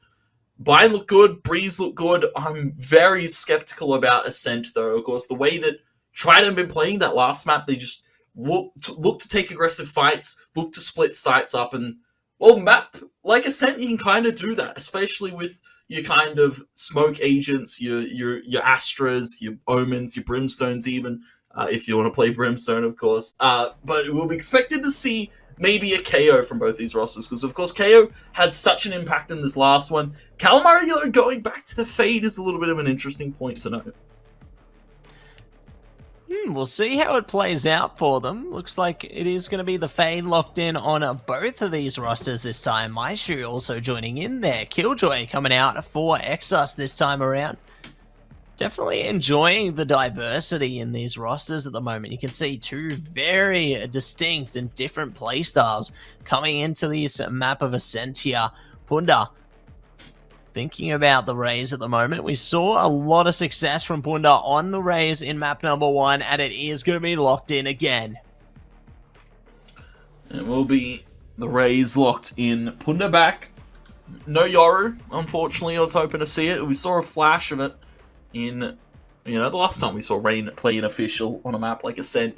Blind looked good, Breeze looked good. I'm very skeptical about Ascent, though. Of course, the way that Trident have been playing that last map, they just look to take aggressive fights, look to split sites up, and, well, map like Ascent, you can kind of do that, especially with your kind of smoke agents, your Astras, your Omens, your Brimstones even, if you want to play Brimstone, of course. But we'll be expected to see maybe a KO from both these rosters, because, of course, KO had such an impact in this last one. Calamari going back to the Fade is a little bit of an interesting point to note. We'll see how it plays out for them. Looks like it is going to be the Fade locked in on both of these rosters this time. Maishu also joining in there. Killjoy coming out for Exos this time around. Definitely enjoying the diversity in these rosters at the moment. You can see 2 very distinct and different playstyles coming into this map of Ascent here. Punda thinking about the Rays at the moment. We saw a lot of success from Punda on the Rays in map number 1, and it is going to be locked in again. It will be the Rays locked in. Punda back. No Yoru, unfortunately. I was hoping to see it. We saw a flash of it in, the last time we saw Rain play an official on a map like Ascent.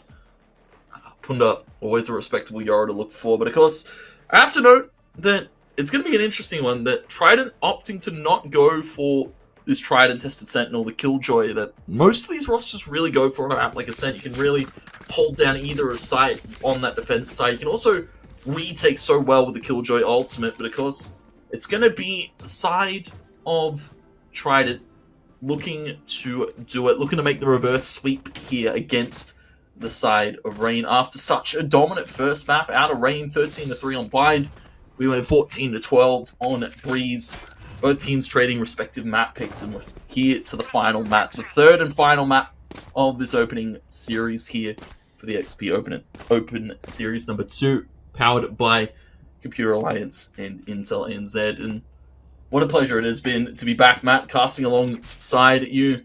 Punda, always a respectable Yoru to look for. But of course, I have to note that it's going to be an interesting one, that Trident opting to not go for this Trident-tested Sentinel, the Killjoy, that most of these rosters really go for on a map like Ascent. You can really hold down either a site on that defense side. You can also retake so well with the Killjoy ultimate, but of course, it's going to be the side of Trident looking to do it, looking to make the reverse sweep here against the side of Rain. After such a dominant first map out of Rain, 13-3 on Blind, we went 14-12 on Breeze. Both teams trading respective map picks, and we're here to the final map, the third and final map of this opening series here for the XP Open Series number 2, powered by Computer Alliance and Intel NZ. And what a pleasure it has been to be back, Matt, casting alongside you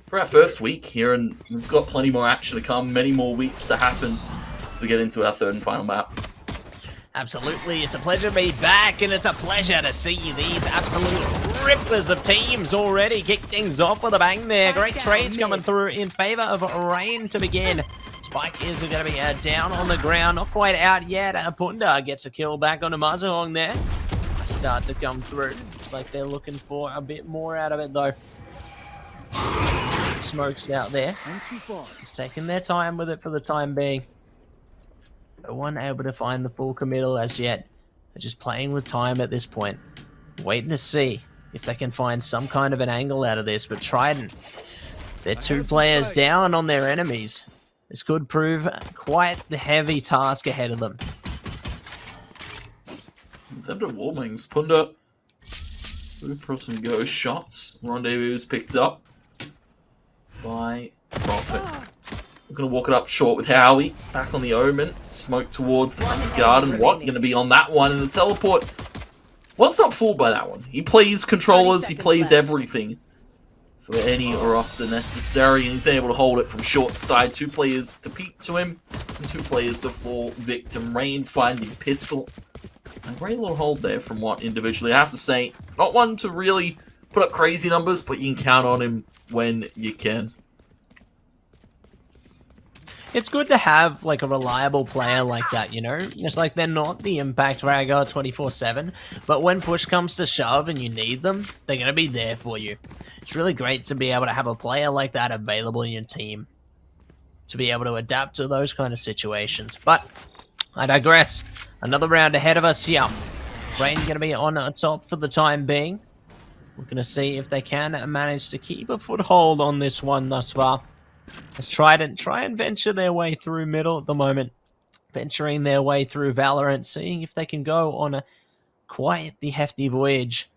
for our first week here, and we've got plenty more action to come, many more weeks to happen as we get into our third and final map. Absolutely, it's a pleasure to be back, and it's a pleasure to see these absolute rippers of teams already kick things off with a bang there. Great trades coming through in favor of Rain to begin. Spike is going to be down on the ground, not quite out yet. Punda gets a kill back on Mazahong there. Start to come through. Looks like they're looking for a bit more out of it, though. Smokes out there. It's taking their time with it for the time being. No one able to find the full committal as yet. They're just playing with time at this point. Waiting to see if they can find some kind of an angle out of this. But Trident, they're 2 players down on their enemies. This could prove quite the heavy task ahead of them. Attempted warnings. Punda move for some ghost shots. Rendezvous is picked up by Prophet. We're going to walk it up short with Howie. Back on the Omen. Smoke towards the garden. What? Going to be on that one. And the teleport. Well, it's not fooled by that one. He plays controllers. He plays everything for any roster necessary. And he's able to hold it from short side. 2 players to peek to him. And 2 players to fall victim. Rain finding pistol. A great little hold there from Watt individually. I have to say, not one to really put up crazy numbers, but you can count on him when you can. It's good to have like a reliable player like that, you know? It's like they're not the impact ragger 24/7, but when push comes to shove and you need them, they're going to be there for you. It's really great to be able to have a player like that available in your team, to be able to adapt to those kind of situations. But I digress. Another round ahead of us here. Rain's going to be on top for the time being. We're going to see if they can manage to keep a foothold on this one thus far. Let's try and venture their way through middle at the moment. Venturing their way through Valorant, seeing if they can go on a quite the hefty voyage.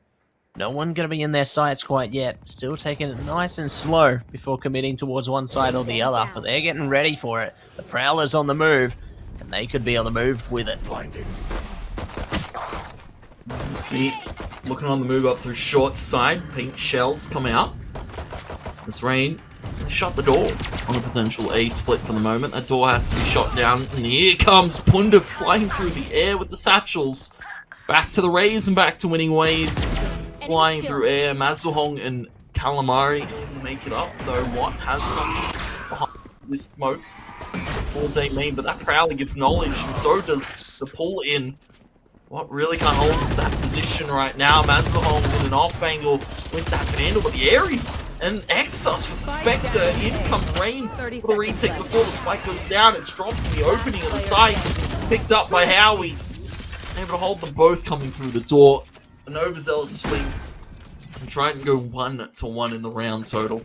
No one going to be in their sights quite yet. Still taking it nice and slow before committing towards one side or the other. But they're getting ready for it. The Prowler's on the move, and they could be on the move with it. Blinding. Let's see. Looking on the move up through short side. Pink shells come out. This Rain. Shut the door on a potential A split for the moment. That door has to be shot down. And here comes Punda flying through the air with the satchels. Back to the Rays and back to winning ways. Flying through air. Mazuhong and Calamari able to make it up. Though Watt has some behind this smoke. Towards A main, but that Prowler gives knowledge, and so does the pull in. Watt really can't hold that position right now. Mazuhong with an off angle with that Vandal, but the Ares and Exos with the Spectre. In come Rain for the retake before the spike goes down. It's dropped in the opening of the site. Picked up by Howie. Able to hold them both coming through the door. An overzealous swing. And try and go 1-1 in the round total.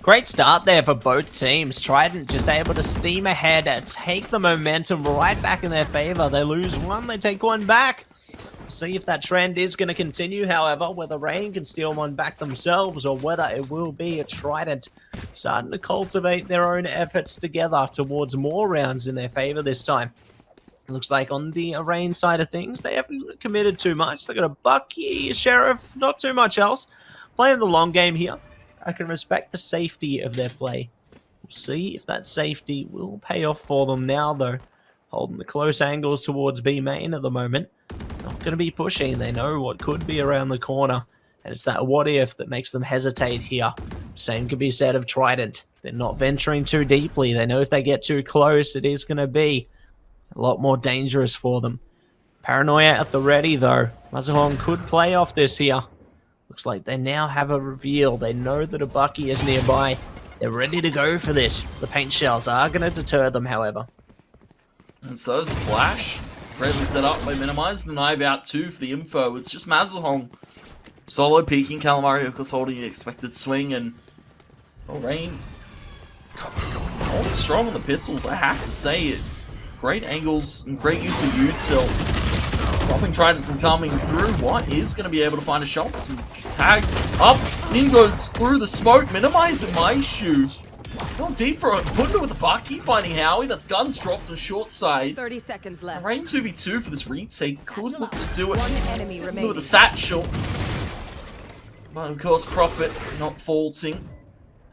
Great start there for both teams. Trident just able to steam ahead and take the momentum right back in their favor. They lose one, they take one back. See if that trend is going to continue, however, whether Rain can steal one back themselves or whether it will be a Trident starting to cultivate their own efforts together towards more rounds in their favor this time. It looks like on the Rain side of things, they haven't committed too much. They got a Bucky, a Sheriff, not too much else. Playing the long game here. I can respect the safety of their play. We'll see if that safety will pay off for them now, though. Holding the close angles towards B main at the moment. Not going to be pushing. They know what could be around the corner. And it's that what if that makes them hesitate here. Same could be said of Trident. They're not venturing too deeply. They know if they get too close, it is going to be a lot more dangerous for them. Paranoia at the ready, though. Mazuhong could play off this here. Looks like they now have a reveal. They know that a Bucky is nearby. They're ready to go for this. The paint shells are going to deter them, however. And so is the flash. Greatly set up by Minimize. The knife out too for the info. It's just Mazuhong solo peeking. Calamari, of course, holding the expected swing. And Rain holding strong on the pistols, I have to say it. Great angles and great use of util. Stopping Trident from coming through. Watt is going to be able to find a shot. Some tags up. In goes through the smoke. Minimizing my shoe. Not deep for a Punda with a Bucky. Finding Howie. That's guns dropped on short side. 30 seconds left. Rain 2v2 for this retake. Could look to do it. One enemy remaining. With a satchel. But of course, Prophet not faulting.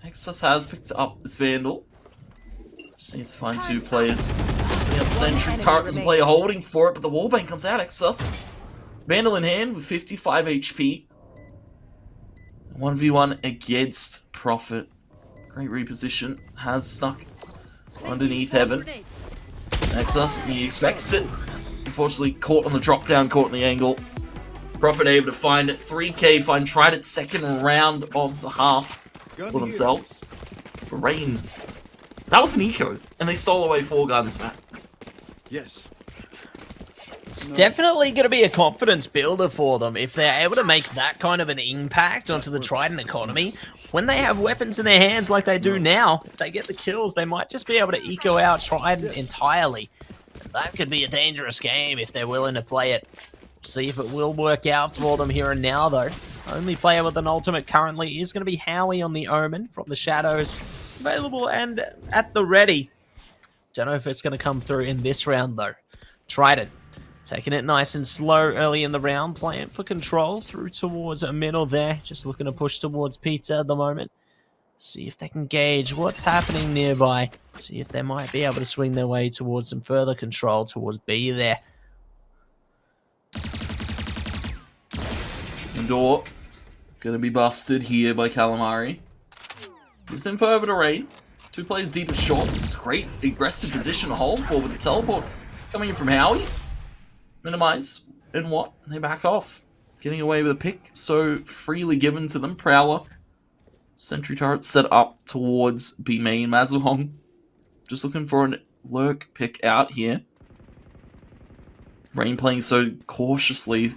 Exos has picked up this Vandal. Just needs to find 2 players. Putting up Sentry. Turret doesn't play a holding for it, but the wallbang comes out. Exos. Vandal in hand with 55 HP. 1v1 against Prophet. Great reposition. Has snuck underneath Heaven. Exos, he expects it. Unfortunately, caught on the drop down, caught in the angle. Prophet able to find it. 3k, find Trident second round of the half for themselves. Rain. That was an eco, and they stole away 4 guns, Matt. Yes. It's definitely going to be a confidence builder for them if they're able to make that kind of an impact onto the Trident economy. When they have weapons in their hands like they do now, if they get the kills, they might just be able to eco out Trident entirely. That could be a dangerous game if they're willing to play it. See if it will work out for them here and now, though. Only player with an ultimate currently is going to be Howie on the Omen from the Shadows. Available and at the ready. Don't know if it's going to come through in this round, though. Trident. Taking it nice and slow early in the round. Playing for control through towards a middle there. Just looking to push towards Pizza at the moment. See if they can gauge what's happening nearby. See if they might be able to swing their way towards some further control towards B there. The door gonna be busted here by Calamari. Gives info over to Rain. 2 players deep and short. This is a great aggressive position to hold for with the teleport coming in from Howie. Minimize. And what? They back off. Getting away with a pick so freely given to them. Prowler. Sentry turret set up towards B main. Mazuhong just looking for an lurk pick out here. Rain playing so cautiously.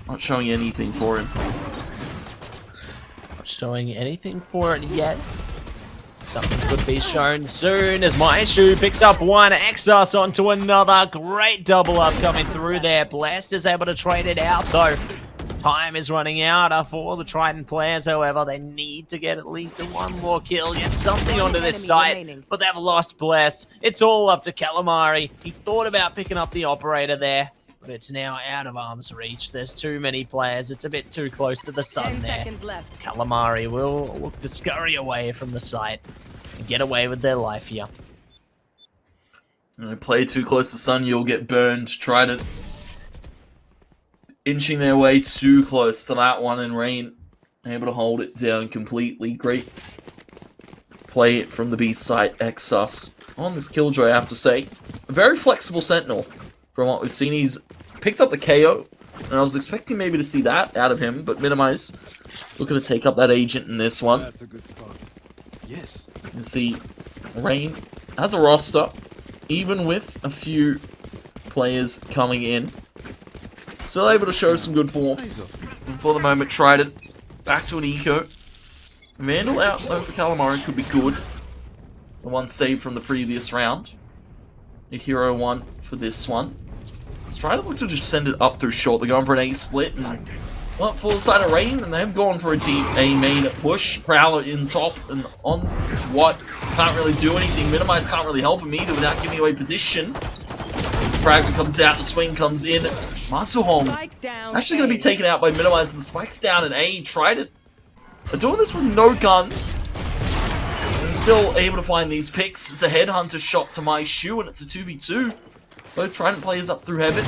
Not showing anything for him. Not showing anything for it yet. Something could be shown soon as Maishu picks up one, Exos onto another. Great double up coming through there. Blast is able to trade it out though. Time is running out for the Trident players, however. They need to get at least one more kill, get something onto this site, but they've lost Blast. It's all up to Calamari. He thought about picking up the operator there, but it's now out of arm's reach. There's too many players. It's a bit too close to the sun there. Calamari will look to scurry away from the site and get away with their life here. Play too close to sun, you'll get burned. Trident inching their way too close to that one, and Rain able to hold it down completely. Great play from the B site. Exus on this Killjoy, I have to say. A very flexible Sentinel from what we've seen. He's picked up the KO, and I was expecting maybe to see that out of him, but Minimize looking to take up that agent in this one. That's a good spot. Yes. You can see Rain has a roster, even with a few players coming in. Still able to show some good form. And for the moment, Trident back to an eco. Vandal out though for Calamari could be good. The one saved from the previous round. A hero one for this one. Trident look to just send it up through short. They're going for an A split and well, full side of Rain, and they've gone for a deep A main push. Prowler in top and on what? Can't really do anything. Minimize can't really help him either without giving away position. Fragment comes out, the swing comes in. Masuhong actually going to be taken out by Minimize, and the spike's down at A. Trident are doing this with no guns. And still able to find these picks. It's a headhunter shot to my shoe, and it's a 2v2. Both Trident players up through heaven.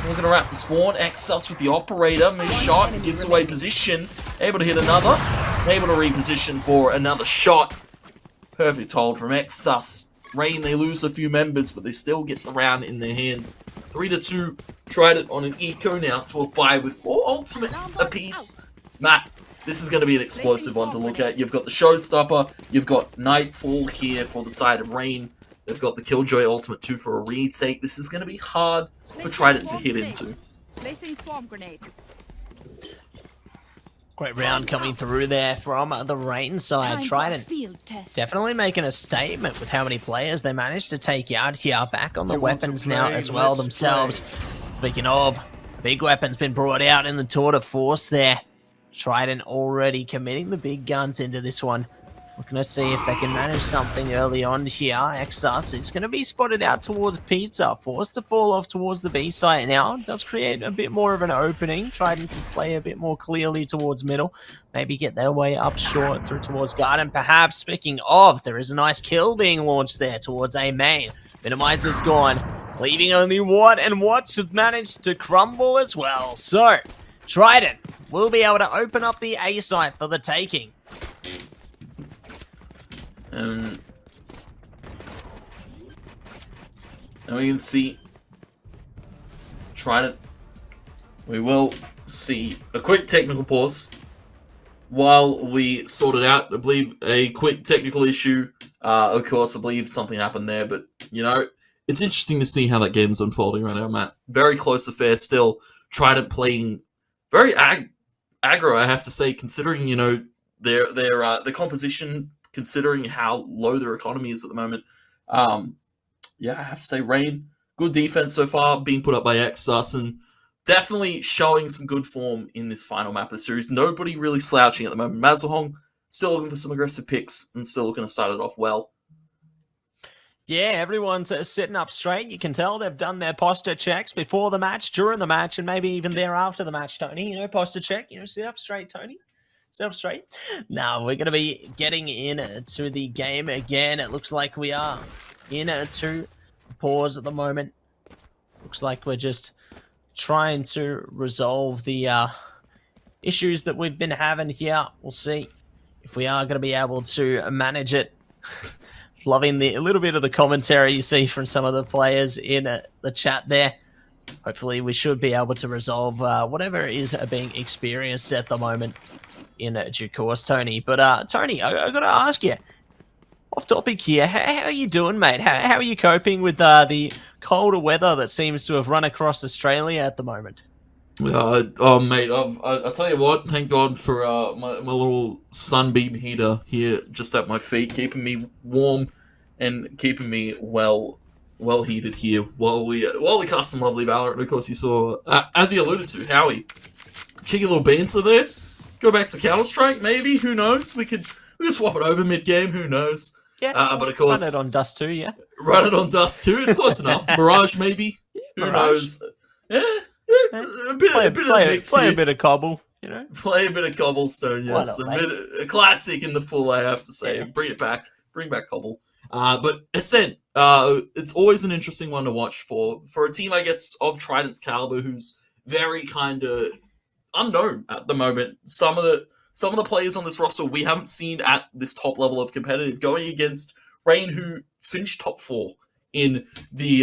Looking to wrap the spawn. Exus with the operator. Missed shot, gives away position. Able to hit another. Able to reposition for another shot. Perfect hold from Exus. Rain, they lose a few members, but they still get the round in their hands. 3-2. Trident on an eco now to apply with 4 ultimates apiece. Matt, this is going to be an explosive one to look at. You've got the Showstopper. You've got Nightfall here for the side of Rain. They've got the Killjoy Ultimate 2 for a retake. This is going to be hard for Trident to hit into. Placing swarm grenade. Great round coming through there from the Rain side. Trident definitely making a statement with how many players they managed to take out here. Back on the weapons now as well themselves. Speaking of, big weapons been brought out in the tour de force there. Trident already committing the big guns into this one. Looking to see if they can manage something early on here. Exus, it's going to be spotted out towards Pizza. Forced to fall off towards the B site now. Does create a bit more of an opening. Trident can play a bit more clearly towards middle. Maybe get their way up short through towards Garden. Perhaps, speaking of, there is a nice kill being launched there towards A main. Minimizer's gone. Leaving only Watt, and Watt's managed to crumble as well. So, Trident will be able to open up the A site for the taking. And we can see Trident. We will see a quick technical pause while we sort it out. I believe a quick technical issue. Of course, I believe something happened there, but you know, it's interesting to see how that game's unfolding right now, Matt. Very close affair still. Trident playing very aggro, I have to say, considering you know their composition. Considering how low their economy is at the moment. Yeah, I have to say, Rain, good defense so far, being put up by Exus, and definitely showing some good form in this final map of the series. Nobody really slouching at the moment. Mazahong still looking for some aggressive picks and still looking to start it off well. Yeah, everyone's sitting up straight. You can tell they've done their posture checks before the match, during the match, and maybe even there after the match, Tony. You know, posture check. You know, sit up straight, Tony. Sit up straight. Now, we're going to be getting into the game again. It looks like we are in to pause at the moment. Looks like we're just trying to resolve the issues that we've been having here. We'll see if we are going to be able to manage it. Loving a little bit of the commentary you see from some of the players in the chat there. Hopefully we should be able to resolve whatever is being experienced at the moment in due course, Tony. But Tony, I got to ask you, off topic here, how are you doing, mate? How are you coping with the colder weather that seems to have run across Australia at the moment? Oh, mate, I'll tell you what, thank God for my little sunbeam heater here just at my feet, keeping me warm and keeping me well heated here while we cast some lovely Valorant. And of course, you saw, as you alluded to, Howie, cheeky little banter there. Go back to Counter-Strike, maybe, who knows? We could swap it over mid-game, who knows? Yeah, but of course, run it on Dust 2, yeah. Run it on Dust 2, it's close enough. Mirage, maybe, who knows? Yeah. A bit of a mix play here. a bit of cobble, you know. Play a bit of cobblestone, yes. A classic in the pool, I have to say. Yeah. Bring back cobble. But Ascent, it's always an interesting one to watch for a team, I guess, of Trident's caliber, who's very kind of unknown at the moment. Some of the players on this roster we haven't seen at this top level of competitive, going against Rain, who finished top 4 in the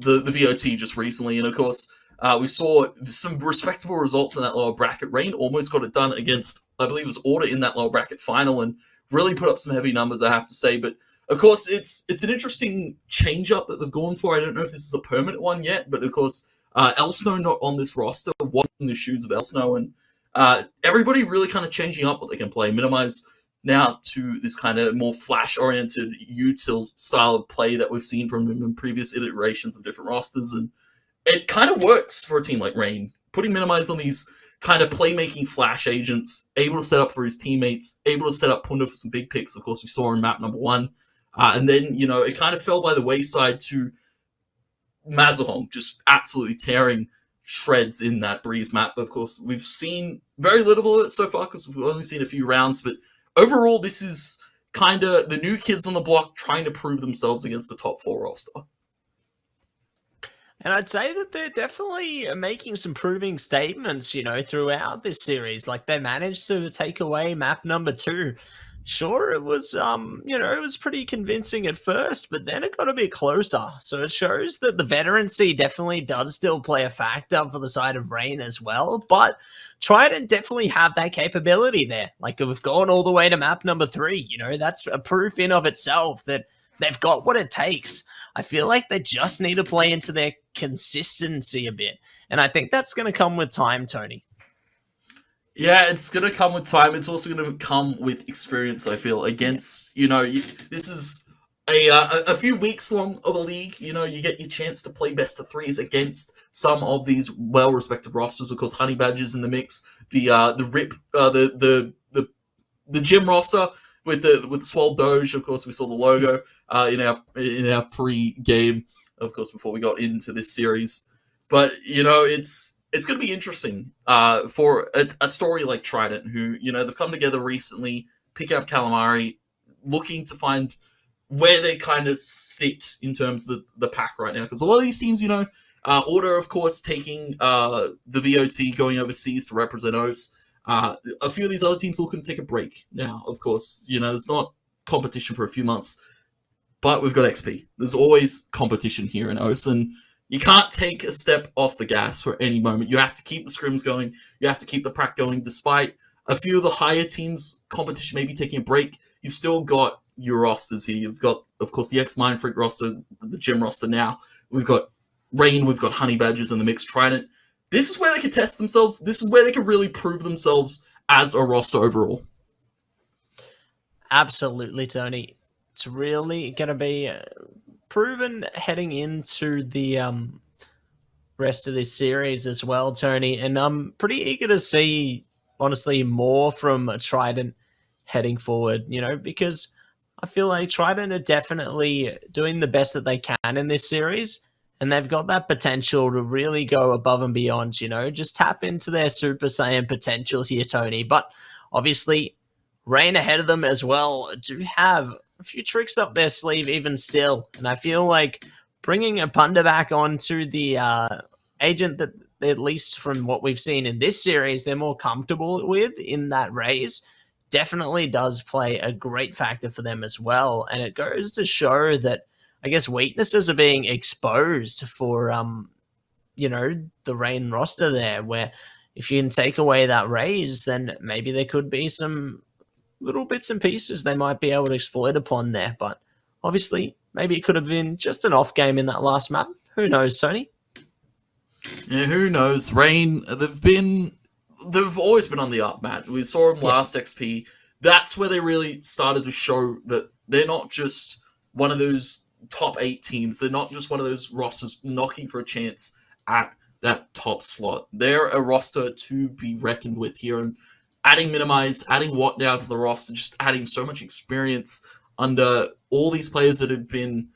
VOT just recently, and of course. We saw some respectable results in that lower bracket. Rain almost got it done against, I believe it was Order in that lower bracket final and really put up some heavy numbers, I have to say. But, of course, it's an interesting change-up that they've gone for. I don't know if this is a permanent one yet, but, of course, Elsno not on this roster, walking the shoes of Elsno, and everybody really kind of changing up what they can play. Minimize now to this kind of more flash-oriented util style of play that we've seen from him in previous iterations of different rosters, and it kind of works for a team like Rain. Putting Minimize on these kind of playmaking flash agents, able to set up for his teammates, able to set up Punda for some big picks, of course, we saw in map number 1. And then, you know, it kind of fell by the wayside to Mazahong just absolutely tearing shreds in that Breeze map. Of course, we've seen very little of it so far because we've only seen a few rounds, but overall, this is kind of the new kids on the block trying to prove themselves against the top 4 roster. And I'd say that they're definitely making some proving statements, you know, throughout this series. Like, they managed to take away map number 2. Sure, it was, you know, it was pretty convincing at first, but then it got a bit closer. So it shows that the veterancy definitely does still play a factor for the side of Rain as well. But Trident definitely have that capability there. Like, we've gone all the way to map number 3, you know, that's a proof in of itself that they've got what it takes. I feel like they just need to play into their consistency a bit. And I think that's going to come with time, Tony. Yeah, it's going to come with time. It's also going to come with experience, I feel, against, you know, this is a few weeks long of a league. You know, you get your chance to play best of 3s against some of these well-respected rosters. Of course, Honey Badger's in the mix. The RIP, the gym roster with the Swole Doge. Of course, we saw the logo in our pre-game, of course, before we got into this series. But, you know, it's going to be interesting for a story like Trident, who, you know, they've come together recently, pick up Calamari, looking to find where they kind of sit in terms of the pack right now. Because a lot of these teams, you know, Order, of course, taking the VOT, going overseas to represent OS. A few of these other teams are looking to take a break now, of course. You know, there's not competition for a few months, but we've got XP. There's always competition here in OS, and you can't take a step off the gas for any moment. You have to keep the scrims going. You have to keep the prac going. Despite a few of the higher teams' competition maybe taking a break, you've still got your rosters here. You've got, of course, the ex-Mind Freak roster, the gym roster now. We've got Rain, we've got Honey Badgers in the mix, Trident. This is where they can test themselves. This is where they can really prove themselves as a roster overall. Absolutely, Tony. It's really going to be proven heading into the rest of this series as well, Tony. And I'm pretty eager to see, honestly, more from Trident heading forward, you know, because I feel like Trident are definitely doing the best that they can in this series. And they've got that potential to really go above and beyond, you know, just tap into their Super Saiyan potential here, Tony. But obviously, Rain ahead of them as well do have a few tricks up their sleeve even still. And I feel like bringing a Punda back onto the agent that, at least from what we've seen in this series, they're more comfortable with in that raise, definitely does play a great factor for them as well. And it goes to show that, I guess, weaknesses are being exposed for, you know, the Rain roster there, where if you can take away that raise, then maybe there could be some little bits and pieces they might be able to exploit upon there. But obviously, maybe it could have been just an off game in that last map. Who knows, Tony? Yeah, who knows? Rain, they've always been on the up, Matt. We saw them last XP. That's where they really started to show that they're not just one of those top 8 teams. They're not just one of those rosters knocking for a chance at that top slot. They're a roster to be reckoned with here. And adding Minimize, adding Watt now to the roster, just adding so much experience under all these players that have been,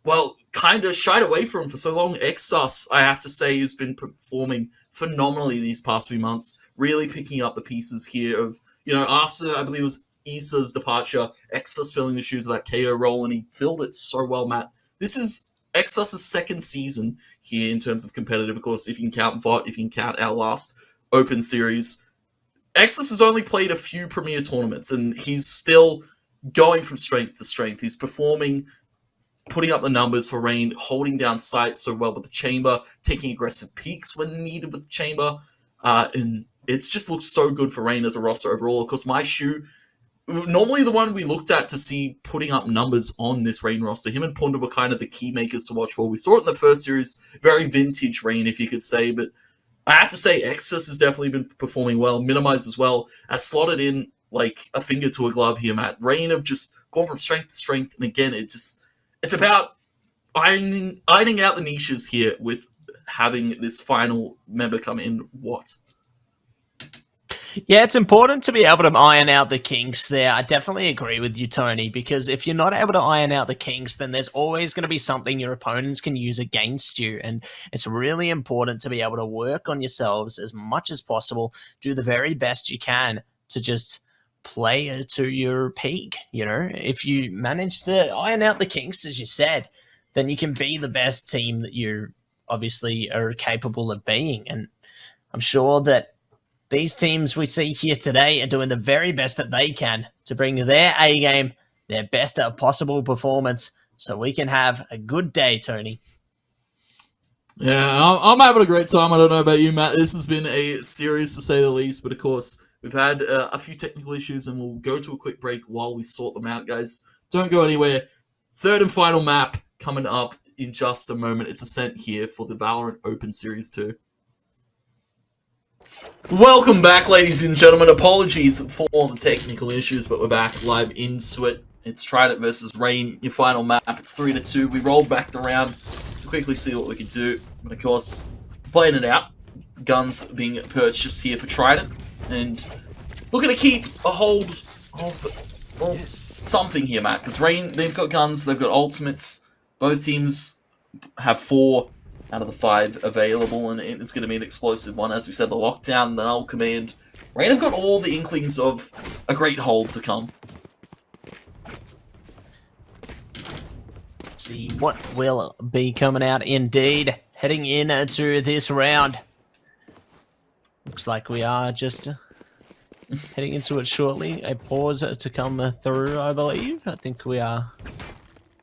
well, kind of shied away from for so long. Exos, I have to say, has been performing phenomenally these past few months, really picking up the pieces here of, you know, after, I believe it was Issa's departure, Exos filling the shoes of that KO role, and he filled it so well, Matt. This is Exos' second season here in terms of competitive, of course, if you can count VOT, if you can count our last Open Series. Exos has only played a few Premier tournaments, and he's still going from strength to strength. He's performing, putting up the numbers for Rain, holding down sites so well with the Chamber, taking aggressive peaks when needed with the Chamber, and it's just looks so good for Rain as a roster overall. Of course, my shoe, normally the one we looked at to see putting up numbers on this Rain roster, him and Punda were kind of the key makers to watch for. We saw it in the first series, very vintage Rain, if you could say, but I have to say, Exos has definitely been performing well. Minimize as well, has slotted in like a finger to a glove here, Matt. Rain have just gone from strength to strength, and again, it's about ironing out the niches here with having this final member come in. What? Yeah, it's important to be able to iron out the kinks there. I definitely agree with you, Tony, because if you're not able to iron out the kinks, then there's always going to be something your opponents can use against you. And it's really important to be able to work on yourselves as much as possible, do the very best you can to just play to your peak. You know, if you manage to iron out the kinks, as you said, then you can be the best team that you obviously are capable of being. And I'm sure that these teams we see here today are doing the very best that they can to bring their A game, their best possible performance, so we can have a good day, Tony. Yeah, I'm having a great time. I don't know about you, Matt. This has been a series, to say the least, but of course, we've had a few technical issues, and we'll go to a quick break while we sort them out, guys. Don't go anywhere. Third and final map coming up in just a moment. It's Ascent here for the Valorant Open Series 2. Welcome back, ladies and gentlemen. Apologies for the technical issues, but we're back live into it. It's Trident versus Rain, your final map. It's 3-2. We rolled back the round to quickly see what we could do. But of course, playing it out. Guns being purchased here for Trident. And looking to keep a hold of something here, Matt. Because Rain, they've got guns, they've got ultimates. Both teams have 4 out of the 5 available, and it's going to be an explosive one. As we said, the lockdown, the null command. Rain have got all the inklings of a great hold to come. See what will be coming out indeed, heading into this round. Looks like we are just heading into it shortly. A pause to come through, I believe. I think we are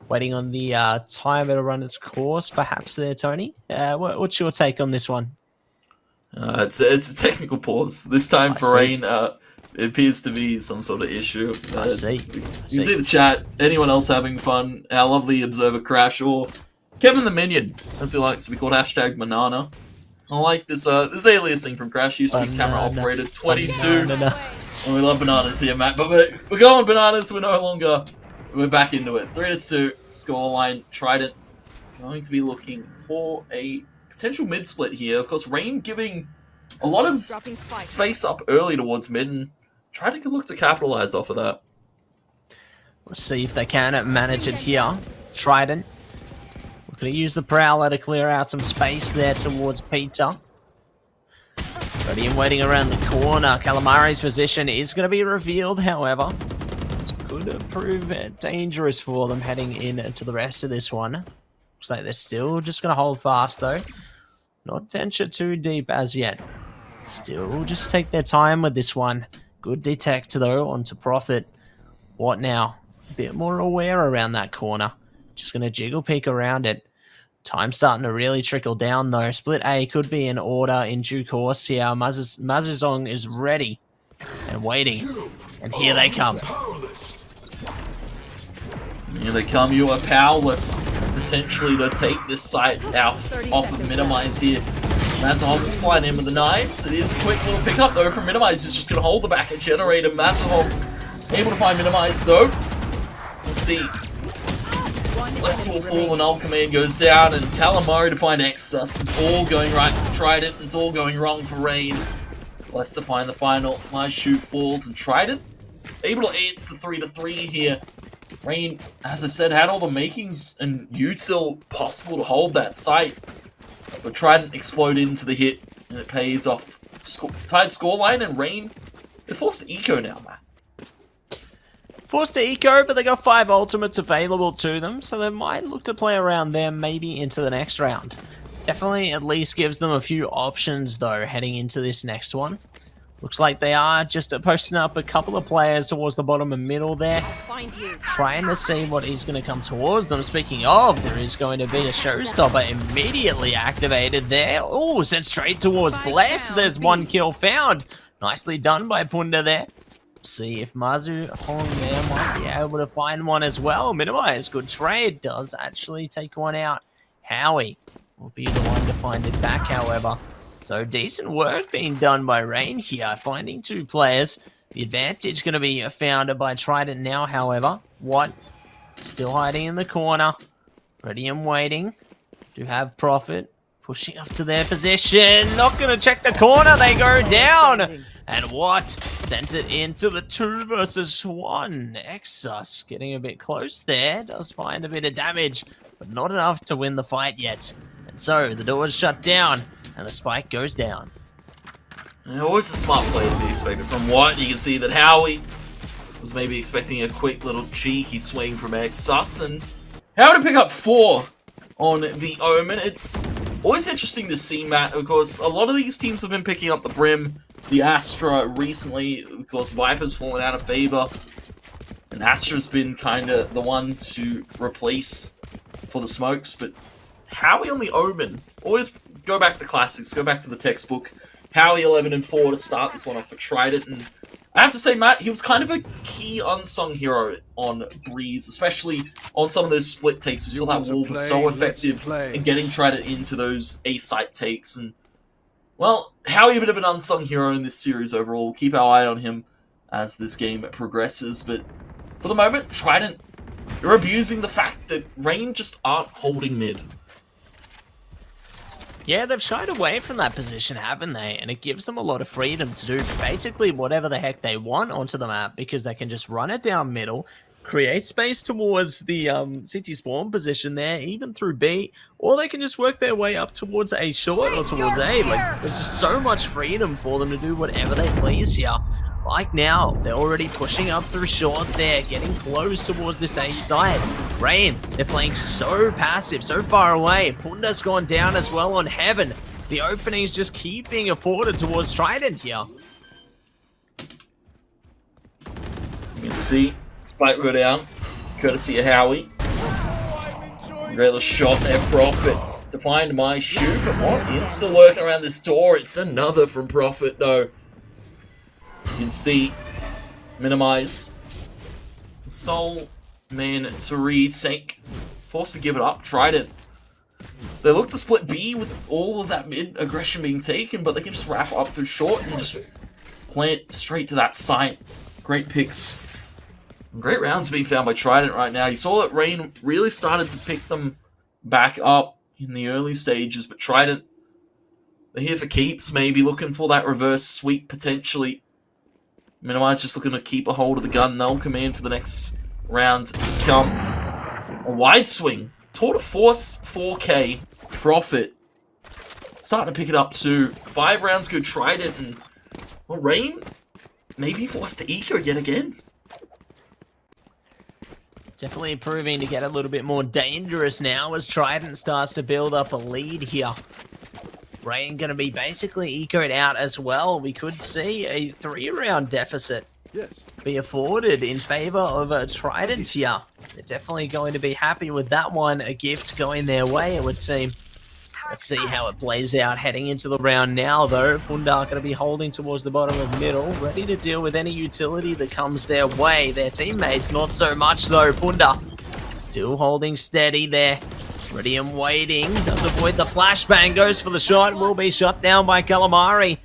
waiting on the timer to run its course, perhaps there, Tony. What's your take on this one? It's a technical pause. This time for Rain, it appears to be some sort of issue. I see. You can see the chat. Anyone else having fun? Our lovely observer Crash, or Kevin the Minion, as he likes to be called, #Banana. I like this aliasing from Crash. He used to be camera operator 22. And we love bananas here, Matt. But we're going bananas. We're back into it. 3-2 scoreline. Trident going to be looking for a potential mid split here. Of course, Rain giving a lot of space up early towards mid, and Trident can look to capitalize off of that. Let's see if they can manage it here. Trident looking to use the Prowler to clear out some space there towards Peter. Radium waiting around the corner. Calamari's position is going to be revealed, however. This could prove dangerous for them heading into the rest of this one. Looks like they're still just going to hold fast, though. Not venture too deep as yet. Still just take their time with this one. Good detect, though, onto Prophet. What now? A bit more aware around that corner. Just going to jiggle peek around it. Time starting to really trickle down, though. Split A could be in order in due course here. Mazazong is ready and waiting. And here they come. Here they come. You are powerless, potentially, to take this site off of Minimize here. Mazahom is flying in with the knives. It is a quick little pickup, though, from Minimize, who's just going to hold the back and generator. Mazahom able to find Minimize, though. Let's see. Lester will fall and Ult Command goes down, and Calamari to find Exus. It's all going right for Trident. It's all going wrong for Rain. Lester find the final. My shoot falls, and Trident able to answer 3-3 here. Rain, as I said, had all the makings and util possible to hold that site. But Trident explode into the hit, and it pays off. Tied scoreline, and Rain, they're forced to eco now, Matt. Forced to eco, but they got 5 ultimates available to them, so they might look to play around them maybe into the next round. Definitely at least gives them a few options, though, heading into this next one. Looks like they are just posting up a couple of players towards the bottom and middle there. Trying to see what is going to come towards them. Speaking of, there is going to be a showstopper immediately activated there. Oh, sent straight towards Bless. There's 1 kill found. Nicely done by Punda there. See if Mazu Hong there might be able to find one as well. Minimize, good trade. Does actually take one out. Howie will be the one to find it back, however. So decent work being done by Rain here, finding 2 players. The advantage going to be found by Trident now, however. What? Still hiding in the corner. Radium waiting to have Prophet. Pushing up to their position. Not going to check the corner. They go down. And what? Sent it into the 2 versus 1. Exus getting a bit close there. Does find a bit of damage, but not enough to win the fight yet. And so the door is shut down. And the spike goes down. Always a smart play to be expected from What. You can see that Howie was maybe expecting a quick little cheeky swing from Exus, and Howie to pick up 4 on the Omen. It's always interesting to see, Matt. Of course, a lot of these teams have been picking up the Brim, the Astra recently. Of course, Viper's fallen out of favor, and Astra's been kind of the one to replace for the smokes, but Howie on the Omen, always go back to classics, go back to the textbook. Howie 11-4 to start this one off for Trident, and I have to say, Matt, he was kind of a key unsung hero on Breeze, especially on some of those split takes. We saw that Wolf was so effective in getting Trident into those A-site takes, and, well, Howie a bit of an unsung hero in this series overall. We'll keep our eye on him as this game progresses, but for the moment, Trident, you're abusing the fact that Rain just aren't holding mid. Yeah, they've shied away from that position, haven't they? And it gives them a lot of freedom to do basically whatever the heck they want onto the map, because they can just run it down middle, create space towards the CT spawn position there, even through B, or they can just work their way up towards A short or towards A. Like, there's just so much freedom for them to do whatever they please here. Like now, they're already pushing up through short there, getting close towards this A side. Rain, they're playing so passive, so far away. Punda's gone down as well on Heaven. The openings just keep being afforded towards Trident here. You can see, Spike go down, courtesy of Howie. Great little shot there, Prophet to find my shoe, but what? He's still working around this door. It's another from Prophet though. You can see, Minimize, Soul Man to read, Sank, forced to give it up, Trident. They look to split B with all of that mid aggression being taken, but they can just wrap up through short and just plant straight to that site. Great picks. Great rounds being found by Trident right now. You saw that Rain really started to pick them back up in the early stages, but Trident They're here for keeps, maybe looking for that reverse sweep potentially. Minimize just looking to keep a hold of the gun. They'll command for the next round to come. A wide swing. Tour de Force 4K. Profit. Starting to pick it up too. 5 rounds go Trident, and well, Rain maybe forced to eco yet again. Definitely proving to get a little bit more dangerous now as Trident starts to build up a lead here. Rain going to be basically ecoed out as well. We could see a 3-round deficit be afforded in favor of a Trident here. They're definitely going to be happy with that one. A gift going their way, it would seem. Let's see how it plays out heading into the round now, though. Punda going to be holding towards the bottom of middle, ready to deal with any utility that comes their way. Their teammates, not so much, though. Punda still holding steady there. Ready and waiting. Does avoid the flashbang. Goes for the shot. Will be shut down by Calamari.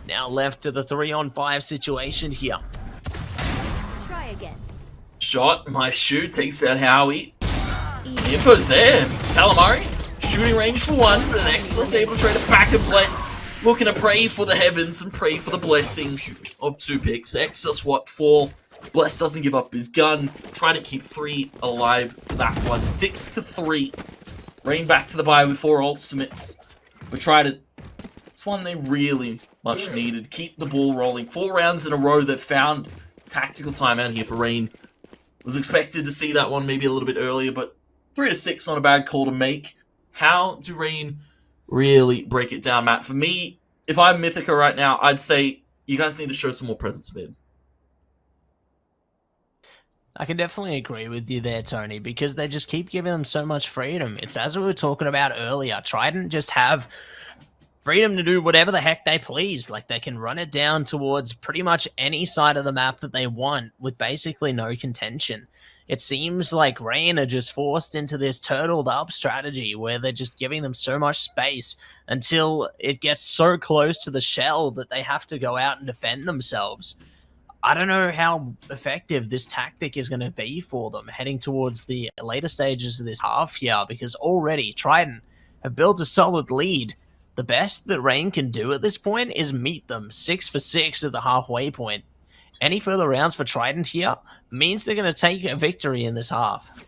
Now left to the 3-on-5 situation here. Try again. Shot. My shoe takes out Howie. The info's there. Calamari. Shooting range for 1, but Exos able to trade it back and Bless. Looking to pray for the heavens and pray for the blessing of 2 picks. Exos what? 4. Bless doesn't give up his gun. Trying to keep 3 alive for that one. 6-3. Rain back to the bye with 4 ultimates. We tried it. It's one they really much needed. Keep the ball rolling. 4 rounds in a row that found tactical timeout here for Rain. Was expected to see that one maybe a little bit earlier, but 3-6 not a bad call to make. How do Rain really break it down, Matt? For me, if I'm Mythica right now, I'd say you guys need to show some more presence mid. I can definitely agree with you there, Tony, because they just keep giving them so much freedom. It's as we were talking about earlier. Trident just have freedom to do whatever the heck they please. Like, they can run it down towards pretty much any side of the map that they want with basically no contention. It seems like Rain are just forced into this turtled up strategy where they're just giving them so much space until it gets so close to the shell that they have to go out and defend themselves. I don't know how effective this tactic is going to be for them heading towards the later stages of this half here, because already Trident have built a solid lead. The best that Rain can do at this point is meet them 6 for 6 at the halfway point. Any further rounds for Trident here means they're going to take a victory in this half.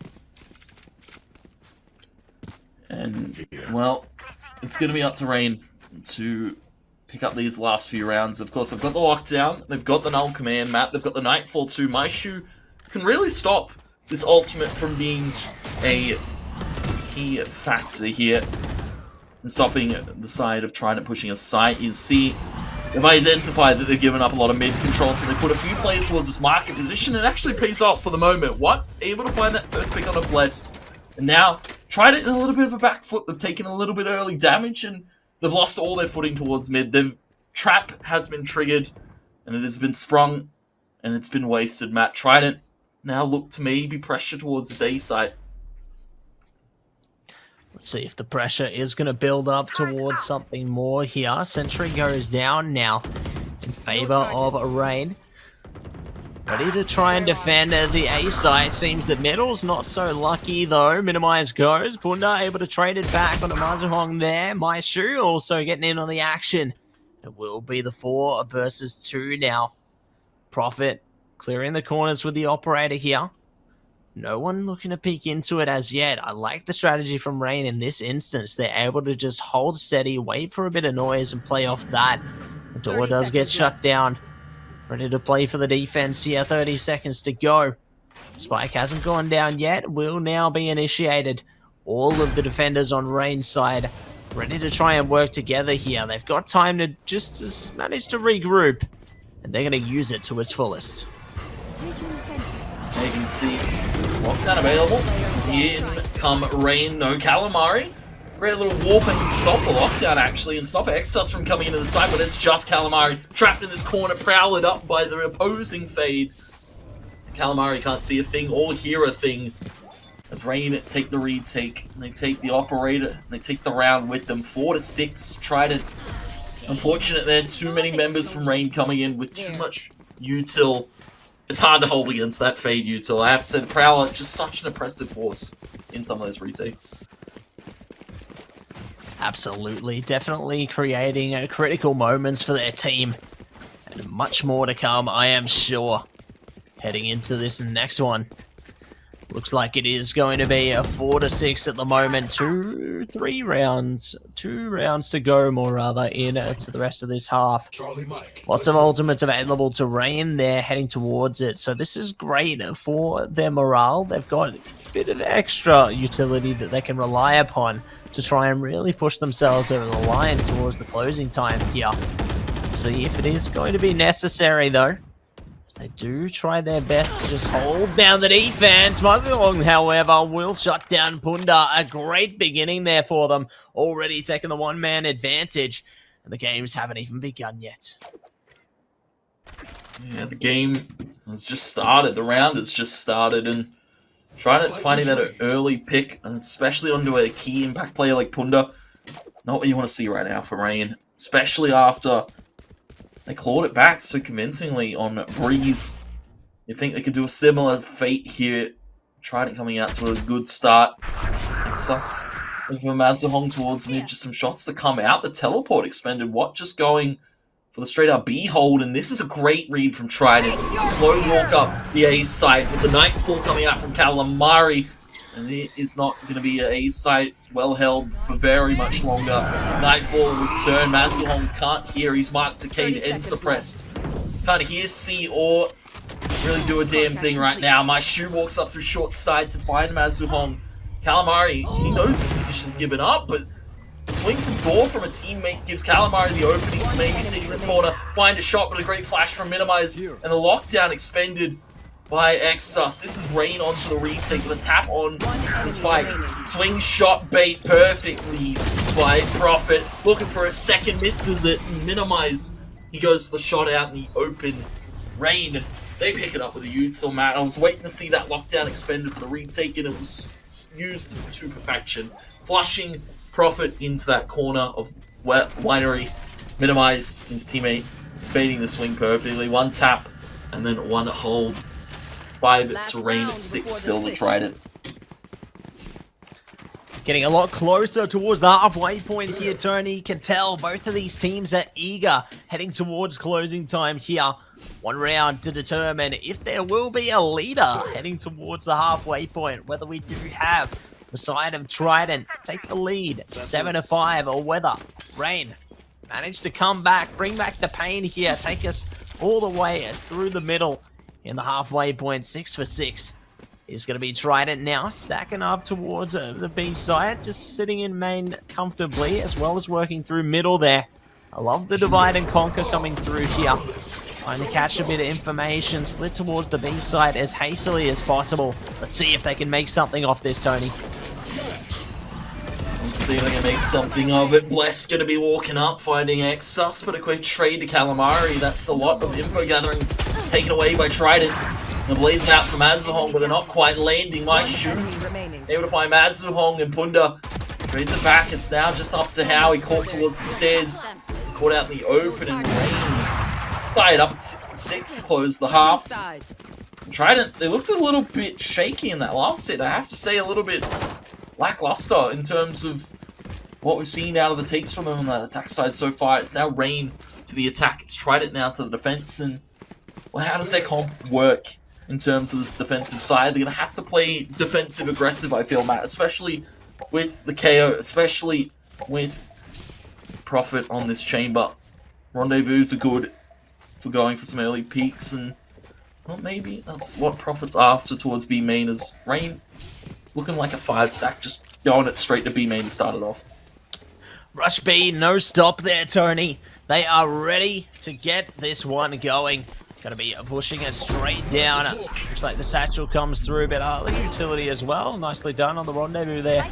And, well, it's going to be up to Rain to pick up these last few rounds. Of course, they've got the lockdown, they've got the null command map, they've got the Nightfall too. My shoe can really stop this ultimate from being a key factor here and stopping the side of Trident pushing a site. You see, they've identified that they've given up a lot of mid control, so they put a few players towards this market position, and it actually pays off for the moment. What? Able to find that first pick on a Blessed. And now, tried it in a little bit of a back foot. They've taken a little bit of early damage, and they've lost all their footing towards mid. The trap has been triggered, and it has been sprung, and it's been wasted. Matt, Trident now look to maybe pressure towards this A site. Let's see if the pressure is going to build up towards something more here. Sentry goes down now in favor of Rain. Ready to try and defend as the A side. Seems that Middle's not so lucky though. Minimize goes. Punda able to trade it back on a Mazuhong there. My Shoe also getting in on the action. It will be the 4 versus 2 now. Profit clearing the corners with the operator here. No one looking to peek into it as yet. I like the strategy from Rain in this instance. They're able to just hold steady, wait for a bit of noise, and play off that. The door does get shut down. Ready to play for the defense here. 30 seconds to go. Spike hasn't gone down yet. Will now be initiated. All of the defenders on Rain's side ready to try and work together here. They've got time to just manage to regroup. And they're going to use it to its fullest. You can see lockdown available. In come Rain, no Calamari. Great little warp and stop the lockdown actually, and stop Exos from coming into the side, but it's just Calamari trapped in this corner, prowled up by the opposing Fade. Calamari can't see a thing or hear a thing. As Rain take the retake, and they take the operator, and they take the round with them. 4-6, Trident. Unfortunate there, too many members from Rain coming in with too much util. It's hard to hold against that Fade util. I have to say, the Prowler, just such an impressive force in some of those retakes. Absolutely, definitely creating critical moments for their team. And much more to come, I am sure. Heading into this next one. Looks like it is going to be a 4-6 at the moment. Two rounds to go, more rather, in to the rest of this half. Lots of ultimates available to Rain there, heading towards it. So this is great for their morale. They've got a bit of extra utility that they can rely upon to try and really push themselves over the line towards the closing time here. See if it is going to be necessary, though. They do try their best to just hold down the defense. Mazulong, however, will shut down Punda. A great beginning there for them. Already taking the one-man advantage. And the games haven't even begun yet. Yeah, the game has just started. The round has just started. And finding that early pick, and especially onto a key impact player like Punda, not what you want to see right now for Rain. Especially after they clawed it back so convincingly on Breeze. You think they could do a similar fate here. Trident coming out to a good start. Exus for Mazahong towards mid, just some shots to come out. The teleport expended. What just going for the straight up B hold, and this is a great read from Trident. Slow walk up the A site with the Nightfall coming out from Calamari. And it is not going to be an A site well held for very much longer. Nightfall return. Mazahong can't hear. He's marked Decayed and suppressed. Can't hear, see, or really do a damn thing right now. My shoe walks up through short side to find Mazahong. Calamari, he knows his position's given up, but a swing from door from a teammate gives Calamari the opening to maybe sit in this corner, find a shot, but a great flash from Minimize, and the lockdown expended by Exus. This is Rain onto the retake with a tap on the spike. Swing shot bait perfectly by Prophet. Looking for a second, misses it. Minimize. He goes for the shot out in the open. Rain, they pick it up with a util mat. I was waiting to see that lockdown expended for the retake, and it was used to perfection. Flushing Prophet into that corner of Winery. Minimize his teammate, baiting the swing perfectly. One tap, and then one hold. 5 to Rain at 6 still to Trident. Getting a lot closer towards the halfway point here, Tony. You can tell both of these teams are eager, heading towards closing time here. One round to determine if there will be a leader heading towards the halfway point. Whether we do have the side of Trident take the lead, 7-5, or whether Rain managed to come back, bring back the pain here, take us all the way through the middle. In the halfway point, 6 for 6 is going to be Trident now, stacking up towards the B side, just sitting in main comfortably, as well as working through middle there. I love the divide and conquer coming through here. Trying to catch a bit of information, split towards the B side as hastily as possible. Let's see if they can make something off this, Tony. Let's see if they can make something of it. Bless going to be walking up, finding Exus, but a quick trade to Calamari. That's a lot of info gathering taken away by Trident. The blazing out from Mazahong, but they're not quite landing. My shoe able to find Mazahong and Punda. Trades it back. It's now just up to Howie, caught towards the stairs. Caught out in the open, and Rain tied up at 6-6 to close the half. Trident, they looked a little bit shaky in that last set. I have to say, a little bit lackluster in terms of what we've seen out of the takes from them on the attack side so far. It's now Rain to the attack. It's Trident now to the defense, and well, how does their comp work in terms of this defensive side? They're going to have to play defensive aggressive, I feel, Matt, especially with the KO, especially with Prophet on this chamber. Rendezvous are good for going for some early peaks, and well, maybe that's what Prophet's after towards B main, as Rain looking like a 5-stack, just going it straight to B main to start it off. Rush B, no stop there, Tony. They are ready to get this one going. Gonna be pushing it straight down. Looks like the satchel comes through, but early utility as well. Nicely done on the Rendezvous there.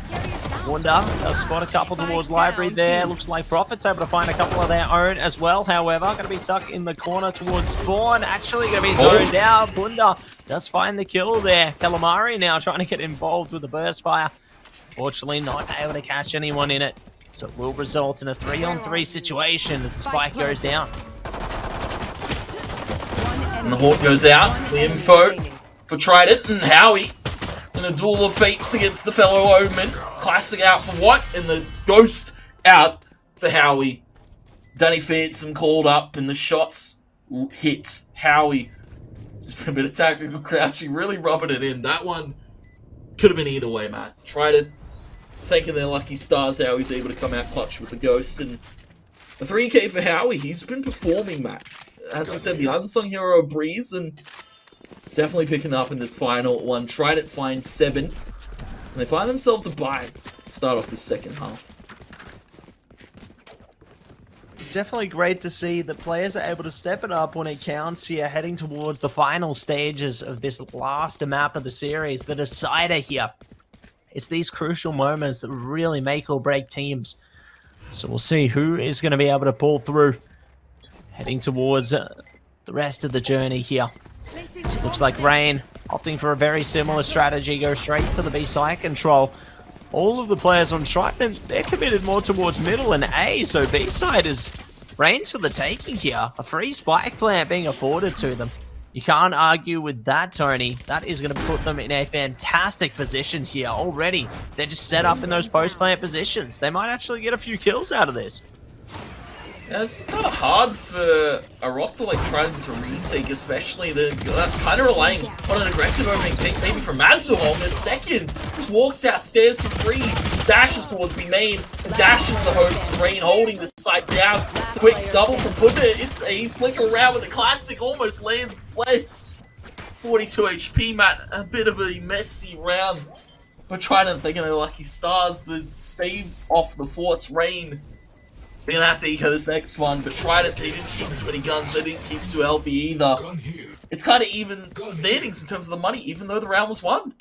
Wunda, they'll spot a couple towards Library there. Looks like Prophet's able to find a couple of their own as well. However, gonna be stuck in the corner towards Spawn. Actually gonna be zoned out. Bunda does find the kill there. Calamari now trying to get involved with the burst fire. Fortunately, not able to catch anyone in it. So it will result in a 3-on-3 situation as the spike goes down. And the Hawk goes out. The info for Trident and Howie in a duel of fates against the fellow Omen. Classic out for what? And the Ghost out for Howie. Danny Fearsome called up, and the shots hit Howie. Just a bit of tactical crouching, really rubbing it in. That one could have been either way, Matt. Tried it. Thanking their lucky stars how he's able to come out clutch with the Ghost. And the 3K for Howie, he's been performing, Matt. As we said, the unsung hero of Breeze, and definitely picking up in this final one. Tried it, find 7. And they find themselves a bye to start off this second half. Definitely great to see that players are able to step it up when it counts here, heading towards the final stages of this last map of the series, the decider here. It's these crucial moments that really make or break teams. So we'll see who is going to be able to pull through, heading towards the rest of the journey here. It looks like Rain opting for a very similar strategy, go straight for the B-side control. All of the players on Trident, they're committed more towards middle and A, so B-side is Rain's for the taking here. A free spike plant being afforded to them. You can't argue with that, Tony. That is going to put them in a fantastic position here already. They're just set up in those post-plant positions. They might actually get a few kills out of this. Yeah, it's kind of hard for a roster like Trident to retake, especially the kind of relying on an aggressive opening pick, maybe from Mazuhong. A second, just walks outstairs for free, dashes towards B main, and dashes the hopes. Rain holding the side down. Quick double from Punda. It's a flicker around with the classic, almost lands placed. 42 HP, Matt. A bit of a messy round. But Trident thinking they're lucky stars. The stave off the Force Rain. They're gonna have to eco this next one, but Trident, they didn't keep too many guns, they didn't keep too healthy either. It's kind of even standings in terms of the money, even though the round was won.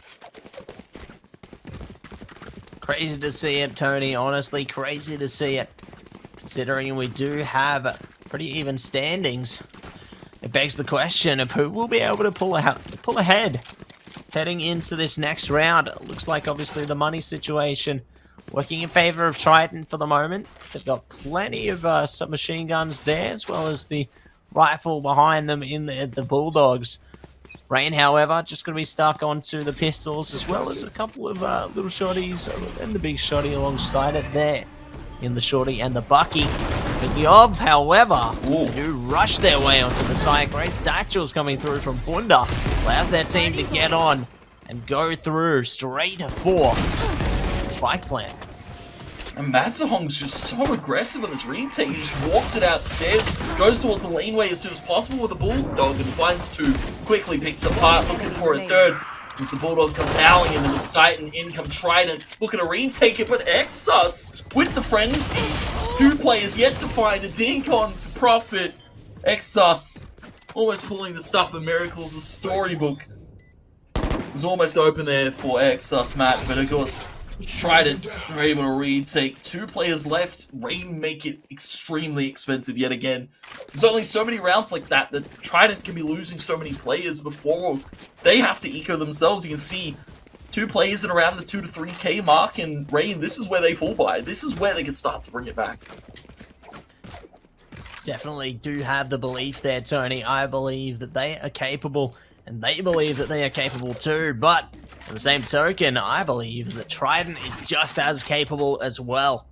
Crazy to see it, Tony. Honestly, crazy to see it. Considering we do have pretty even standings, it begs the question of who will be able to pull ahead heading into this next round. It looks like obviously the money situation working in favor of Trident for the moment. They've got plenty of submachine guns there, as well as the rifle behind them in the Bulldogs. Rain, however, just going to be stuck onto the pistols, as well as a couple of little shorties and the big shorty alongside it there in the shorty and the Bucky. But Yob, however, do rush their way onto the side. Great satchels coming through from Bunda. Allows their team to get on and go through straight for spike plant. And Mazuhong's just so aggressive on this retake. He just walks it outstairs, goes towards the laneway as soon as possible with the Bulldog, and finds 2. Quickly picks apart, looking for a 3rd. As the Bulldog comes howling into the sight, and in come Trident, looking to retake it, but Exus with the frenzy. 2 players yet to find a dink on to profit. Exus almost pulling the stuff of miracles. The storybook was almost open there for Exus, Matt, but of course Trident are able to retake. 2 players left. Rain make it extremely expensive yet again. There's only so many rounds like that Trident can be losing so many players before they have to eco themselves. You can see 2 players at around the 2 to 3k mark, and Rain, this is where they fall by. This is where they can start to bring it back. Definitely do have the belief there, Tony. I believe that they are capable, and they believe that they are capable too, but on the same token, I believe that Trident is just as capable as well.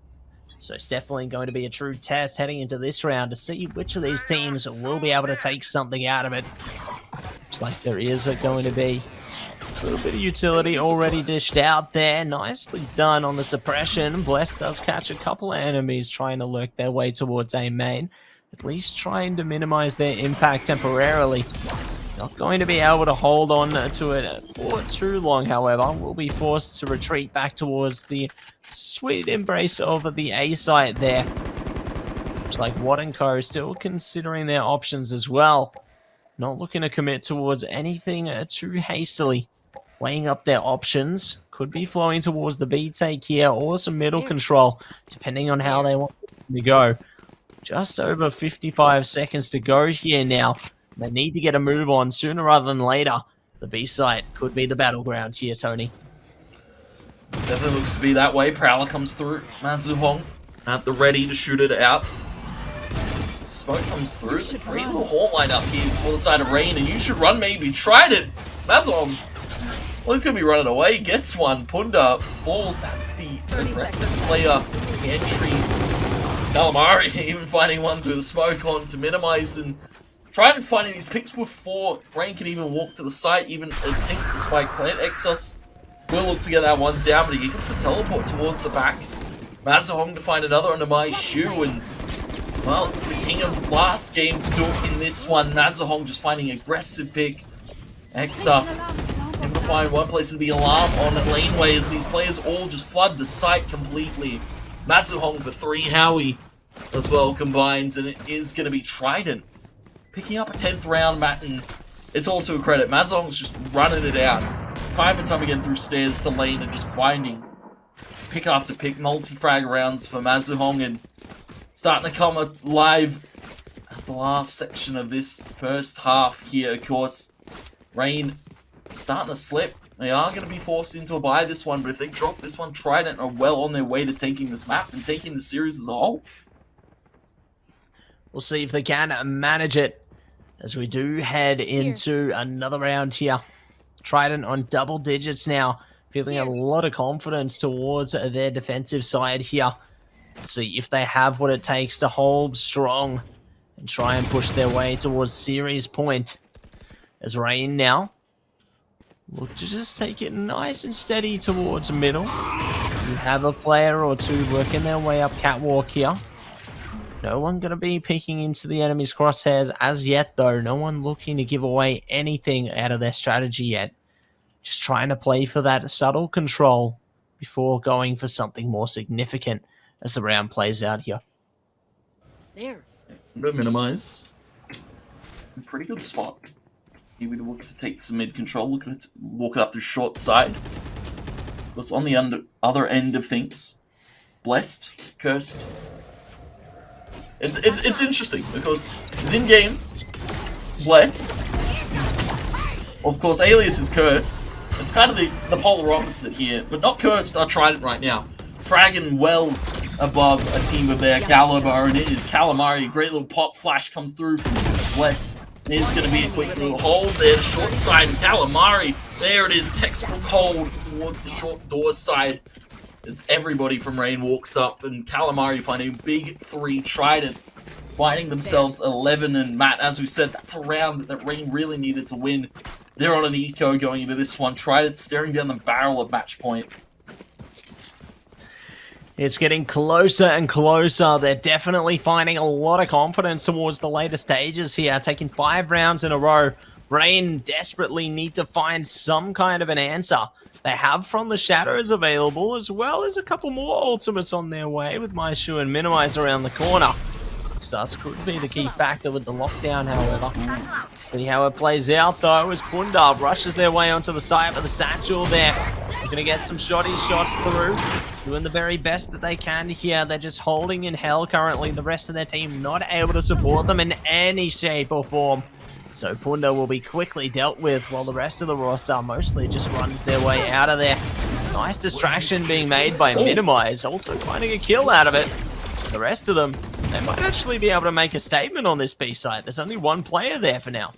So it's definitely going to be a true test heading into this round to see which of these teams will be able to take something out of it. Looks like there is going to be a little bit of utility already dished out there. Nicely done on the suppression. Bless does catch a couple of enemies trying to lurk their way towards A main. At least trying to minimize their impact temporarily. Not going to be able to hold on to it for too long, however. Will be forced to retreat back towards the sweet embrace of the A site there. Looks like Watt & Co. still considering their options as well. Not looking to commit towards anything too hastily. Weighing up their options. Could be flowing towards the B take here or some middle control, depending on how they want to go. Just over 55 seconds to go here now. They need to get a move on sooner rather than later. The B site could be the battleground here, Tony. Definitely looks to be that way. Prowler comes through. Mazuhong at the ready to shoot it out. Smoke comes through. Great little horn line up here before the side of Rain, and you should run maybe. Tried it. Mazuhong Well, he's going to be running away. Gets one. Punda falls. That's the aggressive player entry. Calamari even finding one through the smoke on to minimize and try and finding these picks before Rain can even walk to the site, even attempt to spike plant. Exos will look to get that one down, but he gets the teleport towards the back. Mazahong to find another under my shoe, and well, the king of last game to do it in this one. Mazahong just finding aggressive pick. Exos able to find one place of the alarm on laneway as these players all just flood the site completely. Mazahong for 3, Howie as well combines, and it is going to be Trident picking up a 10th round, Matt, and it's all to a credit. Mazahong's just running it out time and time again through stairs to lane and just finding pick after pick, multi-frag rounds for Mazahong, and starting to come alive at the last section of this first half here. Of course, Rain starting to slip. They are going to be forced into a bye this one, but if they drop this one, Trident are well on their way to taking this map and taking the series as a whole. We'll see if they can manage it as we do head into another round here. Trident on double digits now, feeling a lot of confidence towards their defensive side here. See if they have what it takes to hold strong and try and push their way towards series point. As Rain now look to just take it nice and steady towards middle. You have a player or two working their way up catwalk here. No one going to be peeking into the enemy's crosshairs as yet, though. No one looking to give away anything out of their strategy yet. Just trying to play for that subtle control before going for something more significant as the round plays out here. There. I'm going to minimize. Pretty good spot. Here we look to take some mid control. Look at it, walk it up through short side. Because on the other end of things, blessed, cursed. It's interesting because it's in game. Bless is, of course, Alias is cursed. It's kind of the polar opposite here, but not cursed. I tried it right now. Fragging well above a team of their caliber, and it is Calamari. A great little pop flash comes through from Bless. There's going to be a quick little hold there, the short side, and Calamari, there it is, textbook hold towards the short door side as everybody from Rain walks up, and Calamari finding a big 3 Trident, finding themselves 11, and Matt, as we said, that's a round that Rain really needed to win. They're on an eco going into this one, Trident staring down the barrel of match point. It's getting closer and closer. They're definitely finding a lot of confidence towards the later stages here, taking 5 rounds in a row. Rain desperately need to find some kind of an answer. They have From the Shadows available, as well as a couple more ultimates on their way with My Shoe and Minimize around the corner. Sus could be the key factor with the lockdown, however. See how it plays out, though, as Punda rushes their way onto the site with the satchel there. Gonna get some shots through, doing the very best that they can here. They're just holding in hell currently. The rest of their team not able to support them in any shape or form. So Punda will be quickly dealt with, while the rest of the roster mostly just runs their way out of there. Nice distraction being made by Minimize, also finding a kill out of it. The rest of them, they might actually be able to make a statement on this B site. There's only one player there for now.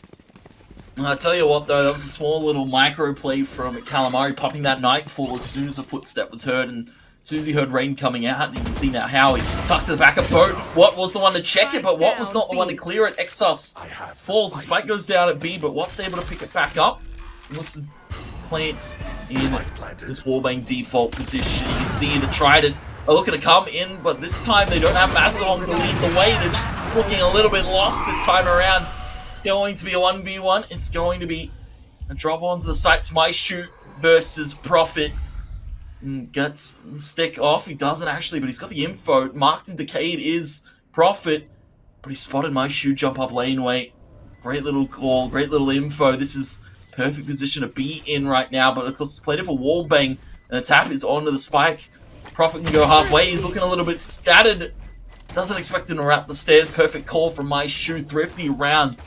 I tell you what, though, that was a small little micro play from Calamari, popping that Nightfall as soon as a footstep was heard, and as soon as he heard Rain coming out, and you can see now how he tucked to the back of Boat. What was the one to check it, but what was not the one to clear it? Exos falls, the spike goes down at B, but What's able to pick it back up. It looks to plant in this wallbang default position. You can see the Trident are looking to come in, but this time they don't have Mazahong to lead the way. They're just looking a little bit lost this time around. It's going to be a 1v1. It's going to be a drop onto the site's My Shoot versus Prophet. And gets the stick off. He doesn't actually, but he's got the info. Marked and Decayed is Prophet, but he spotted My Shoot jump up laneway. Great little call, great little info. This is perfect position to be in right now, but of course it's played it for wallbang, and the tap is onto the spike. Prophet can go halfway. He's looking a little bit scattered. Doesn't expect him to wrap the stairs. Perfect call from My Shoe. Thrifty round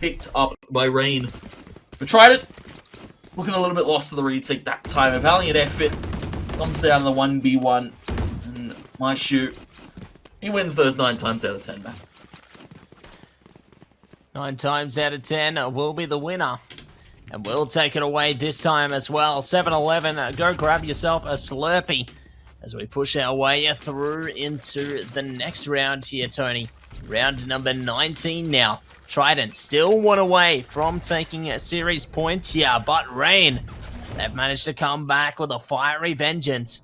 picked up by Rain. But tried it. Looking a little bit lost to the retake that time. A valiant effort. Comes down to the 1v1. And My Shoe, he wins those 9 times out of 10, man. 9 times out of 10 will be the winner. And we'll take it away this time as well. 7-11, go grab yourself a Slurpee as we push our way through into the next round here, Tony. Round number 19 now. Trident still one away from taking a series point here, but Rain, they've managed to come back with a fiery vengeance.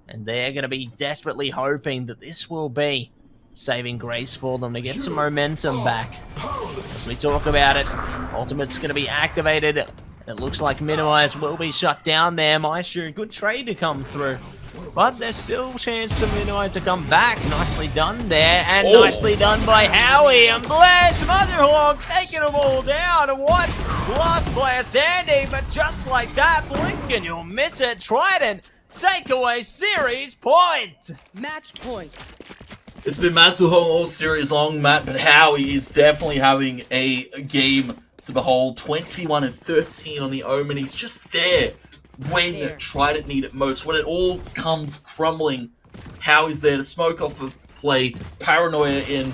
And they're going to be desperately hoping that this will be saving grace for them to get some momentum back. As we talk about it, Ultimate's going to be activated. It looks like Minimize will be shut down there. Maestro, good trade to come through. But there's still a chance for Minimize to come back. Nicely done there, and nicely done by Howie. And Blast Motherhawk taking them all down. And one last player standing, but just like that, blink and you'll miss it. Trident take away series point. Match point. It's been Masuhong all series long, Matt, but Howie is definitely having a game to behold. 21-13 on the Omen. He's just there when Trident need it most. When it all comes crumbling, Howie's there to smoke off a play, paranoia in,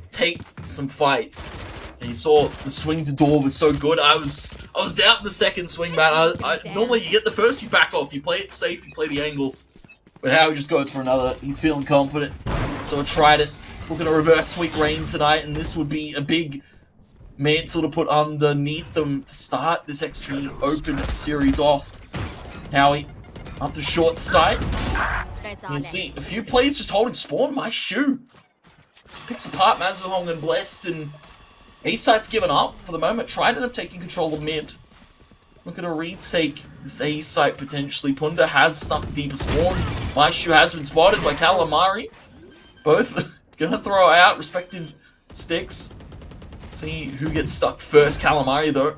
take some fights. And you saw the swing to door was so good. I was doubting the second swing, man. Normally you get the first, you back off, you play it safe, you play the angle. But Howie just goes for another. He's feeling confident. So I tried it. We're going to reverse sweep Rain tonight, and this would be a big mantle to put underneath them to start this XP Open series off. Howie, up the short side. You can see a few plays just holding spawn. My shoe. Picks apart Mazuhong and Blessed, and A-Site's given up for the moment. Trident have taken control of mid. Look at a retake this A-Site potentially. Punda has snuck deeper spawn. My shoe has been spotted by Calamari. Both gonna throw out respective sticks. See who gets stuck first. Calamari, though,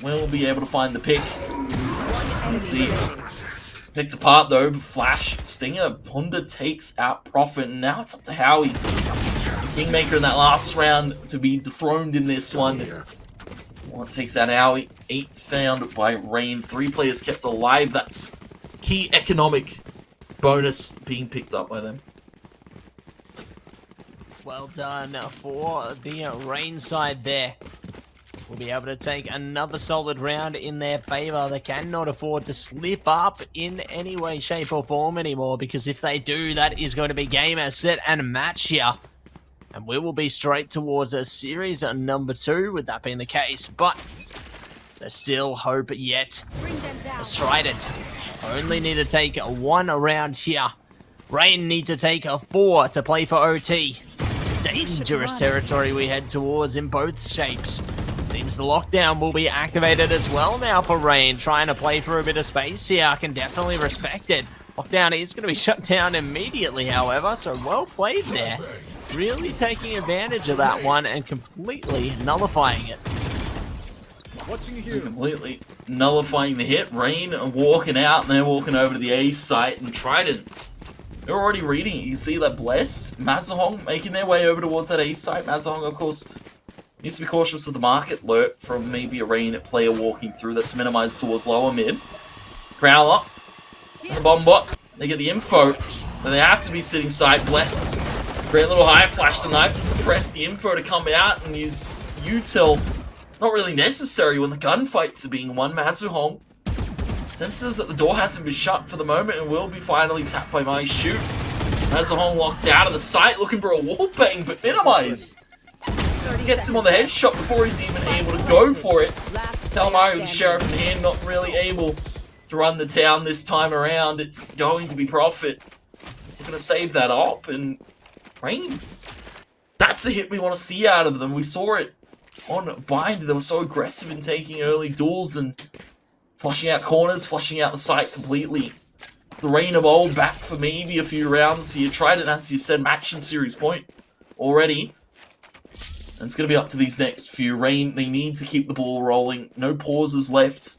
will be able to find the pick. Let's see. Picked apart, though. Flash, Stinger. Punda takes out Profit. And now it's up to Howie. Kingmaker in that last round to be dethroned in this one. One takes out Howie. 8 found by Rain. 3 players kept alive. That's key economic bonus being picked up by them. Well done for the Rain side there. We'll be able to take another solid round in their favor. They cannot afford to slip up in any way, shape, or form anymore, because if they do, that is going to be game, set, and match here. And we will be straight towards a series number 2, with that being the case. But there's still hope yet. Let's try it. Only need to take 1 round here. Rain need to take a 4 to play for OT. Dangerous territory we head towards in both shapes. Seems the lockdown will be activated as well now for Rain. Trying to play for a bit of space here. I can definitely respect it. Lockdown is going to be shut down immediately, however, so well played there. Really taking advantage of that one and completely nullifying it. Completely nullifying the hit. Rain walking out, and they're walking over to the A site, and Trident, they're already reading it. You can see that Blessed, Mazahong making their way over towards that A site. Mazahong, of course, needs to be cautious of the market lurk from maybe a Rain player walking through. That's minimized towards lower mid. Prowler, and the bomb bot, they get the info, but they have to be sitting side. Blessed, great little high flash the knife to suppress the info to come out and use util. Not really necessary when the gunfights are being won. Mazuhong senses that the door hasn't been shut for the moment and will be finally tapped by My Shoot. Mazuhong locked out of the site looking for a wall bang, but Minimize gets him on the headshot before he's even able to go for it. Calamari with the Sheriff in hand, not really able to run the town this time around. It's going to be Profit. We're going to save that up, and Rain, that's the hit we want to see out of them. We saw it on Bind. They were so aggressive in taking early duels and flushing out corners, flushing out the site completely. It's the Rain of old, back for maybe a few rounds here. Tried it, as you said, match and series point already. And it's going to be up to these next few. Rain, they need to keep the ball rolling. No pauses left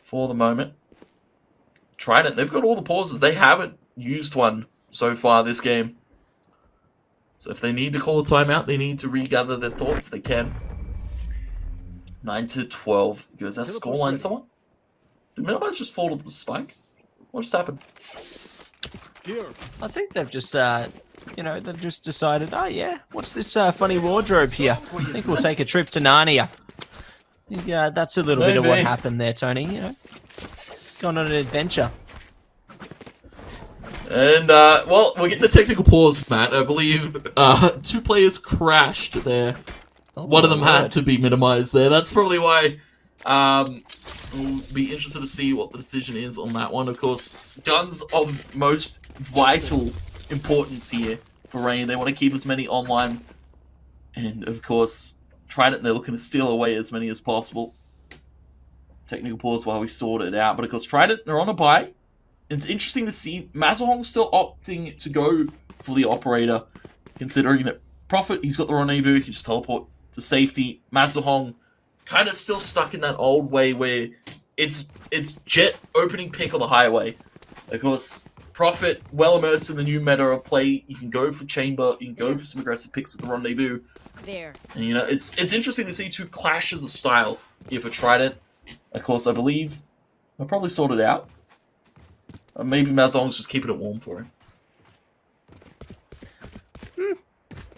for the moment. Trident, they've got all the pauses. They haven't used one so far this game. So if they need to call a timeout, they need to regather their thoughts. They can. 9-12. Is that scoreline someone? Did Minimize just fall to the spike? What just happened? I think they've just, they've just decided, oh yeah, what's this funny wardrobe here? I think we'll take a trip to Narnia. Yeah, that's a little bit of what Maybe. happened there, Tony. You know, gone on an adventure. And, well, we're getting the technical pause, Matt. I believe 2 players crashed there. One of them had to be minimized there. That's probably why we'll be interested to see what the decision is on that one. Of course, guns of most vital importance here for Rain. They want to keep as many online. And, of course, Trident, they're looking to steal away as many as possible. Technical pause while we sort it out. But, of course, Trident, they're on a buy. It's interesting to see Mazahong still opting to go for the operator, considering that Prophet, he's got the rendezvous, he can just teleport to safety. Mazahong kind of still stuck in that old way where it's Jet opening pick on the highway. Of course, Prophet, well immersed in the new meta of play, you can go for Chamber, you can go for some aggressive picks with the rendezvous. There. And, you know, it's interesting to see 2 clashes of style here for Trident. Of course, I believe they'll probably sort it out. Maybe Mazong's just keeping it warm for him.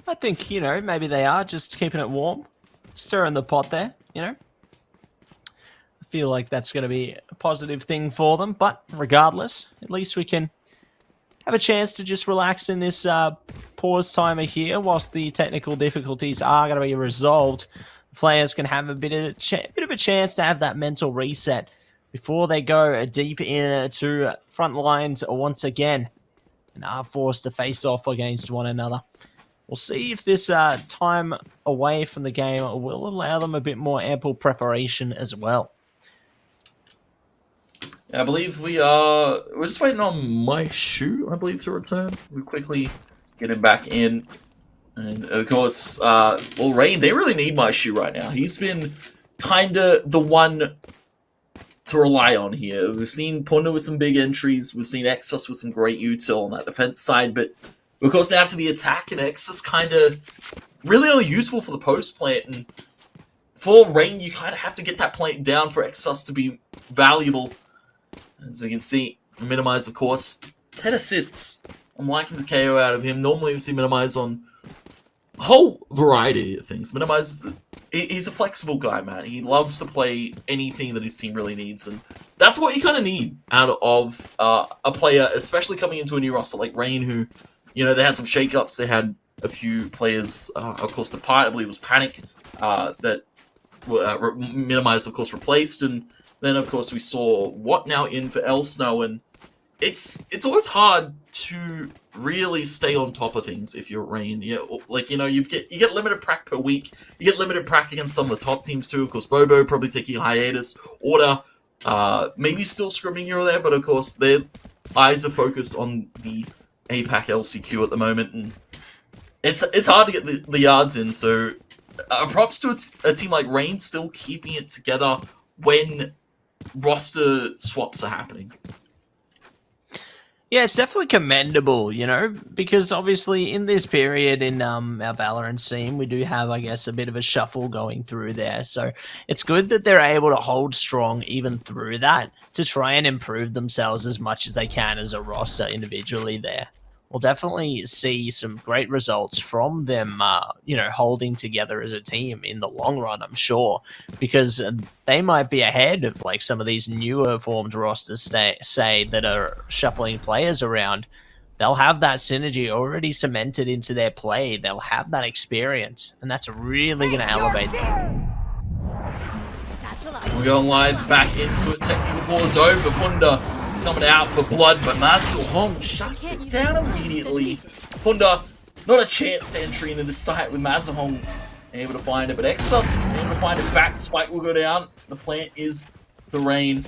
I think, you know, maybe they are just keeping it warm. Stirring the pot there, you know. I feel like that's going to be a positive thing for them. But regardless, at least we can have a chance to just relax in this pause timer here whilst the technical difficulties are going to be resolved. Players can have a bit of a chance to have that mental reset before they go deep into front lines once again and are forced to face off against one another. We'll see if this time away from the game will allow them a bit more ample preparation as well. Yeah, I believe we're just waiting on My Shoe, I believe, to return. We quickly get him back in. And, of course, well, Rain, they really need My Shoe right now. He's been kind of the one to rely on here. We've seen Punda with some big entries. We've seen Exos with some great util on that defense side. But, of course, now to the attack, and Exos kind of really only useful for the post plant. And for Rain, you kind of have to get that plant down for Exos to be valuable. As we can see, Minimize, of course, 10 assists. I'm liking the KO out of him. Normally we see Minimize on a whole variety of things. Minimize, he's a flexible guy, man. He loves to play anything that his team really needs, and that's what you kind of need out of a player, especially coming into a new roster like Rain, who, you know, they had some shakeups. They had a few players, of course, depart. I believe it was Panic that Minimize, of course, replaced, and then, of course, we saw What Now in for El Snow, and it's always hard to really stay on top of things if you're Rain. Like, you know, you get limited prac per week. You get limited prac against some of the top teams too. Of course, Bobo probably taking a hiatus. Order, maybe still scrimming here or there, but of course their eyes are focused on the APAC LCQ at the moment, and it's hard to get the yards in. So props to a team like Rain still keeping it together when roster swaps are happening. Yeah, it's definitely commendable, you know, because obviously in this period in our Valorant scene, we do have, I guess, a bit of a shuffle going through there. So it's good that they're able to hold strong even through that to try and improve themselves as much as they can as a roster individually there. We'll definitely see some great results from them, you know, holding together as a team in the long run, I'm sure, because they might be ahead of like some of these newer formed rosters, say, that are shuffling players around. They'll have that synergy already cemented into their play. They'll have that experience, and that's really going to elevate them. We're going live back into it. Technical pause over. Punda coming out for blood, but Mazahong shuts it down immediately. Punda, not a chance to entry into the site with Mazahong able to find it, but Exos able to find it back. Spike will go down. The plant is the Rain.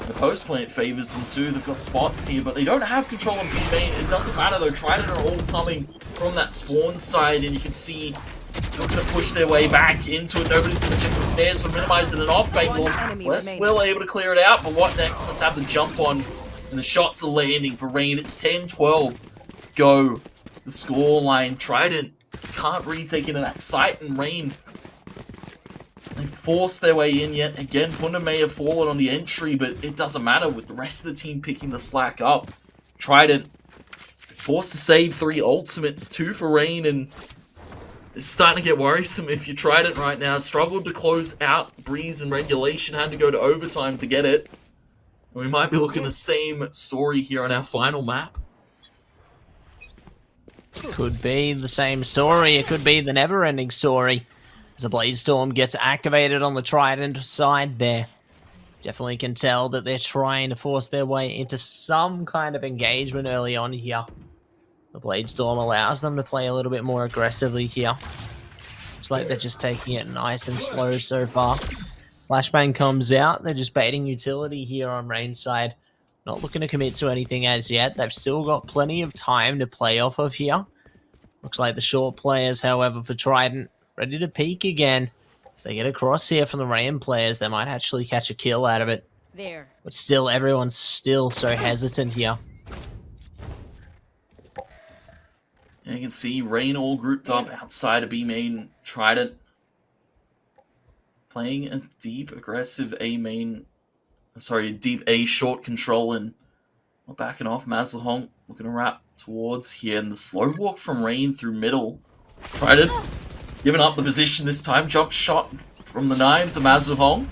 The post plant favors them too. They've got spots here, but they don't have control of B main. It doesn't matter though. Trident are all coming from that spawn side, and you can see they're going to push their way back into it. Nobody's going to check the stairs for minimizing an off angle. West Will able to clear it out, but what next? Let's have the jump on, and the shots are landing for Rain. It's 10-12. Go. The score line. Trident can't retake into that site, and Rain, they force their way in yet again. Punda may have fallen on the entry, but it doesn't matter with the rest of the team picking the slack up. Trident forced to save 3 ultimates, 2 for Rain, and It's starting to get worrisome if you tried it right now. Struggled to close out Breeze in regulation, had to go to overtime to get it. And we might be looking at the same story here on our final map. Could be the same story. It could be the never-ending story. As the Blaze Storm gets activated on the Trident side there. Definitely can tell that they're trying to force their way into some kind of engagement early on here. The Blade Storm allows them to play a little bit more aggressively here. Looks like they're just taking it nice and slow so far. Flashbang comes out. They're just baiting utility here on Rain's side. Not looking to commit to anything as yet. They've still got plenty of time to play off of here. Looks like the short players, however, for Trident, ready to peek again. If they get across here from the Rain players, they might actually catch a kill out of it. There. But still, everyone's still so hesitant here. And you can see Rain all grouped up outside of B main. Trident playing a deep, aggressive deep A short control and not backing off. Mazahong looking to wrap towards here, and the slow walk from Rain through middle. Trident giving up the position this time. Jump shot from the knives of Mazahong.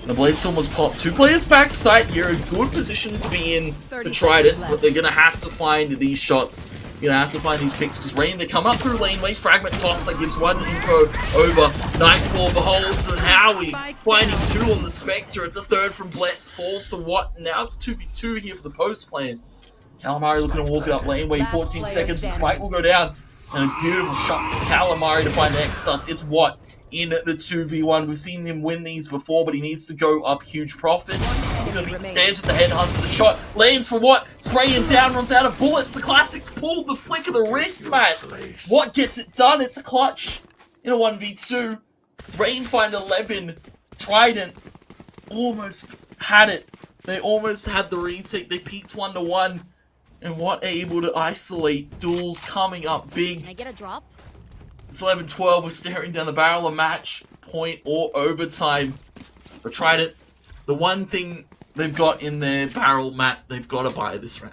And the Blade Storm was popped. 2 players back side here. A good position to be in for Trident, but they're going to have to find these shots. You're going to have to find these picks because Rain, they come up through laneway. Fragment toss that gives 1 info over. Nightfall beholds and Howie finding 2 on the Spectre. It's a 3rd from Blessed. Falls to what? Now it's 2v2 here for the post plan. Calamari looking to walk it up laneway. 14 seconds. The spike will go down. And a beautiful shot from Calamari to find Exus. It's what? In the 2v1. We've seen him win these before, but he needs to go up huge profit. He's going to beat Stairs with the headhunt. The shot lands for what? Spraying down, runs out of bullets. The Classics pulled the flick of the wrist, Matt. What gets it done? It's a clutch in a 1v2. Rain find 11. Trident almost had it. They almost had the retake. They peaked 1-1. And what able to isolate. Duels coming up big. Can I get a drop? It's 11-12. We're staring down the barrel of match point or overtime. But Trident, the one thing they've got in their barrel, Matt, they've got to buy this round.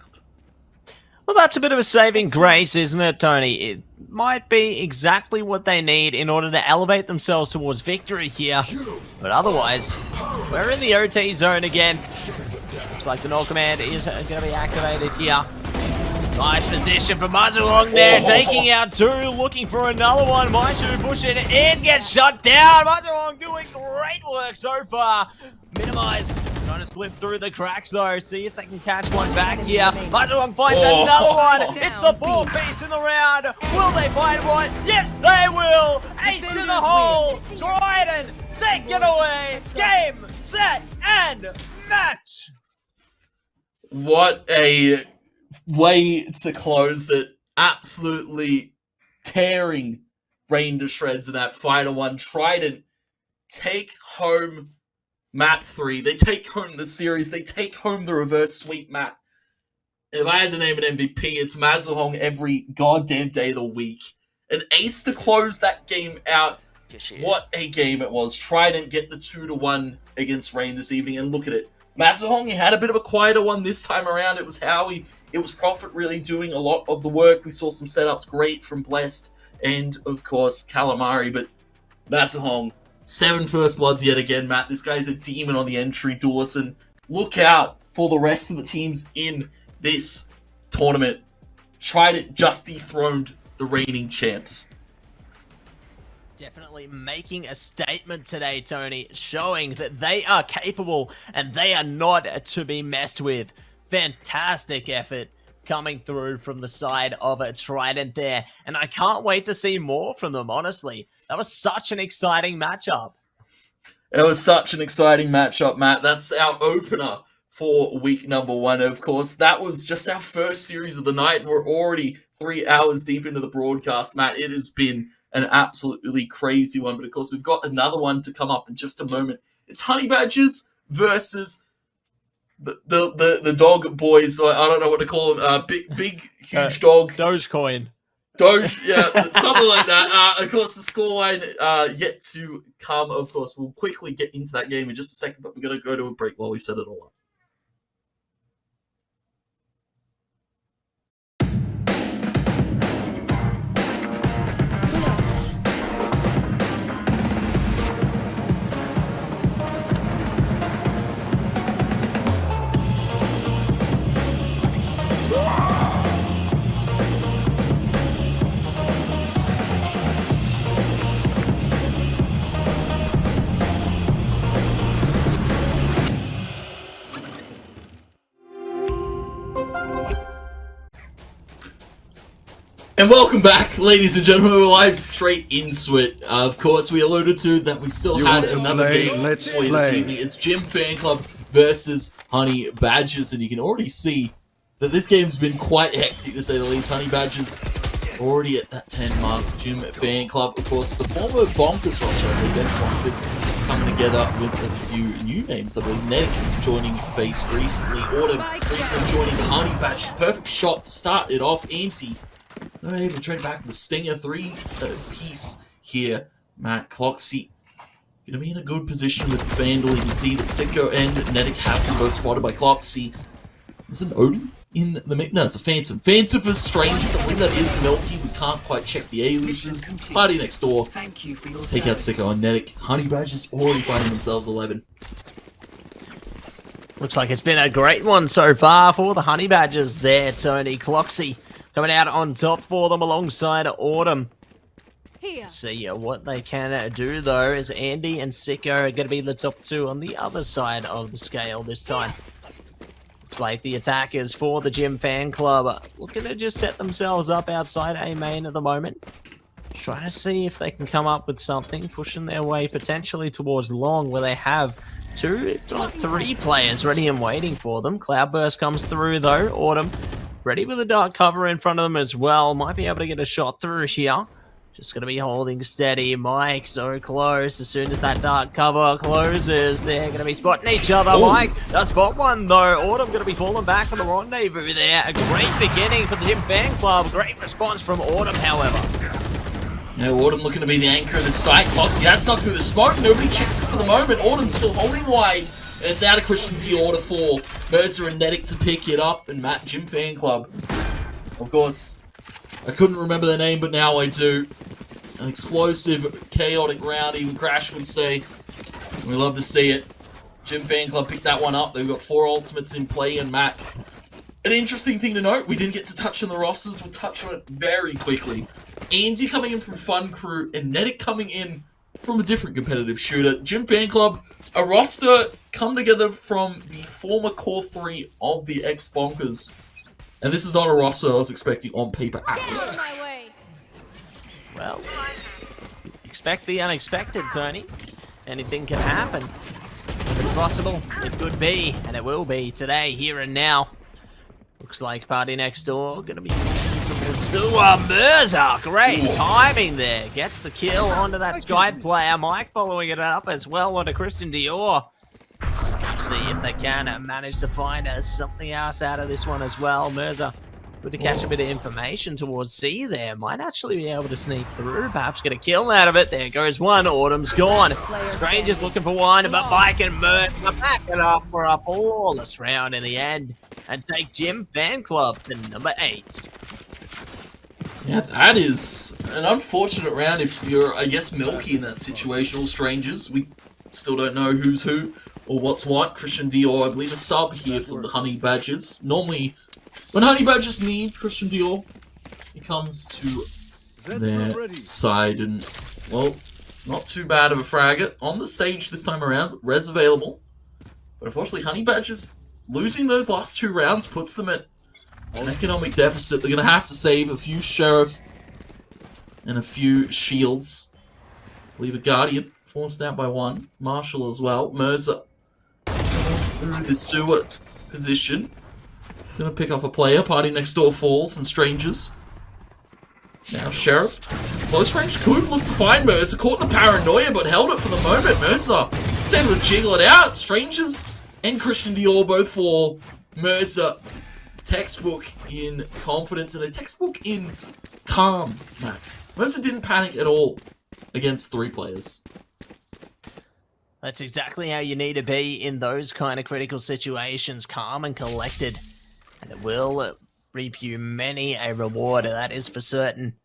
Well, that's a bit of a saving grace, isn't it, Tony? It might be exactly what they need in order to elevate themselves towards victory here. But otherwise, we're in the OT zone again. Looks like the null command is going to be activated here. Nice position for Mazuong there, taking out 2, looking for another one. Maishu pushing in, gets shut down. Mazuong doing great work so far. Minimize, trying to slip through the cracks though. See if they can catch one back here. Mazuong finds another one. It's the 4th piece in the round. Will they find one? Yes, they will. Ace in the hole. Trident, take it away. Game, set, and match. What a way to close it. Absolutely tearing Rain to shreds in that final one. Trident take home map 3. They take home the series. They take home the reverse sweep map. If I had to name an MVP, it's Mazahong every goddamn day of the week. An ace to close that game out. What a game it was. Trident get the 2-1 against Rain this evening, and look at it. Mazahong, he had a bit of a quieter one this time around. It was Howie. It was Prophet really doing a lot of the work. We saw some setups great from Blessed and, of course, Calamari. But Mazahong, 7 first bloods yet again, Matt. This guy's a demon on the entry, Dawson. Look out for the rest of the teams in this tournament. Trident just dethroned the reigning champs. Definitely making a statement today, Tony, showing that they are capable and they are not to be messed with. Fantastic effort coming through from the side of a Trident there, and I can't wait to see more from them, honestly. That was such an exciting matchup. It was such an exciting matchup, Matt. That's our opener for week number 1, of course. That was just our first series of the night, and we're already 3 hours deep into the broadcast, Matt. It has been an absolutely crazy one, but of course we've got another one to come up in just a moment. It's Honey Badgers versus the dog boys. I don't know what to call them. Big huge dog. Dogecoin. Doge, yeah, something like that. Of course, the scoreline yet to come. Of course, we'll quickly get into that game in just a second, but we're going to go to a break while we set it all up. And welcome back, ladies and gentlemen. We're live straight into it. Of course, we alluded to that we still had another game for you this evening. It's Gym Fan Club versus Honey Badgers, and you can already see that this game's been quite hectic, to say the least. Honey Badgers already at that 10 mark. Gym Fan Club, of course, the former Bonkers roster, I believe, ex-Bonkers, coming together with a few new names. I believe Nedic joining FaZe recently, Autumn recently joining the Honey Badgers. Perfect shot to start it off. Anti, they're able to trade back the Stinger 3-piece here. Matt Cloxy going to be in a good position with Vandal. You can see that Sicko and Nedic have been both spotted by Cloxy. Is it an Odin in the mix? No, it's a Phantom. Phantom for Strangers. I believe that is Milky. We can't quite check the A-loses. Party next door. Take out Sicko and Nedic. Honey Badgers already finding themselves 11. Looks like it's been a great one so far for the Honey Badgers there, Tony. Cloxy coming out on top for them alongside Autumn. See what they can do though, is Andy and Sicko are going to be the top two on the other side of the scale this time. Looks like the attackers for the Gym Fan Club are looking to just set themselves up outside A main at the moment. Trying to see if they can come up with something, pushing their way potentially towards long, where they have 2, if not 3 players ready and waiting for them. Cloudburst comes through though. Autumn ready with a dark cover in front of them as well. Might be able to get a shot through here. Just going to be holding steady. Mike so close. As soon as that dark cover closes, they're going to be spotting each other. Oh. Mike does spot one though. Autumn going to be falling back from the rendezvous there. A great beginning for the Gym Fan Club. Great response from Autumn, however. Now Autumn looking to be the anchor of the site. Cloxy has snuck through the smoke. Nobody checks it for the moment. Autumn still holding wide. And it's now to Christian Dior for Mercer and Nedic to pick it up. And Matt, Gym Fan Club. Of course, I couldn't remember their name, but now I do. An explosive, chaotic round, even Crash would say. We love to see it. Gym Fan Club picked that one up. They've got 4 ultimates in play, and Matt. An interesting thing to note, we didn't get to touch on the rosters. We'll touch on it very quickly. Andy coming in from Fun Crew, and Nedic coming in from a different competitive shooter. Gym Fan Club, a roster come together from the former core 3 of the ex-Bonkers. And this is not a roster I was expecting on paper at all. Well, expect the unexpected, Tony. Anything can happen. If it's possible, it could be, and it will be today, here and now. Looks like Party Next Door gonna be pushing towards Merza. Great timing there. Gets the kill onto that Sky player. Mike following it up as well onto Christian Dior. Let's see if they can manage to find something else out of this one as well. Merza, good to catch a bit of information towards C there. Might actually be able to sneak through, perhaps get a kill out of it. There goes one. Autumn's gone. Stranger's looking for one, but Mike and Merza back it up for a flawless round in the end. And take Gym Fan Club to number 8. Yeah, that is an unfortunate round if you're, I guess, Milky in that situation, or Strangers. We still don't know who's who or what's what. Christian Dior, I believe, a sub here for the Honey Badgers. Normally, when Honey Badgers need Christian Dior, he comes to their side and, well, not too bad of a fragger. On the Sage this time around, res available. But unfortunately, Honey Badgers losing those last 2 rounds puts them at an economic deficit. They're going to have to save a few Sheriff and a few Shields. Leave a Guardian, forced out by 1. Marshall as well. Mercer through his sewer position. Going to pick off a player. Party Next Door falls and Strangers. Now Sheriff. Close range could look to find Mercer. Caught in the paranoia but held it for the moment. Mercer is able to jiggle it out. Strangers and Christian Dior both for Mercer. Textbook in confidence and a textbook in calm, Matt. Mercer didn't panic at all against 3 players. That's exactly how you need to be in those kind of critical situations. Calm and collected. And it will reap you many a reward, that is for certain.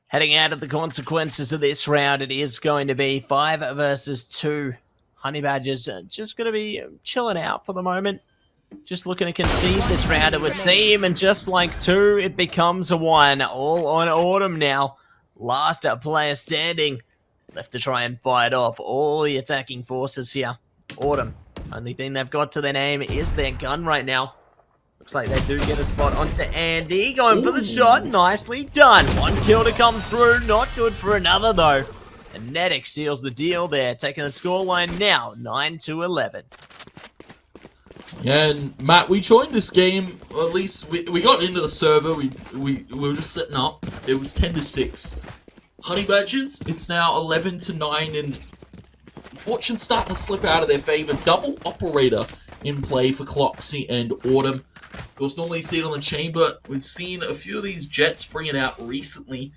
Heading out of the consequences of this round, it is going to be 5 versus 2. Honey Badgers just going to be chilling out for the moment. Just looking to concede this round, it would seem. And just like 2, it becomes a 1. All on Autumn now. Last player standing. Left to try and fight off all the attacking forces here. Autumn. Only thing they've got to their name is their gun right now. Looks like they do get a spot onto Andy. Going for the shot. Nicely done. 1 kill to come through. Not good for another, though. And Nedic seals the deal there, taking the scoreline now 9-11. Yeah, and Matt, we joined this game, or at least we got into the server, we were just setting up. It was 10-6. Honey Badgers, it's now 11-9, and fortune's starting to slip out of their favor. Double operator in play for Cloxy and Autumn. Of course, normally you see it on the chamber. We've seen a few of these Jets bring it out recently.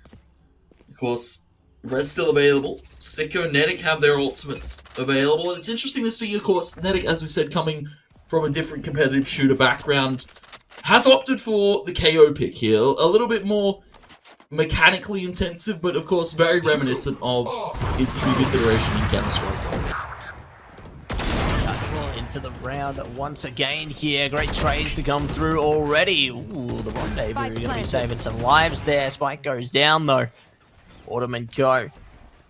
Of course, Red's still available. Sicko, Nedic have their ultimates available, and it's interesting to see, of course, Nedic, as we said, coming from a different competitive shooter background, has opted for the KO pick here. A little bit more mechanically intensive, but of course very reminiscent of his previous iteration in Counter-Strike. Into the round once again here. Great trades to come through already. Ooh, the Rendezvous going to be saving some lives there. Spike goes down though. Autumn and Go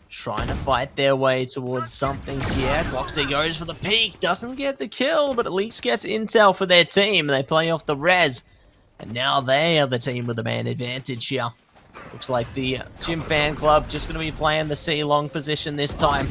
trying to fight their way towards something here. Cloxy goes for the peek, doesn't get the kill, but at least gets intel for their team. They play off the res, and now they are the team with the man advantage here. Looks like the Gym Fan Club just going to be playing the C-long position this time.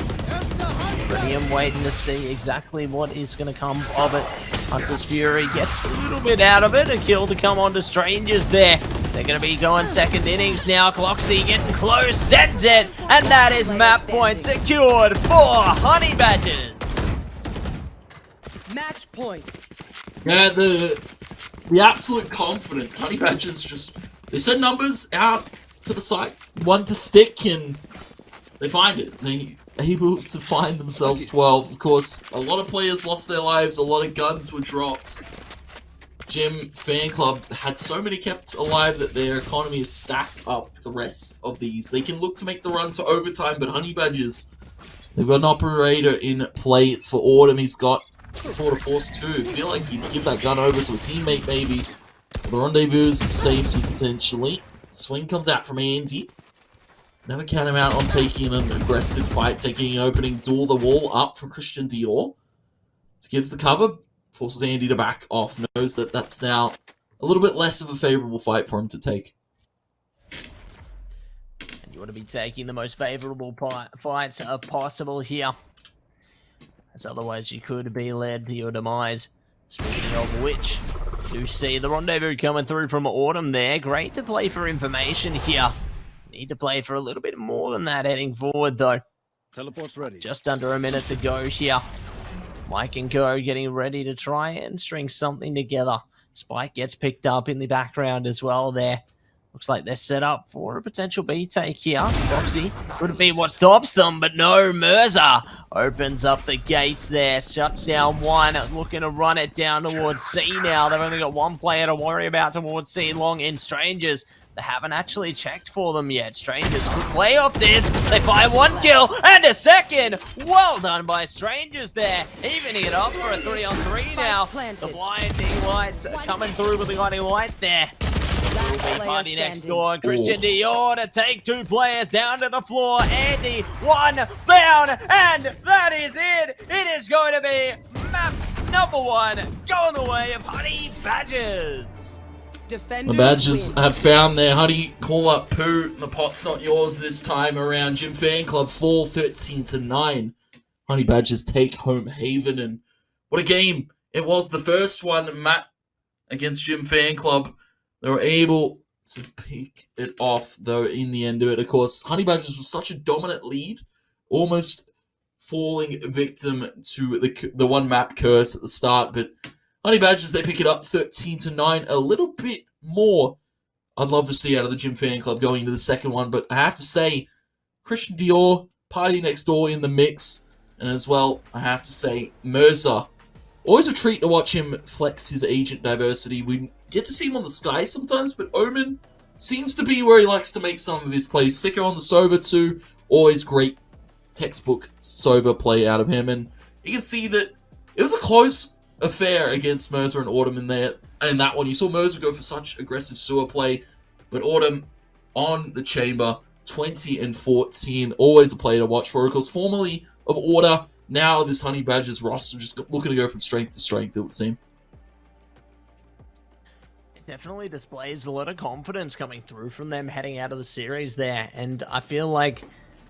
Brilliant, waiting to see exactly what is going to come of it. Hunter's Fury gets a little bit out of it. A kill to come on to Strangers there. They're going to be going second innings now. Cloxy getting close, sends it, and that is map point secured for Honey Badgers. Match point. Yeah, the absolute confidence. Honey Badgers just, they send numbers out to the site, one to stick, and they find it. They able to find themselves 12. Of course, a lot of players lost their lives, a lot of guns were dropped. Gym Fan Club had so many kept alive that their economy is stacked up for the rest of these. They can look to make the run to overtime, but Honey Badgers, they've got an operator in play. It's for Autumn. He's got a tour de force too. Feel like he'd give that gun over to a teammate maybe. The Rendezvous is safety potentially. Swing comes out from Andy. Never count him out on taking an aggressive fight, taking an opening, duel the wall up from Christian Dior. Gives the cover, forces Andy to back off, knows that that's now a little bit less of a favorable fight for him to take. And you want to be taking the most favorable fights possible here, as otherwise you could be led to your demise. Speaking of which, you see the Rendezvous coming through from Autumn there. Great to play for information here. Need to play for a little bit more than that heading forward though. Teleport's ready. Just under a minute to go here. Mike and Go getting ready to try and string something together. Spike gets picked up in the background as well there. Looks like they're set up for a potential B take here. Foxy could be what stops them, but no, Mirza opens up the gates there, shuts down one, looking to run it down towards C now. They've only got one player to worry about towards C long in Strangers. They haven't actually checked for them yet. Strangers could play off this. They find 1 kill and a second. Well done by Strangers there. Evening it up for a 3-on-3 now. The blinding lights are coming through with the guiding light there. Will be party next door. Christian Dior to take 2 players down to the floor. Andy, 1 down, and that is it. It is going to be map number 1 going the way of Honey Badgers. The Badgers have found their Honey call-up poo. The pot's not yours this time around. Gym Fan Club fall 13-9. Honey Badgers take home haven, and what a game it was. The first one, Matt, against Gym Fan Club. They were able to pick it off, though, in the end of it. Of course, Honey Badgers was such a dominant lead, almost falling victim to the one map curse at the start, but Honey Badgers, they pick it up 13-9, a little bit more I'd love to see out of the Gym Fan Club going into the second one, but I have to say, Christian Dior, Party Next Door in the mix, and as well, I have to say, Mirza. Always a treat to watch him flex his agent diversity. We get to see him on the sky sometimes, but Omen seems to be where he likes to make some of his plays. Sicker on the Sova too, always great textbook Sova play out of him, and you can see that it was a close affair against Mirza and Autumn in that one. You saw Mirza go for such aggressive sewer play, but Autumn on the chamber, 20-14, always a play to watch for. Of course, formerly of Order, now this Honey Badgers roster just looking to go from strength to strength, it would seem. Definitely displays a lot of confidence coming through from them heading out of the series there. And I feel like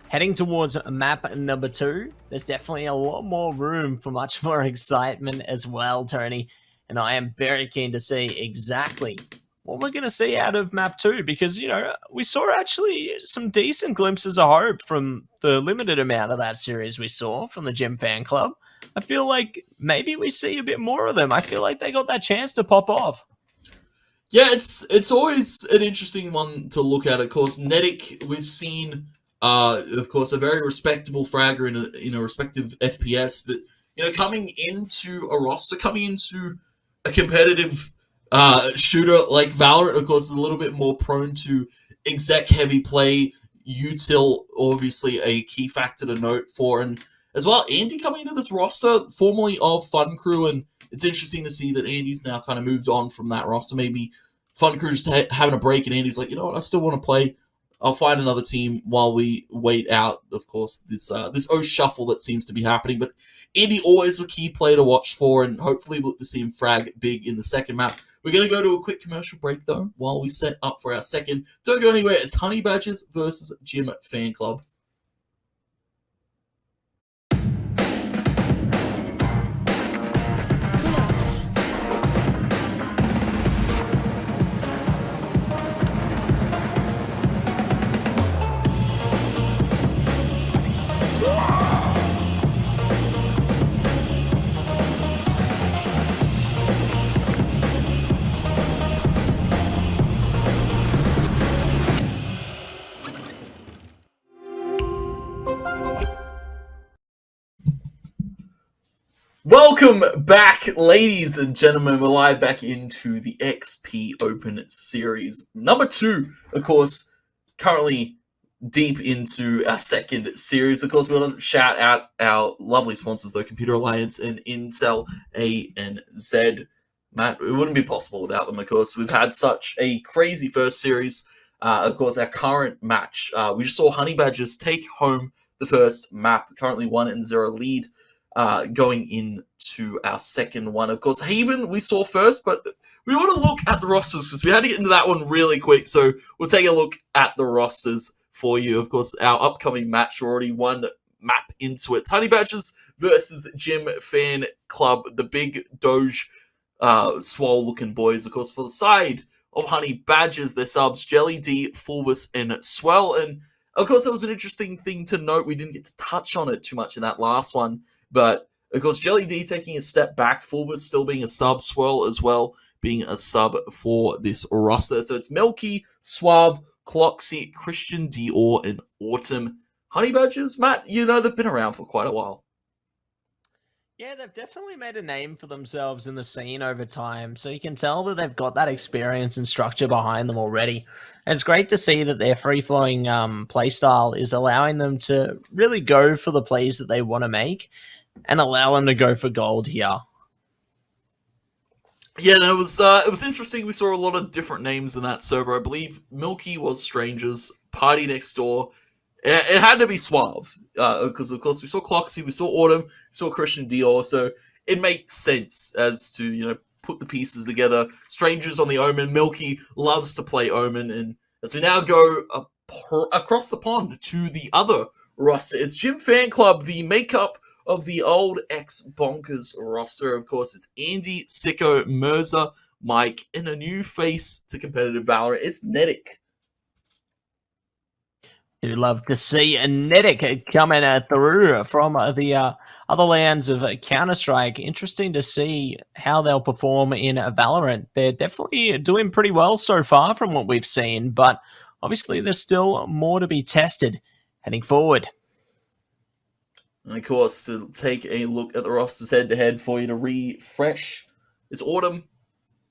heading towards map number 2, there's definitely a lot more room for much more excitement as well, Tony. And I am very keen to see exactly what we're going to see out of map 2, because, you know, we saw actually some decent glimpses of hope from the limited amount of that series we saw from the Gym Fan Club. I feel like maybe we see a bit more of them. I feel like they got that chance to pop off. Yeah, it's always an interesting one to look at. Of course, Nedic, we've seen, of course, a very respectable fragger in a respective FPS, but, you know, coming into a roster, coming into a competitive shooter like Valorant, of course, is a little bit more prone to exec-heavy play. Util, obviously, a key factor to note for, and as well, Andy coming into this roster, formerly of Fun Crew, and it's interesting to see that Andy's now kind of moved on from that roster. Maybe Fun Crew's having a break, and Andy's like, you know what, I still want to play. I'll find another team while we wait out, of course, this shuffle that seems to be happening. But Andy always a key player to watch for, and hopefully we'll see him frag big in the second map. We're going to go to a quick commercial break, though, while we set up for our second. Don't go anywhere. It's Honey Badgers versus Gym Fan Club. Welcome back, ladies and gentlemen. We're live back into the XP Open Series. Number 2, of course, currently deep into our second series. Of course, we want to shout out our lovely sponsors, though, Computer Alliance and Intel ANZ. Matt, it wouldn't be possible without them, of course. We've had such a crazy first series. Of course, our current match, we just saw Honey Badgers take home the first map, currently 1-0 lead. Going into our second one. Of course, Haven we saw first, but we want to look at the rosters because we had to get into that one really quick. So we'll take a look at the rosters for you. Of course, our upcoming match, we're already one map into it. Honey Badgers versus Gym Fan Club, the big Doge swole looking boys. Of course, for the side of Honey Badgers, their subs, Jelly D, Fulvus, and Swell. And of course, that was an interesting thing to note. We didn't get to touch on it too much in that last one. But, of course, Jelly D taking a step back, Fulvus still being a sub, Swirl as well being a sub for this roster. So it's Melky, Suave, Cloxy, Christian Dior, and Autumn. Honey Badgers, Matt, you know they've been around for quite a while. Yeah, they've definitely made a name for themselves in the scene over time, so you can tell that they've got that experience and structure behind them already. And it's great to see that their free-flowing playstyle is allowing them to really go for the plays that they want to make and allow them to go for gold here. Yeah, no, it was interesting. We saw a lot of different names in that server. I believe Milky was Strangers, Party Next Door. It had to be Suave, because of course we saw Cloxy, we saw Autumn, we saw Christian Dior, so it makes sense as to, you know, put the pieces together. Strangers on the Omen, Milky loves to play Omen, and as we now go across the pond to the other roster, it's Gym Fan Club, the makeup of the old ex-Bonkers roster. Of course, it's Andy, Sicko, Mirza, Mike, and a new face to competitive Valorant. It's Nedic. You'd love to see a Nedic coming through from the other lands of Counter-Strike. Interesting to see how they'll perform in Valorant. They're definitely doing pretty well so far from what we've seen, but obviously there's still more to be tested heading forward. And of course, to take a look at the rosters head-to-head for you to refresh, it's Autumn,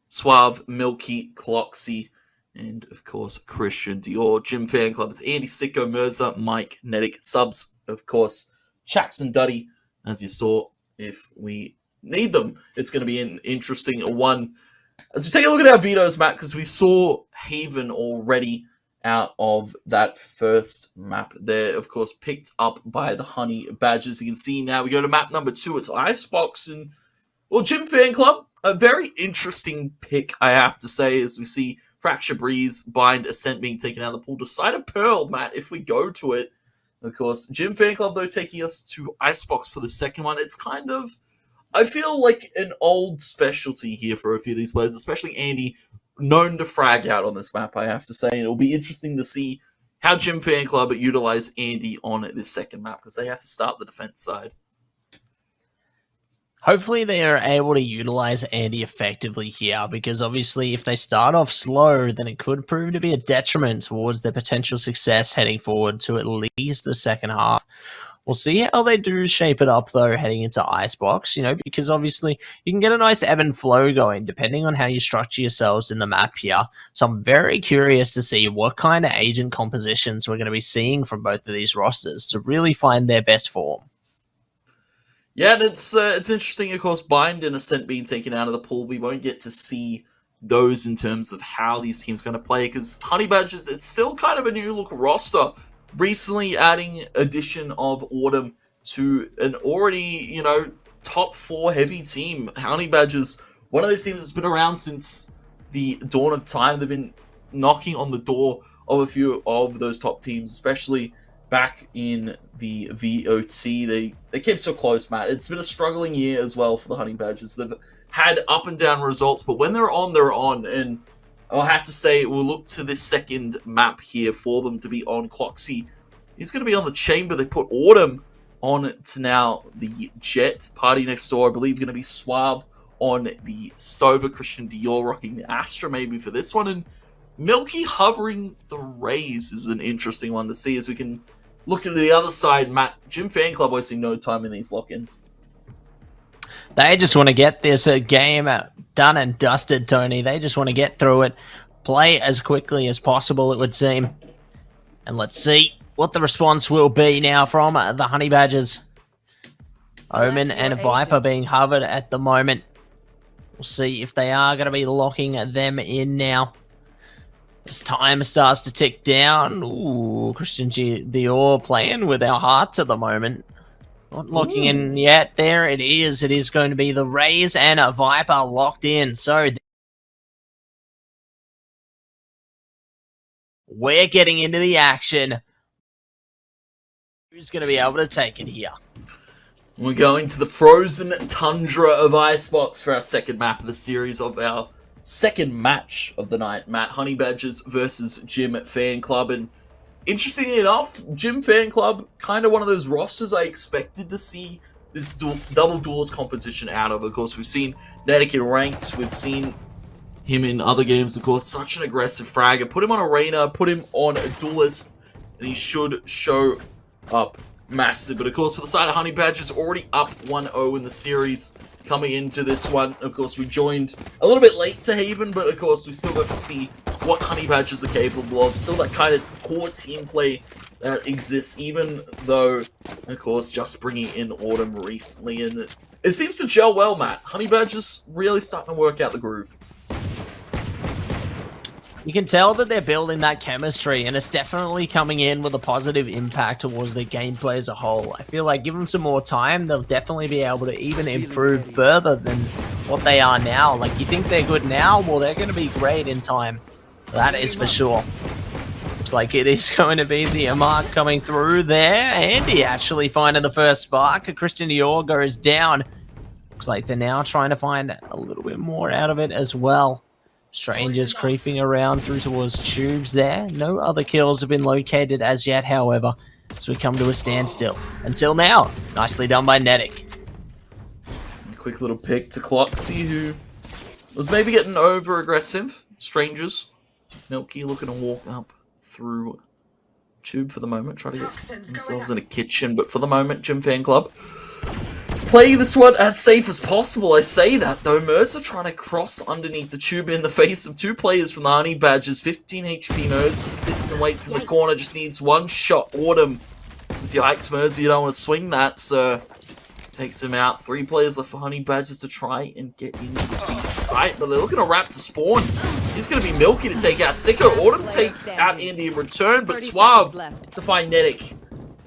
Suave, Milky, Cloxy, and of course, Christian Dior. Gym Fan Club, it's Andy, Sicko, Mirza, Mike, Nedic, subs, of course, Shax and Duddy, as you saw, if we need them. It's going to be an interesting one. As we take a look at our vetoes, Matt, because we saw Haven already out of that first map there, of course, picked up by the Honey Badgers. You can see now we go to map number 2. It's Icebox and, well, Gym Fan Club. a very interesting pick, I have to say, as we see Fracture Breeze, Bind, Ascent being taken out of the pool. Decided Pearl, Matt, if we go to it. Of course, Gym Fan Club, though, taking us to Icebox for the second one. It's kind of, I feel like an old specialty here for a few of these players, especially Andy, known to frag out on this map, I have to say. And it'll be interesting to see how Gym Fan Club utilize Andy on this second map, because they have to start the defense side. Hopefully they are able to utilize Andy effectively here, because obviously if they start off slow, then it could prove to be a detriment towards their potential success heading forward to at least the second half. We'll see how they do shape it up, though, heading into Icebox, because obviously you can get a nice ebb and flow going depending on how you structure yourselves in the map here. So I'm very curious to see what kind of agent compositions we're going to be seeing from both of these rosters to really find their best form. Yeah, and it's interesting, of course, Bind and Ascent being taken out of the pool. We won't get to see those in terms of how these teams are going to play, because Honey Badgers, it's still kind of a new look roster. Recently adding addition of Autumn to an already, top 4 heavy team. Honey Badgers, one of those teams that's been around since the dawn of time. They've been knocking on the door of a few of those top teams, especially back in the VOT. They came so close, Matt. It's been a struggling year as well for the Honey Badgers. They've had up and down results, but when they're on, they're on. And I'll have to say, we'll look to this second map here for them to be on. Cloxy, he's going to be on the Chamber. They put Autumn on to now the Jet. Party Next Door, I believe, going to be Suave on the Sova. Christian Dior rocking the Astra maybe for this one. And Milky hovering the Rays is an interesting one to see, as we can look at the other side. Matt, Gym Fan Club wasting no time in these lock-ins. They just want to get this game done and dusted, Tony. They just want to get through it, play as quickly as possible, it would seem. And let's see what the response will be now from the Honey Badgers. Omen and Viper being hovered at the moment. We'll see if they are going to be locking them in now. As time starts to tick down. Ooh, Christian Dior playing with our hearts at the moment. Not locking in yet. There it is. It is going to be the Rays and a Viper locked in. So we're getting into the action. Who's going to be able to take it here? We're going to the frozen tundra of Icebox for our second map of the series, of our second match of the night, Matt. Honey Badgers versus Gym Fan Club. And interestingly enough, Gym Fan Club, kind of one of those rosters I expected to see this double duelist composition out of. Of course, we've seen Nedic in ranked, we've seen him in other games, of course, such an aggressive fragger. Put him on Arena, put him on a duelist, and he should show up massive. But of course, for the side of Honey Badgers, already up 1-0 in the series. Coming into this one, of course, we joined a little bit late to Haven, but of course, we still got to see what Honey Badgers are capable of. Still that kind of core team play that exists, even though, of course, just bringing in Autumn recently. And it seems to gel well, Matt. Honey Badgers really starting to work out the groove. You can tell that they're building that chemistry, and it's definitely coming in with a positive impact towards their gameplay as a whole. I feel like give them some more time, they'll definitely be able to even improve further than what they are now. Like, you think they're good now? Well, they're going to be great in time. That is for sure. Looks like it is going to be the mark coming through there. Andy actually finding the first spark. Christian Dior goes down. Looks like they're now trying to find a little bit more out of it as well. Strangers creeping around through towards tubes there. No other kills have been located as yet, however, so we come to a standstill. Until now, nicely done by Nedic. Quick little pick to Cloxy, who was maybe getting over-aggressive. Strangers. Milky looking to walk up through tube for the moment. Try to get themselves in a kitchen, but for the moment, Gym Fan Club play this one as safe as possible. I say that, though. Mercer trying to cross underneath the tube in the face of two players from the Honey Badgers. 15 HP. Mercer sits and waits in the corner. Just needs one shot. Autumn says, yikes, Mercer, you don't want to swing that, so takes him out. 3 players left for Honey Badgers to try and get into this beat sight, but they're looking to wrap to spawn. He's going to be Milky to take out Sicko. Autumn takes out Andy in return, but Suave to find Nedic.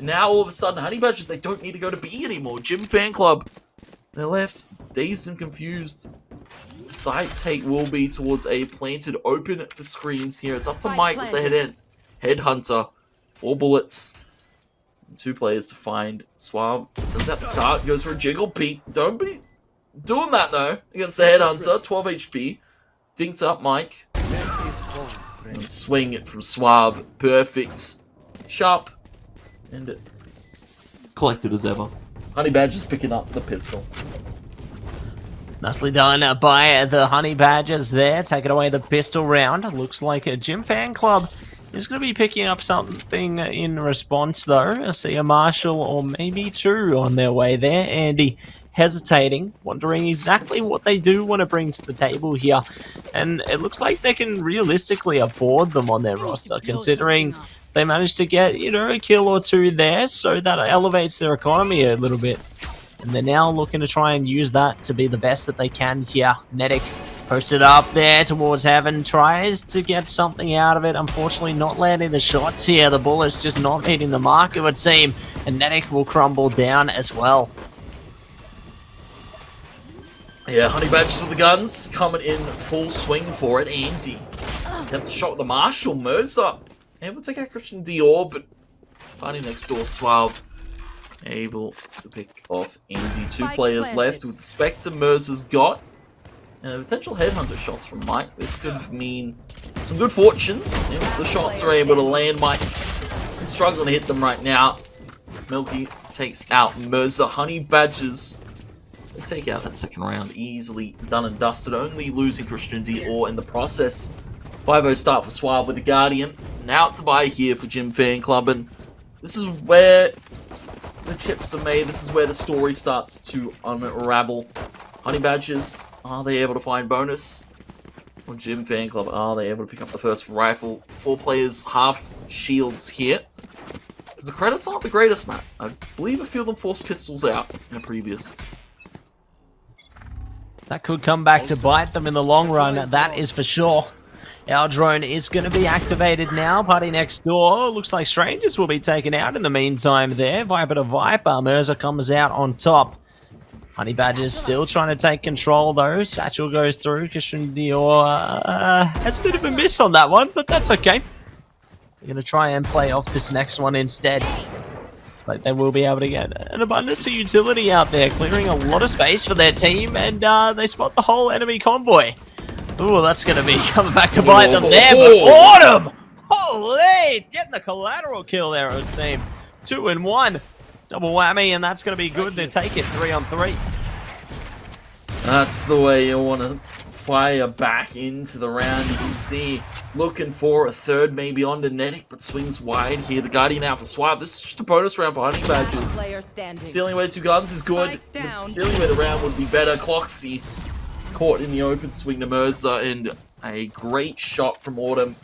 Now, all of a sudden, Honey Badgers, they don't need to go to B anymore. Gym Fan Club, they're left dazed and confused. The side take will be towards a planted open for screens here. It's up to Mike with the headhunter. 4 bullets. 2 players to find. Swab sends out the cart, goes for a jiggle. Pete, don't be doing that though against the headhunter. 12 HP. Dinked up Mike. And swing it from Swab. Perfect. Sharp. And collected as ever. Honey Badger's picking up the pistol. Nicely done by the Honey Badgers there, taking away the pistol round. Looks like a Gym Fan Club is going to be picking up something in response though. I see a Marshall or maybe 2 on their way there. Andy hesitating, wondering exactly what they do want to bring to the table here. And it looks like they can realistically afford them on their roster, considering they managed to get, a kill or 2 there, so that elevates their economy a little bit. And they're now looking to try and use that to be the best that they can here. Nedic posted up there towards heaven, tries to get something out of it. Unfortunately, not landing the shots here. The bullet's just not hitting the mark, it would seem. And Nedic will crumble down as well. Yeah, Honey Badgers with the guns, coming in full swing for it. Andy, attempt to shot with the Marshall. Mercer able to take out Christian Dior, but finding next door Suave able to pick off Andy. 2 players left with the Spectre. Mercer's got. And potential headhunter shots from Mike. This could mean some good fortunes if the shots are able to land. Mike is struggling to hit them right now. Milky takes out Mercer. Honey Badgers they take out that second round easily done and dusted, only losing Christian Dior in the process. 5-0 start for Suave with the Guardian. Now it's a buy here for Gym Fan Club, and this is where the chips are made. This is where the story starts to unravel. Honey Badgers, are they able to find bonus? Or Gym Fan Club, are they able to pick up the first rifle? 4 players, half shields here. Because the credits aren't the greatest, Matt. I believe a few of them forced pistols out in a previous. That could come back to bite them in the long run, that is for sure. Our drone is going to be activated now. Party next door. Looks like Strangers will be taken out in the meantime there. Viper to Viper. Mercer comes out on top. Honey Badgers still trying to take control though. Satchel goes through. Christian Dior has a bit of a miss on that one, but that's okay. We're going to try and play off this next one instead. But they will be able to get an abundance of utility out there, clearing a lot of space for their team, and they spot the whole enemy convoy. Ooh, that's going to be coming back to bite them there, but Autumn! Holy! Getting the collateral kill there, it would seem. 2 in 1. Double whammy, and that's going to be good to take it 3 on 3. That's the way you want to fire back into the round. You can see looking for a third, maybe on to Nedic, but swings wide here. The Guardian out for Swab. This is just a bonus round for Honey Badgers. Stealing away 2 guns is good, but stealing away the round would be better. Cloxy caught in the open swing to Mercer, and a great shot from Autumn.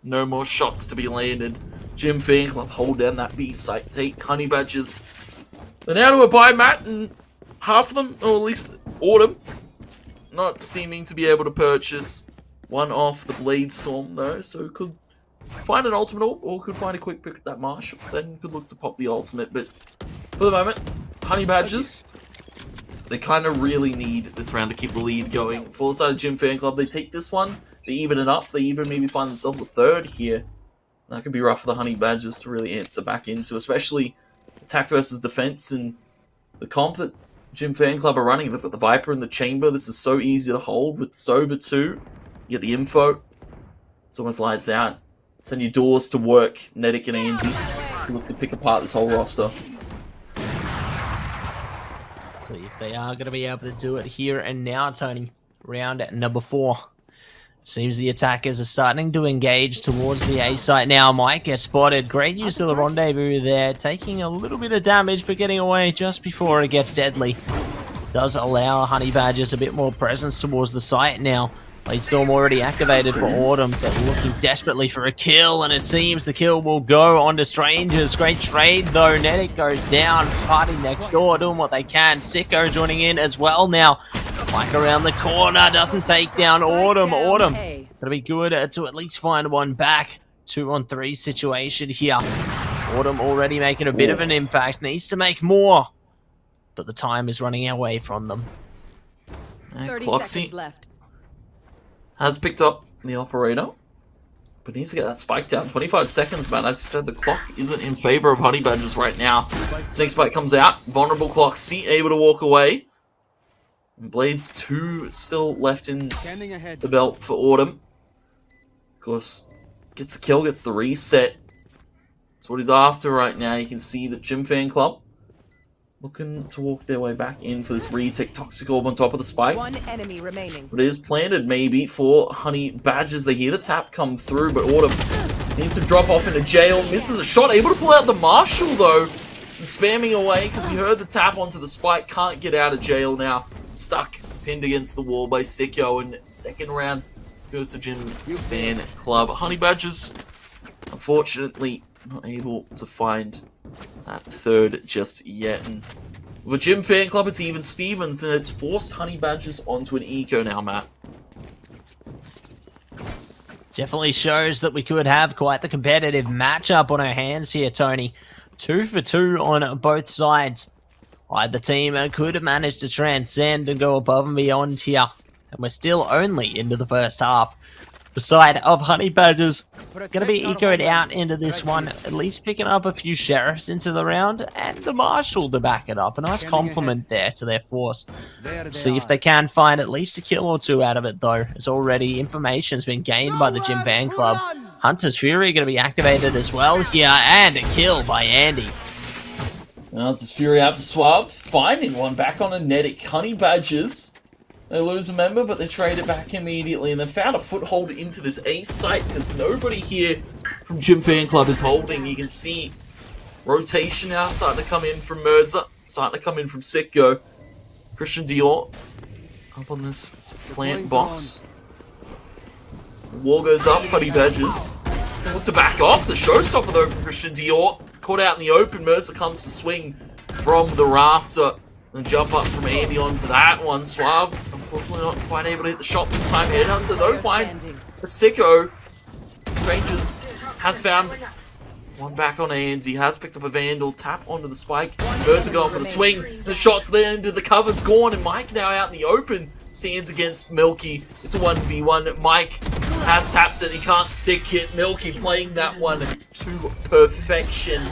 No more shots to be landed. Gym Fan Club hold down that B site. Take Honey Badgers. They're now to a buy, Matt, and half of them, or at least Autumn, not seeming to be able to purchase one off the Blade Storm though, so could find an ultimate or could find a quick pick at that Marshall, then could look to pop the ultimate, but for the moment, Honey Badgers, they kind of really need this round to keep the lead going. For the side of Gym Fan Club, they take this one, they even it up, they even maybe find themselves a third here. That could be rough for the Honey Badgers to really answer back into, especially attack versus defense and the comp that Gym Fan Club are running. They've got the Viper in the chamber. This is so easy to hold with Sova too. You get the info. It's almost lights out. Send your doors to work, Nedic and Andy. Look to pick apart this whole roster. See if they are going to be able to do it here and now, Tony. Round number 4. Seems the attackers are starting to engage towards the A site now. Mike gets spotted. Great use of the rendezvous there. Taking a little bit of damage, but getting away just before it gets deadly. Does allow Honey Badgers a bit more presence towards the site now. Blade Storm already activated for Autumn, but looking desperately for a kill, and it seems the kill will go on to Strangers. Great trade though. Nedic goes down. Party next door doing what they can. Sicko joining in as well now. Mike around the corner, doesn't take down Autumn. Autumn, gonna be good to at least find one back. 2 on 3 situation here. Autumn already making a bit of an impact, needs to make more, but the time is running away from them. And 30 Cloxy seconds left. has picked up the operator, but needs to get that spike down. 25 seconds, man. As you said, the clock isn't in favor of Honey Badgers right now. Snake Spike comes out. Vulnerable Cloxy able to walk away. And Blades 2 still left in the belt for Autumn. Of course, gets a kill, gets the reset. That's what he's after right now. You can see the Gym Fan Club looking to walk their way back in for this retake. Toxic Orb on top of the spike. One enemy remaining. But it is planted maybe for Honey Badgers. They hear the tap come through, but Autumn needs to drop off into jail. Misses a shot. Able to pull out the Marshal though. And spamming away because he heard the tap onto the spike. Can't get out of jail now. Stuck. Pinned against the wall by Sicko. And second round goes to Gym Fan Club. Honey Badgers, unfortunately, not able to find that third just yet. And with a Gym Fan Club, it's even Stevens, and it's forced Honey Badgers onto an eco now, Matt. Definitely shows that we could have quite the competitive matchup on our hands here, Tony. 2 for 2 on both sides. Either team could have managed to transcend and go above and beyond here. And we're still only into the first half. The side of Honey Badgers going to be ecoed out into this one, at least picking up a few sheriffs into the round, and the Marshal to back it up. A nice compliment there to their force. See if they can find at least a kill or two out of it, though, as already information's been gained by the Gym Fan Club. Hunter's Fury going to be activated as well here, and a kill by Andy. Hunter's Fury out for Swab, finding one back on a Netic. Honey Badgers, they lose a member, but they trade it back immediately, and they found a foothold into this A site because nobody here from Gym Fan Club is holding. You can see rotation now starting to come in from Mirza, starting to come in from Sitgo. Christian Dior up on this plant box. Wall goes up, Honey Badgers. They look to back off. The showstopper though from Christian Dior. Caught out in the open. Mercer comes to swing from the rafter. And jump up from Andy onto that one. Suave, unfortunately not quite able to hit the shot this time. Headhunter though, find a Sicko. Strangers has found one back on Andy. Has picked up a Vandal. Tap onto the spike. Mercer going for the swing. The shot's there into the cover's gone. And Mike now out in the open. Stands against Milky. It's a 1v1. Mike has tapped it. He can't stick it. Milky playing that one to perfection.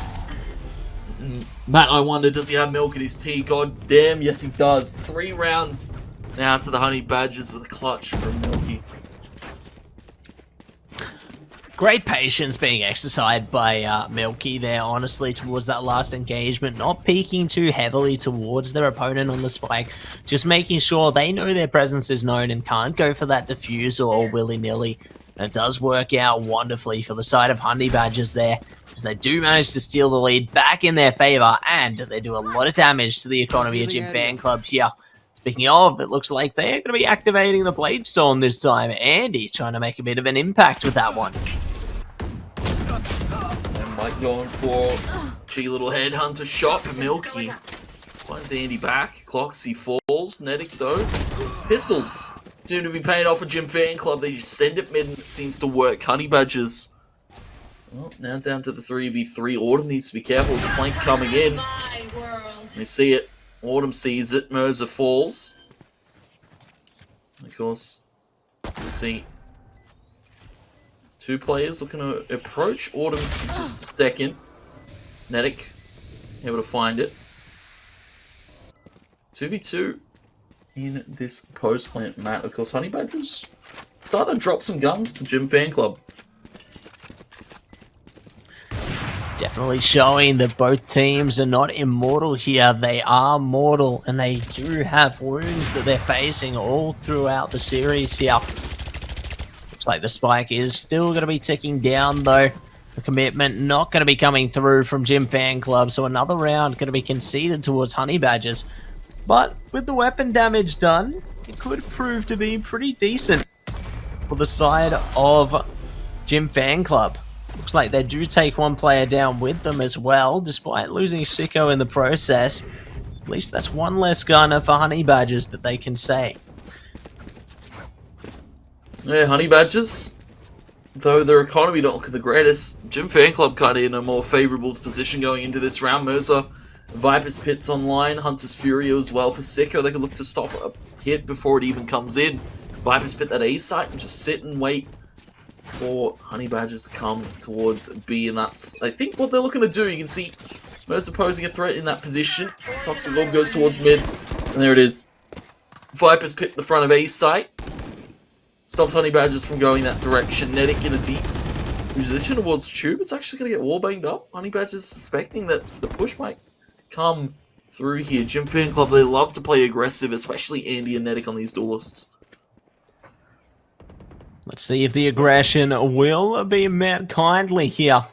Matt, I wonder, does he have milk in his tea? God damn, yes he does. 3 rounds now to the Honey Badgers with a clutch from Milky. Great patience being exercised by Milky there, honestly, towards that last engagement. Not peeking too heavily towards their opponent on the spike. Just making sure they know their presence is known and can't go for that defusal or willy-nilly. And it does work out wonderfully for the side of Honey Badgers there, as they do manage to steal the lead back in their favor, and they do a lot of damage to the economy of Gym Fan Club here. Speaking of, it looks like they're going to be activating the Blade Storm this time. Andy trying to make a bit of an impact with that one. And Mike going for cheeky little headhunter shot. Milky finds Andy back. Cloxy falls. Netic though. Pistols soon to be paid off for Gym Fan Club. They just send it mid and it seems to work. Honey Badgers. Well, now down to the 3v3. Autumn needs to be careful. There's a flank coming in. They see it. Autumn sees it. Mirza falls. Of course, you see 2 players looking to approach. Autumn just a second. Netic able to find it. 2v2 in this post plant map. Of course, Honey Badgers starting to drop some guns to Gym Fan Club. Definitely showing that both teams are not immortal here. They are mortal, and they do have wounds that they're facing all throughout the series here. Looks like the spike is still going to be ticking down, though. The commitment not going to be coming through from Gym Fan Club, so another round going to be conceded towards Honey Badgers. But with the weapon damage done, it could prove to be pretty decent for the side of Gym Fan Club. Looks like they do take 1 player down with them as well, despite losing Sicko in the process. At least that's 1 less gunner for Honey Badgers that they can say. Yeah, Honey Badgers, though their economy don't look the greatest, Gym Fan Club kind of in a more favourable position going into this round. Mirza, Viper's Pit's online, Hunter's Fury as well for Sicko. They can look to stop hit before it even comes in. Vipers pit that A site and just sit and wait for Honey Badgers to come towards B, and that's, I think, what they're looking to do. You can see Mercer posing a threat in that position. Toxic Orb goes towards mid, and there it is. Vipers pit the front of A site. Stops Honey Badgers from going that direction. Netic in a deep position towards Tube. It's actually going to get wallbanged up. Honey Badgers suspecting that the push might come through here. Gym Fan Club, they love to play aggressive, especially Andy and Netic on these duelists. Let's see if the aggression will be met kindly here.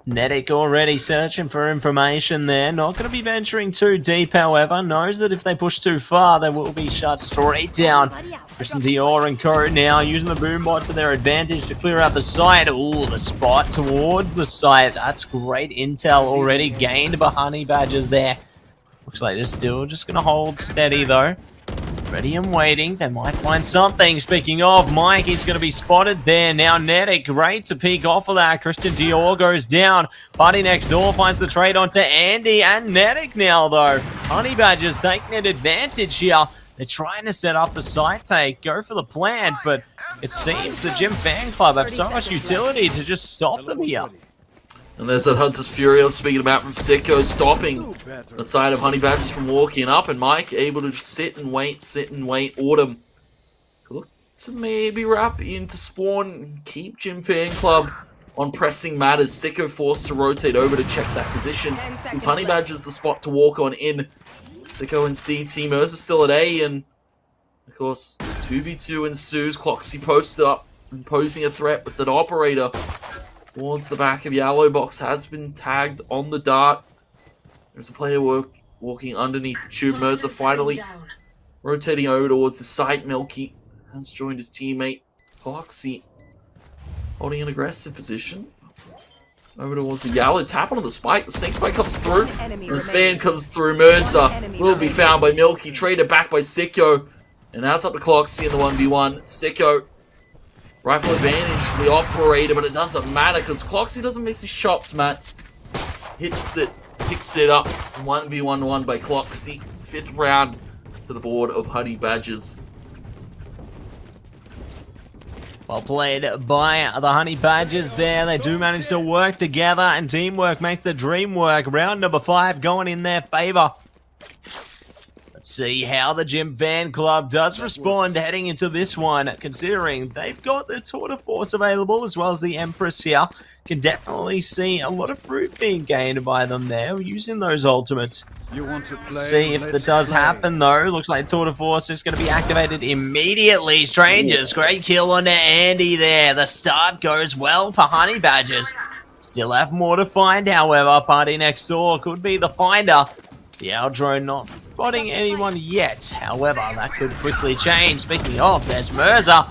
Netic already searching for information there. Not going to be venturing too deep, however. Knows that if they push too far, they will be shut straight down. Christian Dior and Co now using the boombot to their advantage to clear out the site. Ooh, the spot towards the site. That's great intel already gained by Honey Badgers there. Looks like they're still just going to hold steady, though. Ready and waiting. They might find something. Speaking of, Mike is going to be spotted there. Now Netic, great to peek off of that. Christian Dior goes down. Buddy next door finds the trade onto Andy and Netic now, though. Honey Badgers taking an advantage here. They're trying to set up a side take, go for the plant, but it seems the Gym Fan Club have so much utility to just stop them here. And there's that Hunter's Fury I was speaking about from Sicko, stopping the side of Honey Badgers from walking up, and Mike able to just sit and wait. Autumn could look to maybe wrap into spawn and keep Gym Fan Club on pressing matters. Sicko forced to rotate over to check that position. Because Honey Badgers the spot to walk on in. Sicko and CT, Mercer still at A, and of course 2v2 ensues. Cloxy posted up and posing a threat, but that operator towards the back of Yellow Box has been tagged on the dart. There's a player walking underneath the tube. Mercer finally rotating over towards the site. Milky has joined his teammate. Foxy holding an aggressive position. Over towards the Yellow. Tap on the spike. The Snake Spike comes through. And the spam comes through. Mercer will be found by Milky. Traded back by Sicko. And now it's up to Cloxy in the 1v1. Sicko. Rifle advantage to the operator, but it doesn't matter because Cloxy doesn't miss his shots, Matt. Hits it, picks it up. 1v1 by Cloxy. 5th round to the board of Honey Badgers. Well played by the Honey Badgers there. They do manage to work together, and teamwork makes the dream work. Round number 5 going in their favor. Let's see how the Gym Fan Club does respond heading into this one, considering they've got the Tour de Force available as well as the Empress here. Can definitely see a lot of fruit being gained by them there using those ultimates. See if that does happen though. Looks like Tour de Force is going to be activated immediately. Strangers, great kill onto Andy there. The start goes well for Honey Badgers. Still have more to find, however. Party next door could be the finder. The Owl Drone not spotting anyone yet. However, that could quickly change. Speaking of, there's Mercer.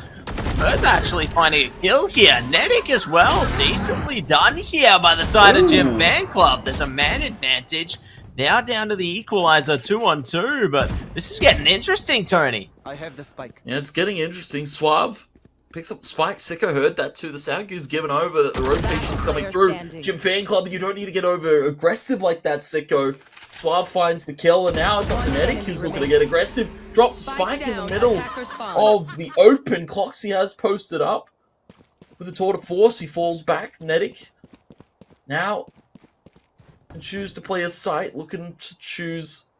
Mercer actually finding a kill here. Netic as well. Decently done here by the side of Gym Fan Club. There's a man advantage. Now down to the equalizer 2-on-2, but this is getting interesting, Tony. I have the spike. Yeah, it's getting interesting. Suave picks up the spike. Sicko heard that too. The sound cue's given over. The rotation's coming through. Gym Fan Club, you don't need to get over aggressive like that, Sicko. Suave finds the kill, and now it's up to Netic, who's looking to get aggressive. Drops the spike in the middle of the open. Cloxy has posted up with a Tour de Force. He falls back. Netic now can choose to play a site, looking to choose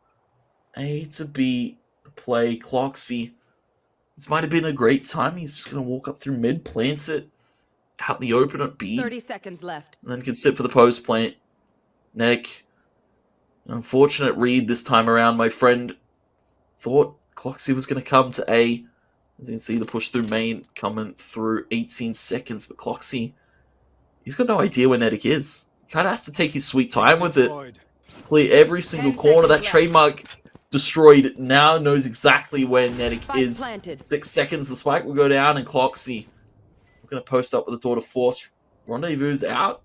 A to B to play. Cloxy. This might have been a great time. He's just going to walk up through mid, plants it out in the open at B. 30 seconds left. And then can sit for the post plant. Netic. Unfortunate read this time around. My friend thought Cloxy was going to come to A. As you can see, the push through main coming through 18 seconds. But Cloxy, he's got no idea where Netic is. He kind of has to take his sweet time with it. Clear every single corner. That trademark destroyed now knows exactly where Netic is. 6 seconds, the spike will go down, and Cloxy looking to post up with the Tour de Force. Rendezvous out.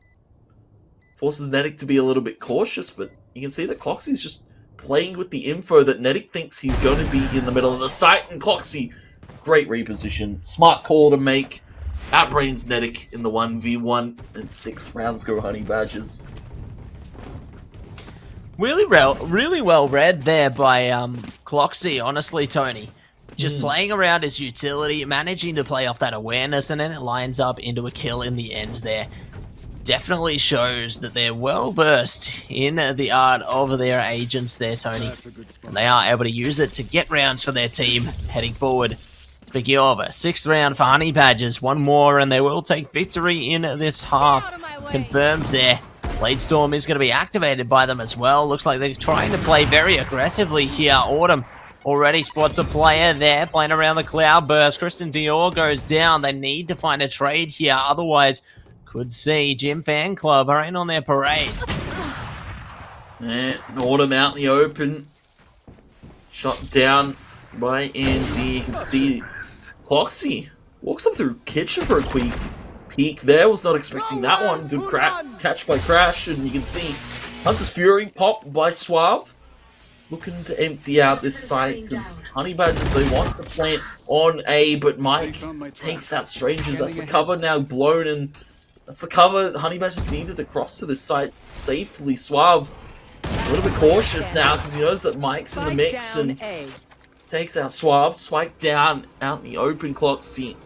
Forces Netic to be a little bit cautious, but you can see that Cloxy's just playing with the info that Netic thinks he's going to be in the middle of the site, and Cloxy, great reposition. Smart call to make. Outbrains Netic in the 1v1, and 6 rounds go Honey Badgers. Really well read there by Cloxy, honestly, Tony. just playing around his utility, managing to play off that awareness, and then it lines up into a kill in the end there. Definitely shows that they're well versed in the art of their agents there, Tony. And they are able to use it to get rounds for their team heading forward. Speaking of, 6th round for Honey Badgers, one more, and they will take victory in this half. Confirmed there. Blade Storm is going to be activated by them as well. Looks like they're trying to play very aggressively here. Autumn already spots a player there, playing around the cloud burst. Christian Dior goes down. They need to find a trade here, otherwise could see Gym Fan Club rain on their parade. And Autumn out in the open. Shot down by Andy. You can see Cloxy walks up through kitchen for a quick peek there. Was not expecting that one. Good catch by Crash. And you can see Hunter's Fury popped by Suave. Looking to empty out this site because Honey Badgers, they want to plant on A, but Mike takes out Strangers. That's the cover now blown, and that's the cover Honey Badgers needed to cross to this site safely. Suave a little bit cautious now because he knows that Mike's in the mix and takes out Suave. Spike down out in the open. Cloxy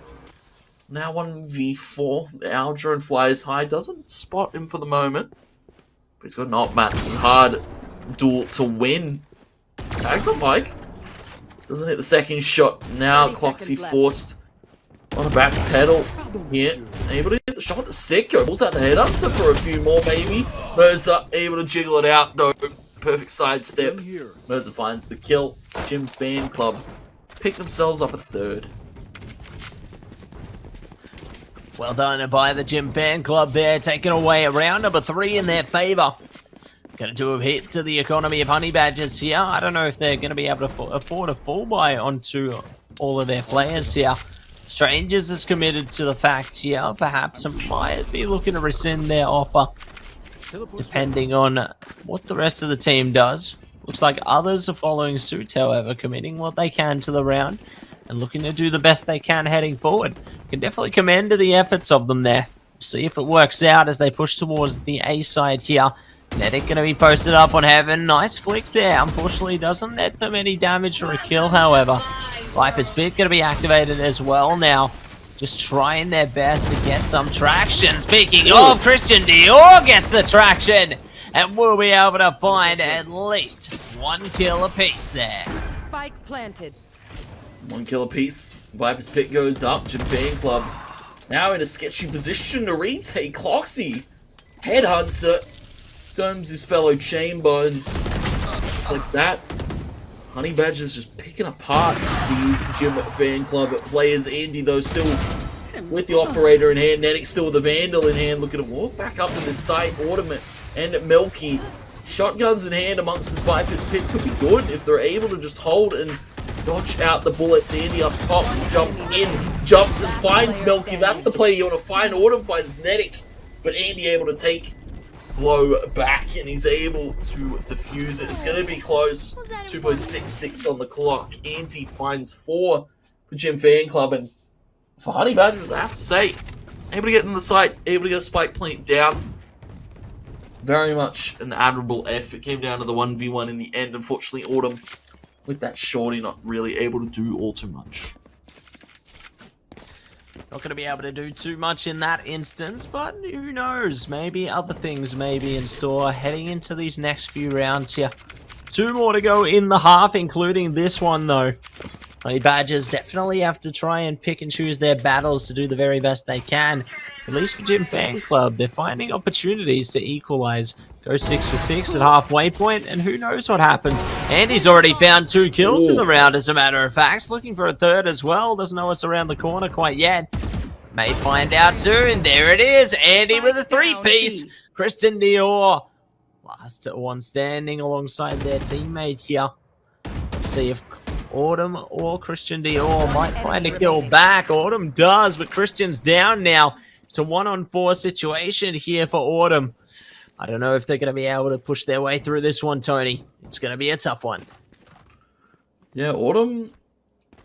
now 1v4. The Owl drone flies high, doesn't spot him for the moment, but he's got an op mat. This is hard duel to win. Tags on Mike. Doesn't hit the second shot. Now Cloxy forced on a back pedal here. Able to hit the shot to Sicko. Pulls out the headhunter for a few more maybe. Mercer able to jiggle it out though. Perfect sidestep. Mercer finds the kill. Gym Fan Club pick themselves up a 3rd. Well done by the Gym Fan Club there, taking away round number 3 in their favour. Going to do a hit to the economy of Honey Badgers here. I don't know if they're going to be able to afford a full buy onto all of their players here. Strangers is committed to the fact here, perhaps might be looking to rescind their offer, depending on what the rest of the team does. Looks like others are following suit, however, committing what they can to the round and looking to do the best they can heading forward. Can definitely commend the efforts of them there. See if it works out as they push towards the A side here. Nedic going to be posted up on Heaven. Nice flick there. Unfortunately, doesn't net them any damage or a kill, however. Viper's Pit going to be activated as well now. Just trying their best to get some traction. Speaking of, Christian Dior gets the traction. And we'll be able to find at least 1 kill apiece there. Spike planted. 1 kill apiece. Viper's Pit goes up. Gym Fan Club now in a sketchy position to retake. Cloxy. Headhunter. Domes his fellow chamber, and it's like that. Honey Badger's just picking apart these Gym Fan Club players. Andy, though, still with the operator in hand. Nedic still with the Vandal in hand, looking to walk back up in this site. Autumn and Milky. Shotguns in hand amongst this Viper's Pit could be good if they're able to just hold and dodge out the bullets. Andy up top, jumps in, jumps and finds Milky. That's the player you want to find. Autumn finds Nedic, but Andy able to take blow back, and he's able to defuse it. It's going to be close. 2.66 on the clock. Andy finds 4 for Gym Fan Club, and for Honey Badgers, I have to say, able to get in the site, able to get a spike plant down. Very much an admirable effort. Came down to the 1v1 in the end. Unfortunately, Autumn, with that shorty, not really able to do all too much. Not going to be able to do too much in that instance, but who knows? Maybe other things may be in store heading into these next few rounds here. 2 more to go in the half, including this one, though. Honey Badgers definitely have to try and pick and choose their battles to do the very best they can. At least for Gym Fan Club, they're finding opportunities to equalize. Go 6 for 6 at halfway point, and who knows what happens. Andy's already found 2 kills in the round, as a matter of fact. Looking for a 3rd as well. Doesn't know what's around the corner quite yet. May find out soon. There it is. Andy with a 3-piece. Christian Dior. Last one standing alongside their teammate here. Let's see if Autumn or Christian Dior might find a kill back. Autumn does, but Christian's down now. It's a 1-on-4 situation here for Autumn. I don't know if they're going to be able to push their way through this one, Tony. It's going to be a tough one. Yeah, Autumn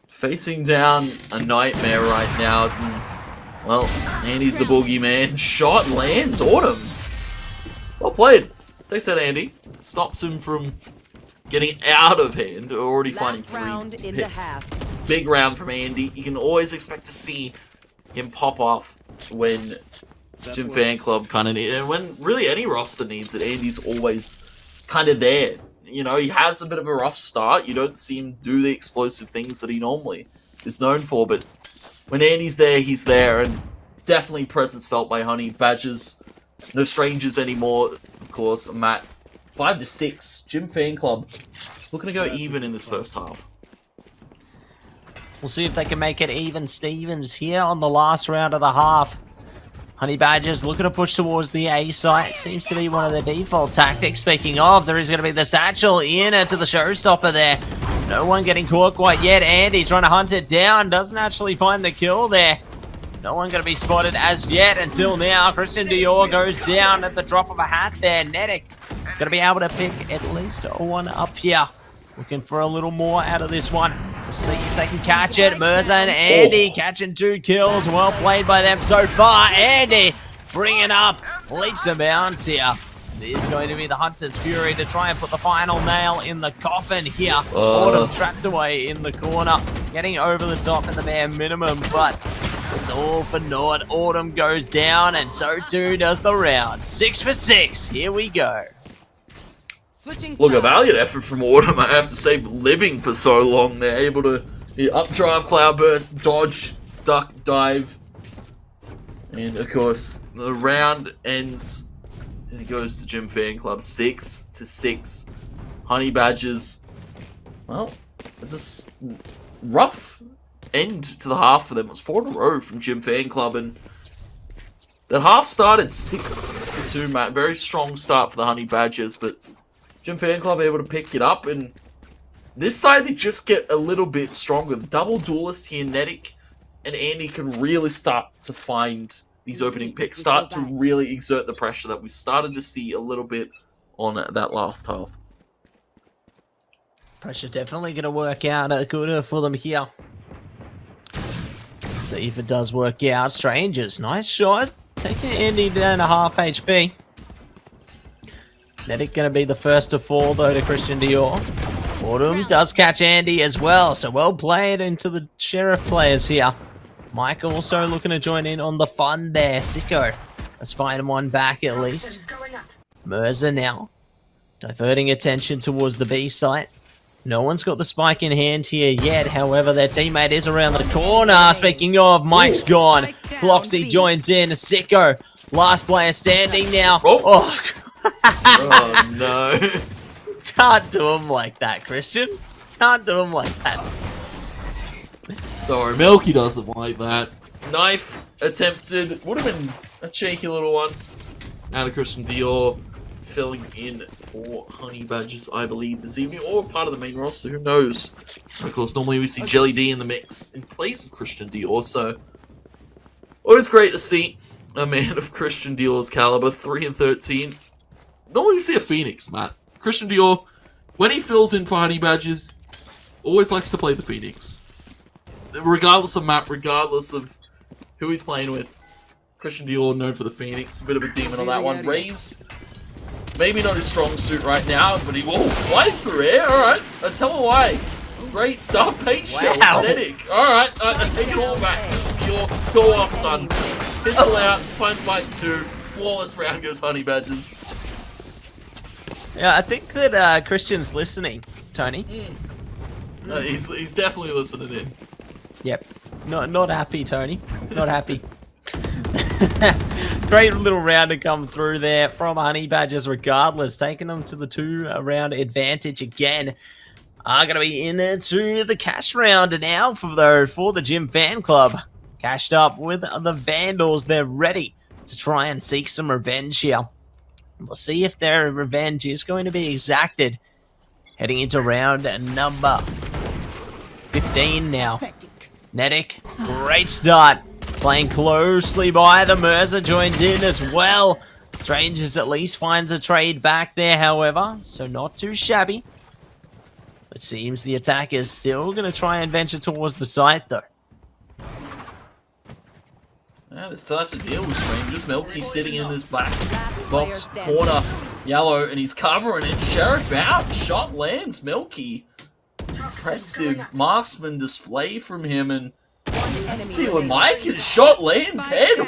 facing down a nightmare right now. Well, Andy's the boogeyman. Shot lands Autumn. Well played. Takes out Andy. Stops him from getting out of hand. Already finding 3 picks big round from Andy. You can always expect to see him pop off when Gym Fan Club kind of need, and when really any roster needs it, Andy's always kind of there. You know, he has a bit of a rough start. You don't see him do the explosive things that he normally is known for, but when Andy's there, he's there, and definitely presence felt by Honey Badgers. No strangers anymore, of course. Matt, 5-6. Gym Fan Club looking to go even in this first half. We'll see if they can make it even Stevens here on the last round of the half. Honey Badgers looking to push towards the A site. Seems to be one of their default tactics. Speaking of, there is going to be the satchel in to the showstopper there. No one getting caught quite yet. Andy trying to hunt it down. Doesn't actually find the kill there. No one going to be spotted as yet until now. Christian Dior goes down at the drop of a hat there. Nedic going to be able to pick at least one up here. Looking for a little more out of this one. We'll see if they can catch it. Mirza and Andy catching 2 kills. Well played by them so far. Andy bringing up leaps and bounds here. This is going to be the Hunter's Fury to try and put the final nail in the coffin here. Autumn trapped away in the corner. Getting over the top at the bare minimum, but it's all for naught. Autumn goes down, and so too does the round. 6 for 6. Here we go. Look, a valiant effort from Autumn, I have to say, living for so long. They're able to updrive, cloudburst, dodge, duck, dive. And, of course, the round ends, and it goes to Gym Fan Club 6-6. Honey Badgers, well, it's a rough end to the half for them. It was 4 in a row from Gym Fan Club, and that half started 6-2, Matt. Very strong start for the Honey Badgers, but Gym Fan Club able to pick it up, and this side they just get a little bit stronger. The double duelist here, Nedic and Andy, can really start to find these opening picks, start to really exert the pressure that we started to see a little bit on that last half. Pressure definitely going to work out good for them here. See if it does work out. Strangers, nice shot. Taking Andy down to half HP. Nedic going to be the first to fall, though, to Christian Dior. Autumn does catch Andy as well, so well played into the Sheriff players here. Mike also looking to join in on the fun there. Sicko, let's find him one back at least. Mirza now, diverting attention towards the B site. No one's got the spike in hand here yet, however, their teammate is around the corner. Speaking of, Mike's gone. Bloxy joins in. Sicko, last player standing now. Oh, oh no. Can't do him like that, Christian. Can't do him like that. Sorry, Milky doesn't like that. Knife attempted. Would have been a cheeky little one. Out of Christian Dior, filling in for Honey Badgers, I believe, this evening, or part of the main roster, who knows. Of course, normally we see Jelly D in the mix in place of Christian Dior, so always great to see a man of Christian Dior's caliber, 3-13. Normally we see a Phoenix, Matt. Christian Dior, when he fills in for Honey Badgers, always likes to play the Phoenix. Regardless of map, regardless of who he's playing with, Christian Dior known for the Phoenix. A bit of a demon on that one. Raze, maybe not his strong suit right now, but he will fly through air. Alright, I tell him why. Great start, paint shell, aesthetic. Alright, I take it all back. Dior, go off, son. Pistol out, finds Mike 2. Flawless round goes Honey Badgers. Yeah, I think that Christian's listening, Tony. He's definitely listening in. Yep. Not happy, Tony. Not happy. Great little round to come through there from Honey Badgers regardless. Taking them to the 2-round advantage again. Are going to be into the cash round now for the Gym Fan Club. Cashed up with the Vandals. They're ready to try and seek some revenge here. We'll see if their revenge is going to be exacted. Heading into round number 15 now. Nedic, great start. Playing closely by the Mirza, joins in as well. Strangers at least finds a trade back there, however, so not too shabby. It seems the attack is still going to try and venture towards the site, though. Yeah, they still have to deal with Strangers. Milky sitting in this back box corner. Yellow, and he's covering it. Sheriff out. Shot lands Milky. impressive marksman display from him, and dealing Mike, and shot lands head.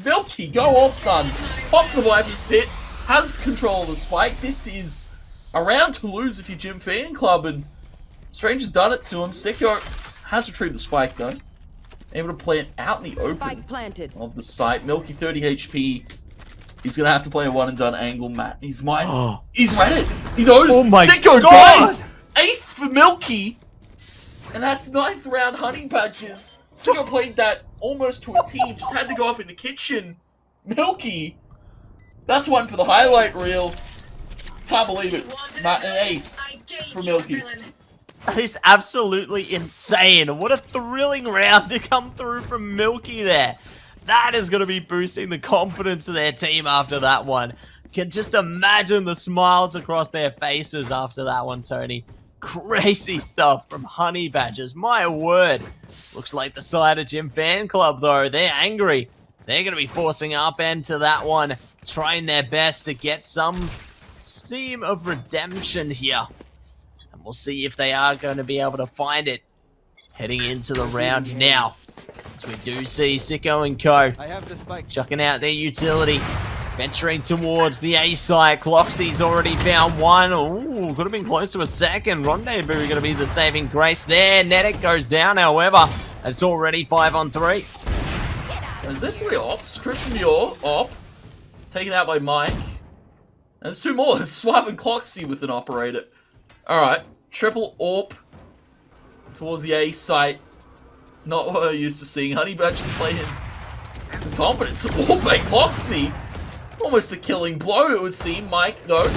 Milky, go off, son. Pops the Viper's Pit, has control of the spike. This is a round to lose if you're Jim Fan Club, and Strange has done it to him. Sicko has retrieved the spike though. Able to plant out in the open of the site. Milky 30 HP. He's gonna have to play a one and done angle, Matt. He's mine. He's read it. He knows. Oh my Sicko God. dies. Ace for Milky. And that's 9th round Honey Badgers. Sicko played that almost to a T. Just had to go up in the kitchen. Milky. That's one for the highlight reel. Can't believe it. Matt, an ace for Milky. It's absolutely insane. What a thrilling round to come through from Milky there. That is going to be boosting the confidence of their team after that one. Can just imagine the smiles across their faces after that one, Tony. Crazy stuff from Honey Badgers. My word. Looks like the side of Jim Fan Club, though. They're angry. They're going to be forcing upend to that one. Trying their best to get some seam of redemption here. And we'll see if they are going to be able to find it. Heading into the round now. As we do see Sicko and co. Chucking out their utility. Venturing towards the A side. Cloxy's already found one. Ooh, could have been close to a second. Rendezvous going to be the saving grace there. Netic goes down, however. It's already 5-on-3. Is there 3 ops? Christian Dior, op. Taken out by Mike. And there's 2 more. There's Suave and Cloxy with an operator. Alright. Triple AWP towards the A site. Not what we're used to seeing. Honey Badgers playing with confidence. AWP by Cloxy. Almost a killing blow, it would seem. Mike, though.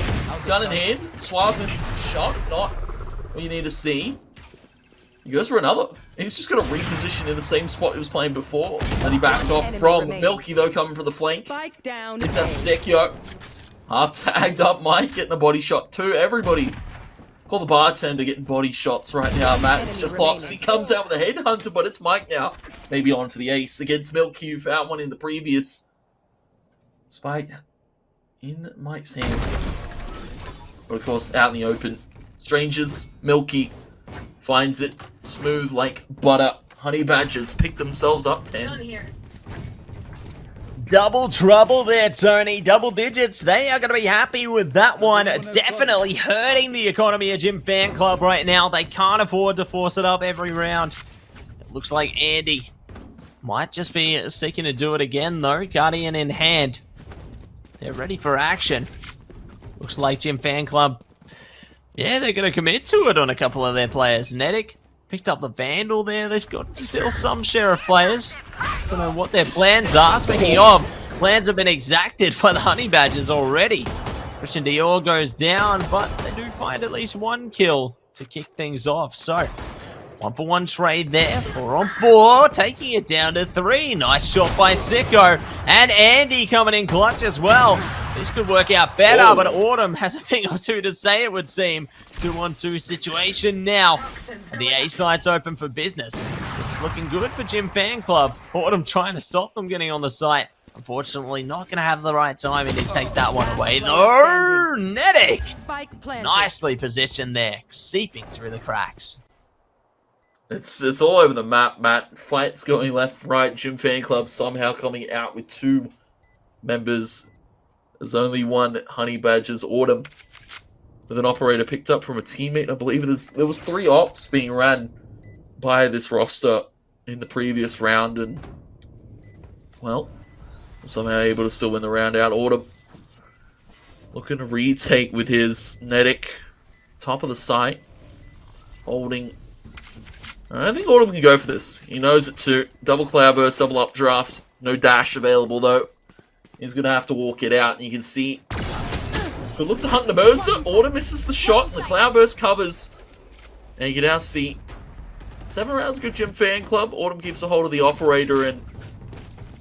Gun in hand. Suave is shot. Not what you need to see. He goes for another. He's just going to reposition in the same spot he was playing before. And he backed off from Milky, though, coming from the flank. It's that Sicko. Half tagged up Mike, getting a body shot too. Everybody. Call the bartender getting body shots right now, Matt. It's just Cloxy comes out with a headhunter, but it's Mike now. Maybe on for the ace against Milky, who found one in the previous. Spike in Mike's hands. But of course, out in the open. Strangers, Milky finds it smooth like butter. Honey Badgers pick themselves up 10. Double trouble there, Tony. Double digits. They are going to be happy with that one. Definitely hurting the economy of Jim Fan Club right now. They can't afford to force it up every round. It looks like Andy might just be seeking to do it again, though. Guardian in hand. They're ready for action. Looks like Jim Fan Club, yeah, they're going to commit to it on a couple of their players. Netic picked up the Vandal there. They've got still some share of players. Don't know what their plans are. Speaking of, plans have been exacted by the Honey Badgers already. Christian Dior goes down, but they do find at least 1 kill to kick things off. So, 1-for-1 trade there. 4-on-4, taking it down to 3. Nice shot by Sicko. And Andy coming in clutch as well. This could work out better, but Autumn has a thing or two to say, it would seem. 2-on-2 situation now. And the A side's open for business. This is looking good for Jim Fan Club. Autumn trying to stop them getting on the site. Unfortunately, not going to have the right timing to take that one away, though. Netic! Nicely positioned there, seeping through the cracks. It's all over the map, Matt. Fights going left, right. Jim Fan Club somehow coming out with 2 members. There's only 1 Honey Badgers. Autumn with an operator picked up from a teammate. I believe there was 3 ops being ran by this roster in the previous round, and well, somehow able to still win the round out. Autumn looking to retake with his Netic, top of the site, holding. I think Autumn can go for this. He knows it too. Double Cloudburst, double updraft. No dash available though. He's going to have to walk it out, and you can see. Good look to hunt Nabosa. Autumn misses the shot, and the Cloudburst covers. And you can now see 7 rounds good Jim Fan Club. Autumn keeps a hold of the operator, and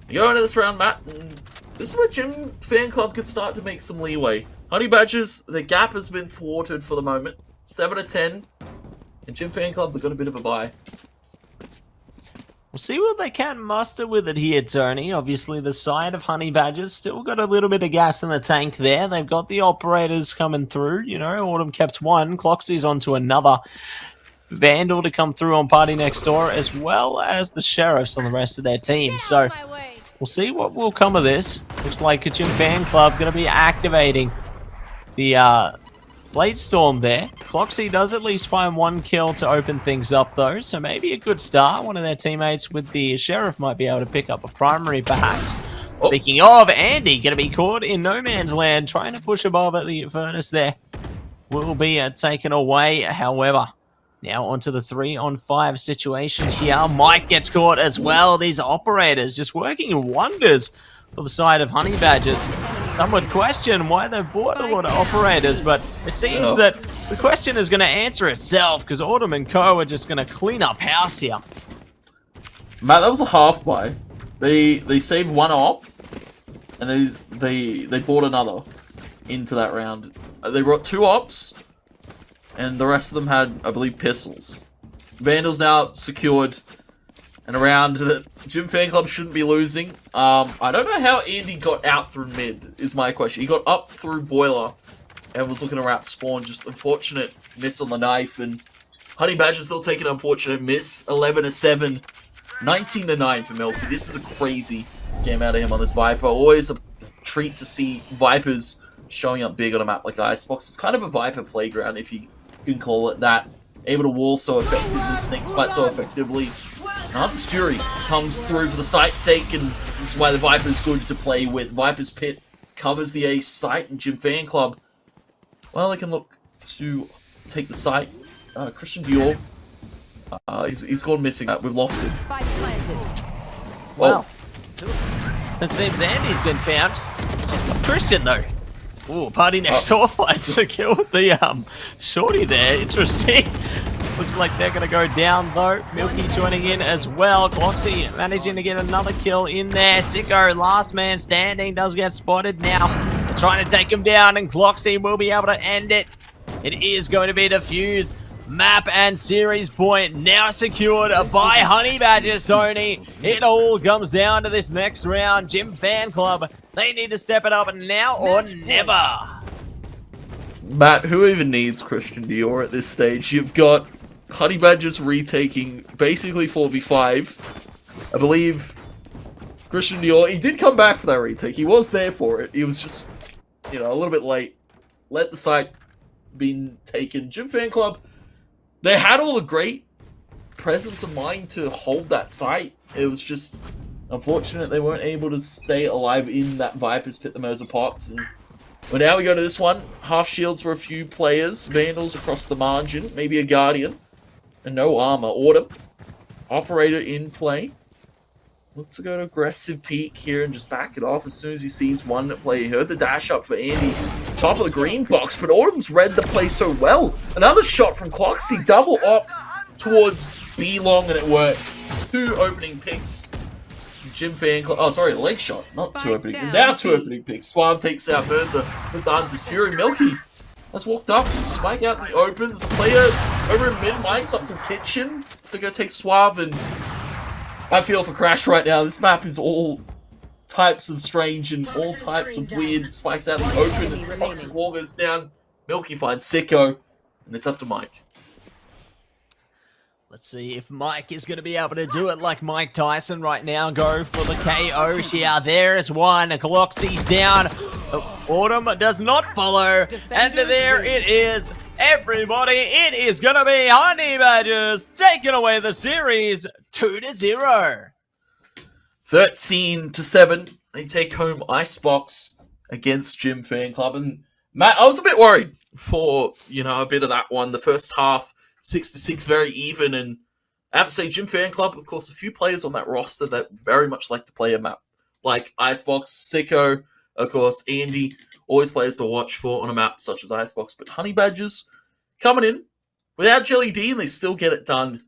you go into this round, Matt. And this is where Jim Fan Club can start to make some leeway. Honey Badgers, the gap has been thwarted for the moment. 7-10. And Jim Fan Club, they've got a bit of a bye. We'll see what they can muster with it here, Tony. Obviously, the side of Honey Badgers still got a little bit of gas in the tank there. They've got the operators coming through. You know, Autumn kept 1. Cloxy's onto another. Vandal to come through on Party Next Door, as well as the Sheriffs on the rest of their team. So we'll see what will come of this. Looks like a Gym Fan Club going to be activating the Blade Storm there. Cloxy does at least find one kill to open things up though, so maybe a good start. One of their teammates with the Sheriff might be able to pick up a primary perhaps. Speaking of, Andy going to be caught in no man's land, trying to push above at the furnace there. Will be taken away, however. Now onto the 3-on-5 situation here. Mike gets caught as well. These operators just working wonders for the side of Honey Badgers. Some would question why they've bought a lot of operators, but it seems that the question is going to answer itself because Autumn and Co are just going to clean up house here. Matt, that was a half buy. They saved one op, and they bought another into that round. They brought 2 ops, and the rest of them had, I believe, pistols. Vandal's now secured, and around the Gym Fan Club shouldn't be losing. I don't know how Andy got out through mid, is my question. He got up through Boiler, and was looking around spawn. Just unfortunate miss on the knife, and Honey Badger still taking an unfortunate miss. 11-7, 19-9 for Milky. This is a crazy game out of him on this Viper. Always a treat to see Vipers showing up big on a map like Icebox. It's kind of a Viper playground, if you can call it that. Able to wall so effectively, snake spite so effectively. Hunter's Fury comes through for the site take, and this is why the Viper's good to play with. Viper's Pit covers the A site, and Gym Fan Club, well, they can look to take the site. Christian Dior, he's gone missing. We've lost him. Well, it seems Andy's been found. Christian, though. Ooh, Party Next Door fights to kill the shorty there. Interesting. Looks like they're going to go down, though. Milky joining in as well. Cloxy managing to get another kill in there. Sicko, last man standing, does get spotted now. Trying to take him down, and Cloxy will be able to end it. It is going to be defused. Map and series point now secured by Honey Badgers, Tony. It all comes down to this next round. Gym Fan Club, they need to step it up now or never. Matt, who even needs Christian Dior at this stage? You've got Honey Badgers retaking basically 4v5. I believe Christian Dior, he did come back for that retake. He was there for it. He was just, a little bit late. Let the site be taken. Gym Fan Club, they had all the great presence of mind to hold that site. It was just unfortunate they weren't able to stay alive in that Viper's Pit, the Moser Pops. And well, now we go to this one. Half shields for a few players. Vandals across the margin. Maybe a Guardian. And no armor. Autumn. Operator in play. Look to go to aggressive peek here and just back it off as soon as he sees one player. He heard the dash up for Andy. Top of the green box, but Autumn's read the play so well. Another shot from Cloxy. Double op towards B long, and it works. 2 opening picks. Gym Fan Club. Oh, sorry, leg shot. Not 2 opening. Now 2 opening picks. Suave takes out Mercer with the Hunter's Fury. Milky has walked up. Spike out in the open. There's a player over in mid. Mike's up to kitchen to go take Suave, and I feel for Crash right now. This map is all types of strange and all types of weird. Spikes out in the open, and Toxic Wall goes down. Milky finds Sicko, and it's up to Mike. Let's see if Mike is going to be able to do it like Mike Tyson right now. Go for the KO here. There's one. Cloxy's down. Autumn does not follow. And there it is. Everybody, it is going to be Honey Badgers taking away the series 2-0. 13-7. They take home Icebox against Gym Fan Club. And Matt, I was a bit worried for, a bit of that one. The first half, 6-6, very even. And I have to say, Gym Fan Club, of course, a few players on that roster that very much like to play a map. Like Icebox, Sicko, of course, Andy. Always players to watch for on a map such as Icebox. But Honey Badgers coming in without Jelly D, and they still get it done.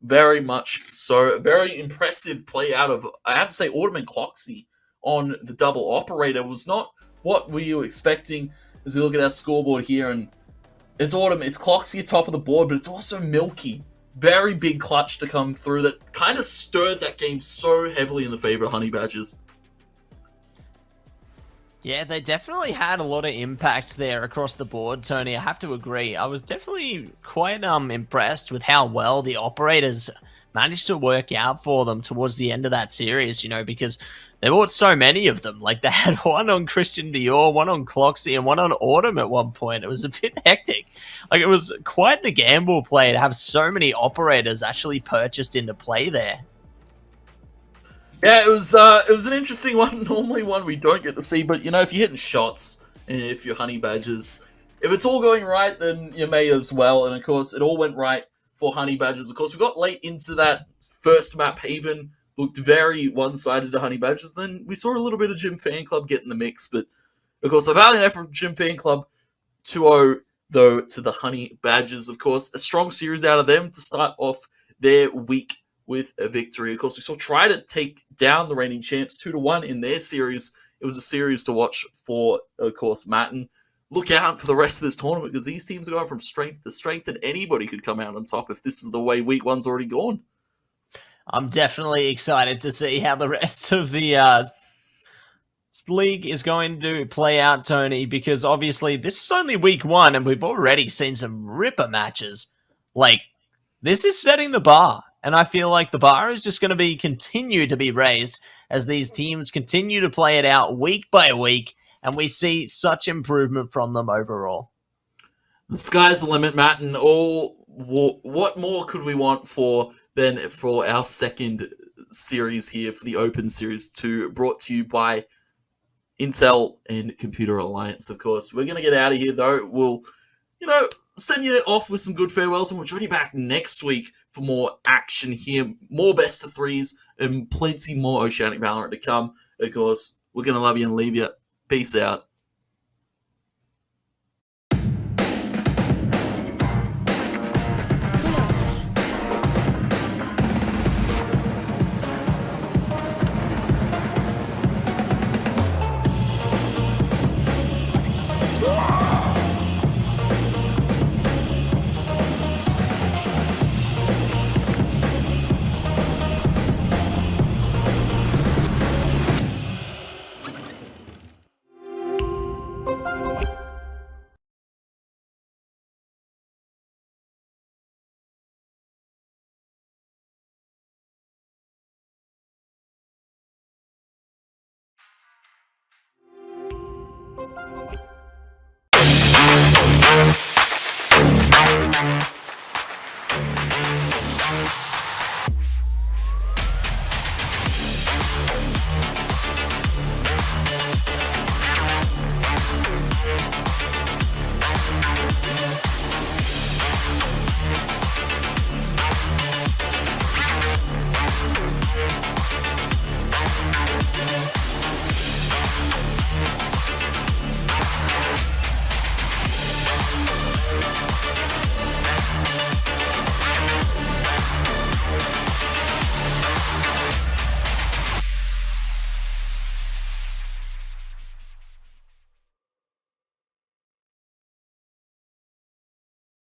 Very much so. Very impressive play out of, I have to say, Autumn and Cloxy on the double operator. Was not what we were expecting as we look at our scoreboard here. And it's Autumn, it's Cloxy at top of the board, but it's also Milky. Very big clutch to come through that kind of stirred that game so heavily in the favor of Honey Badgers. Yeah, they definitely had a lot of impact there across the board, Tony. I have to agree. I was definitely quite impressed with how well the operators managed to work out for them towards the end of that series, because they bought so many of them. Like, they had one on Christian Dior, one on Cloxy, and one on Autumn at one point. It was a bit hectic. Like, it was quite the gamble play to have so many operators actually purchased into play there. Yeah, it was an interesting one. Normally one we don't get to see, but if you're hitting shots, and if you're honey badgers, if it's all going right, then you may as well. And of course, it all went right for honey badgers. Of course, we got late into that first map. Haven looked very one-sided to honey badgers. Then we saw a little bit of Gym Fan Club get in the mix, but of course, a valiant effort from Gym Fan Club. 2-0 though to the honey badgers. Of course, a strong series out of them to start off their week with a victory. Of course, we saw try to take down the reigning champs 2-1 in their series. It was a series to watch for, of course, Matten. Look out for the rest of this tournament because these teams are going from strength to strength and anybody could come out on top if this is the way week one's already gone. I'm definitely excited to see how the rest of the league is going to play out, Tony, because obviously this is only week one and we've already seen some ripper matches. Like, this is setting the bar. And I feel like the bar is just going to continue to be raised as these teams continue to play it out week by week, and we see such improvement from them overall. The sky's the limit, Matt, and what more could we want for our second series here for the Open Series 2, brought to you by Intel and Computer Alliance, of course. We're going to get out of here, though. We'll, send you off with some good farewells, and we'll join you back next week for more action here, more best of threes, and plenty more Oceanic Valorant to come. Of course, we're going to love you and leave you. Peace out.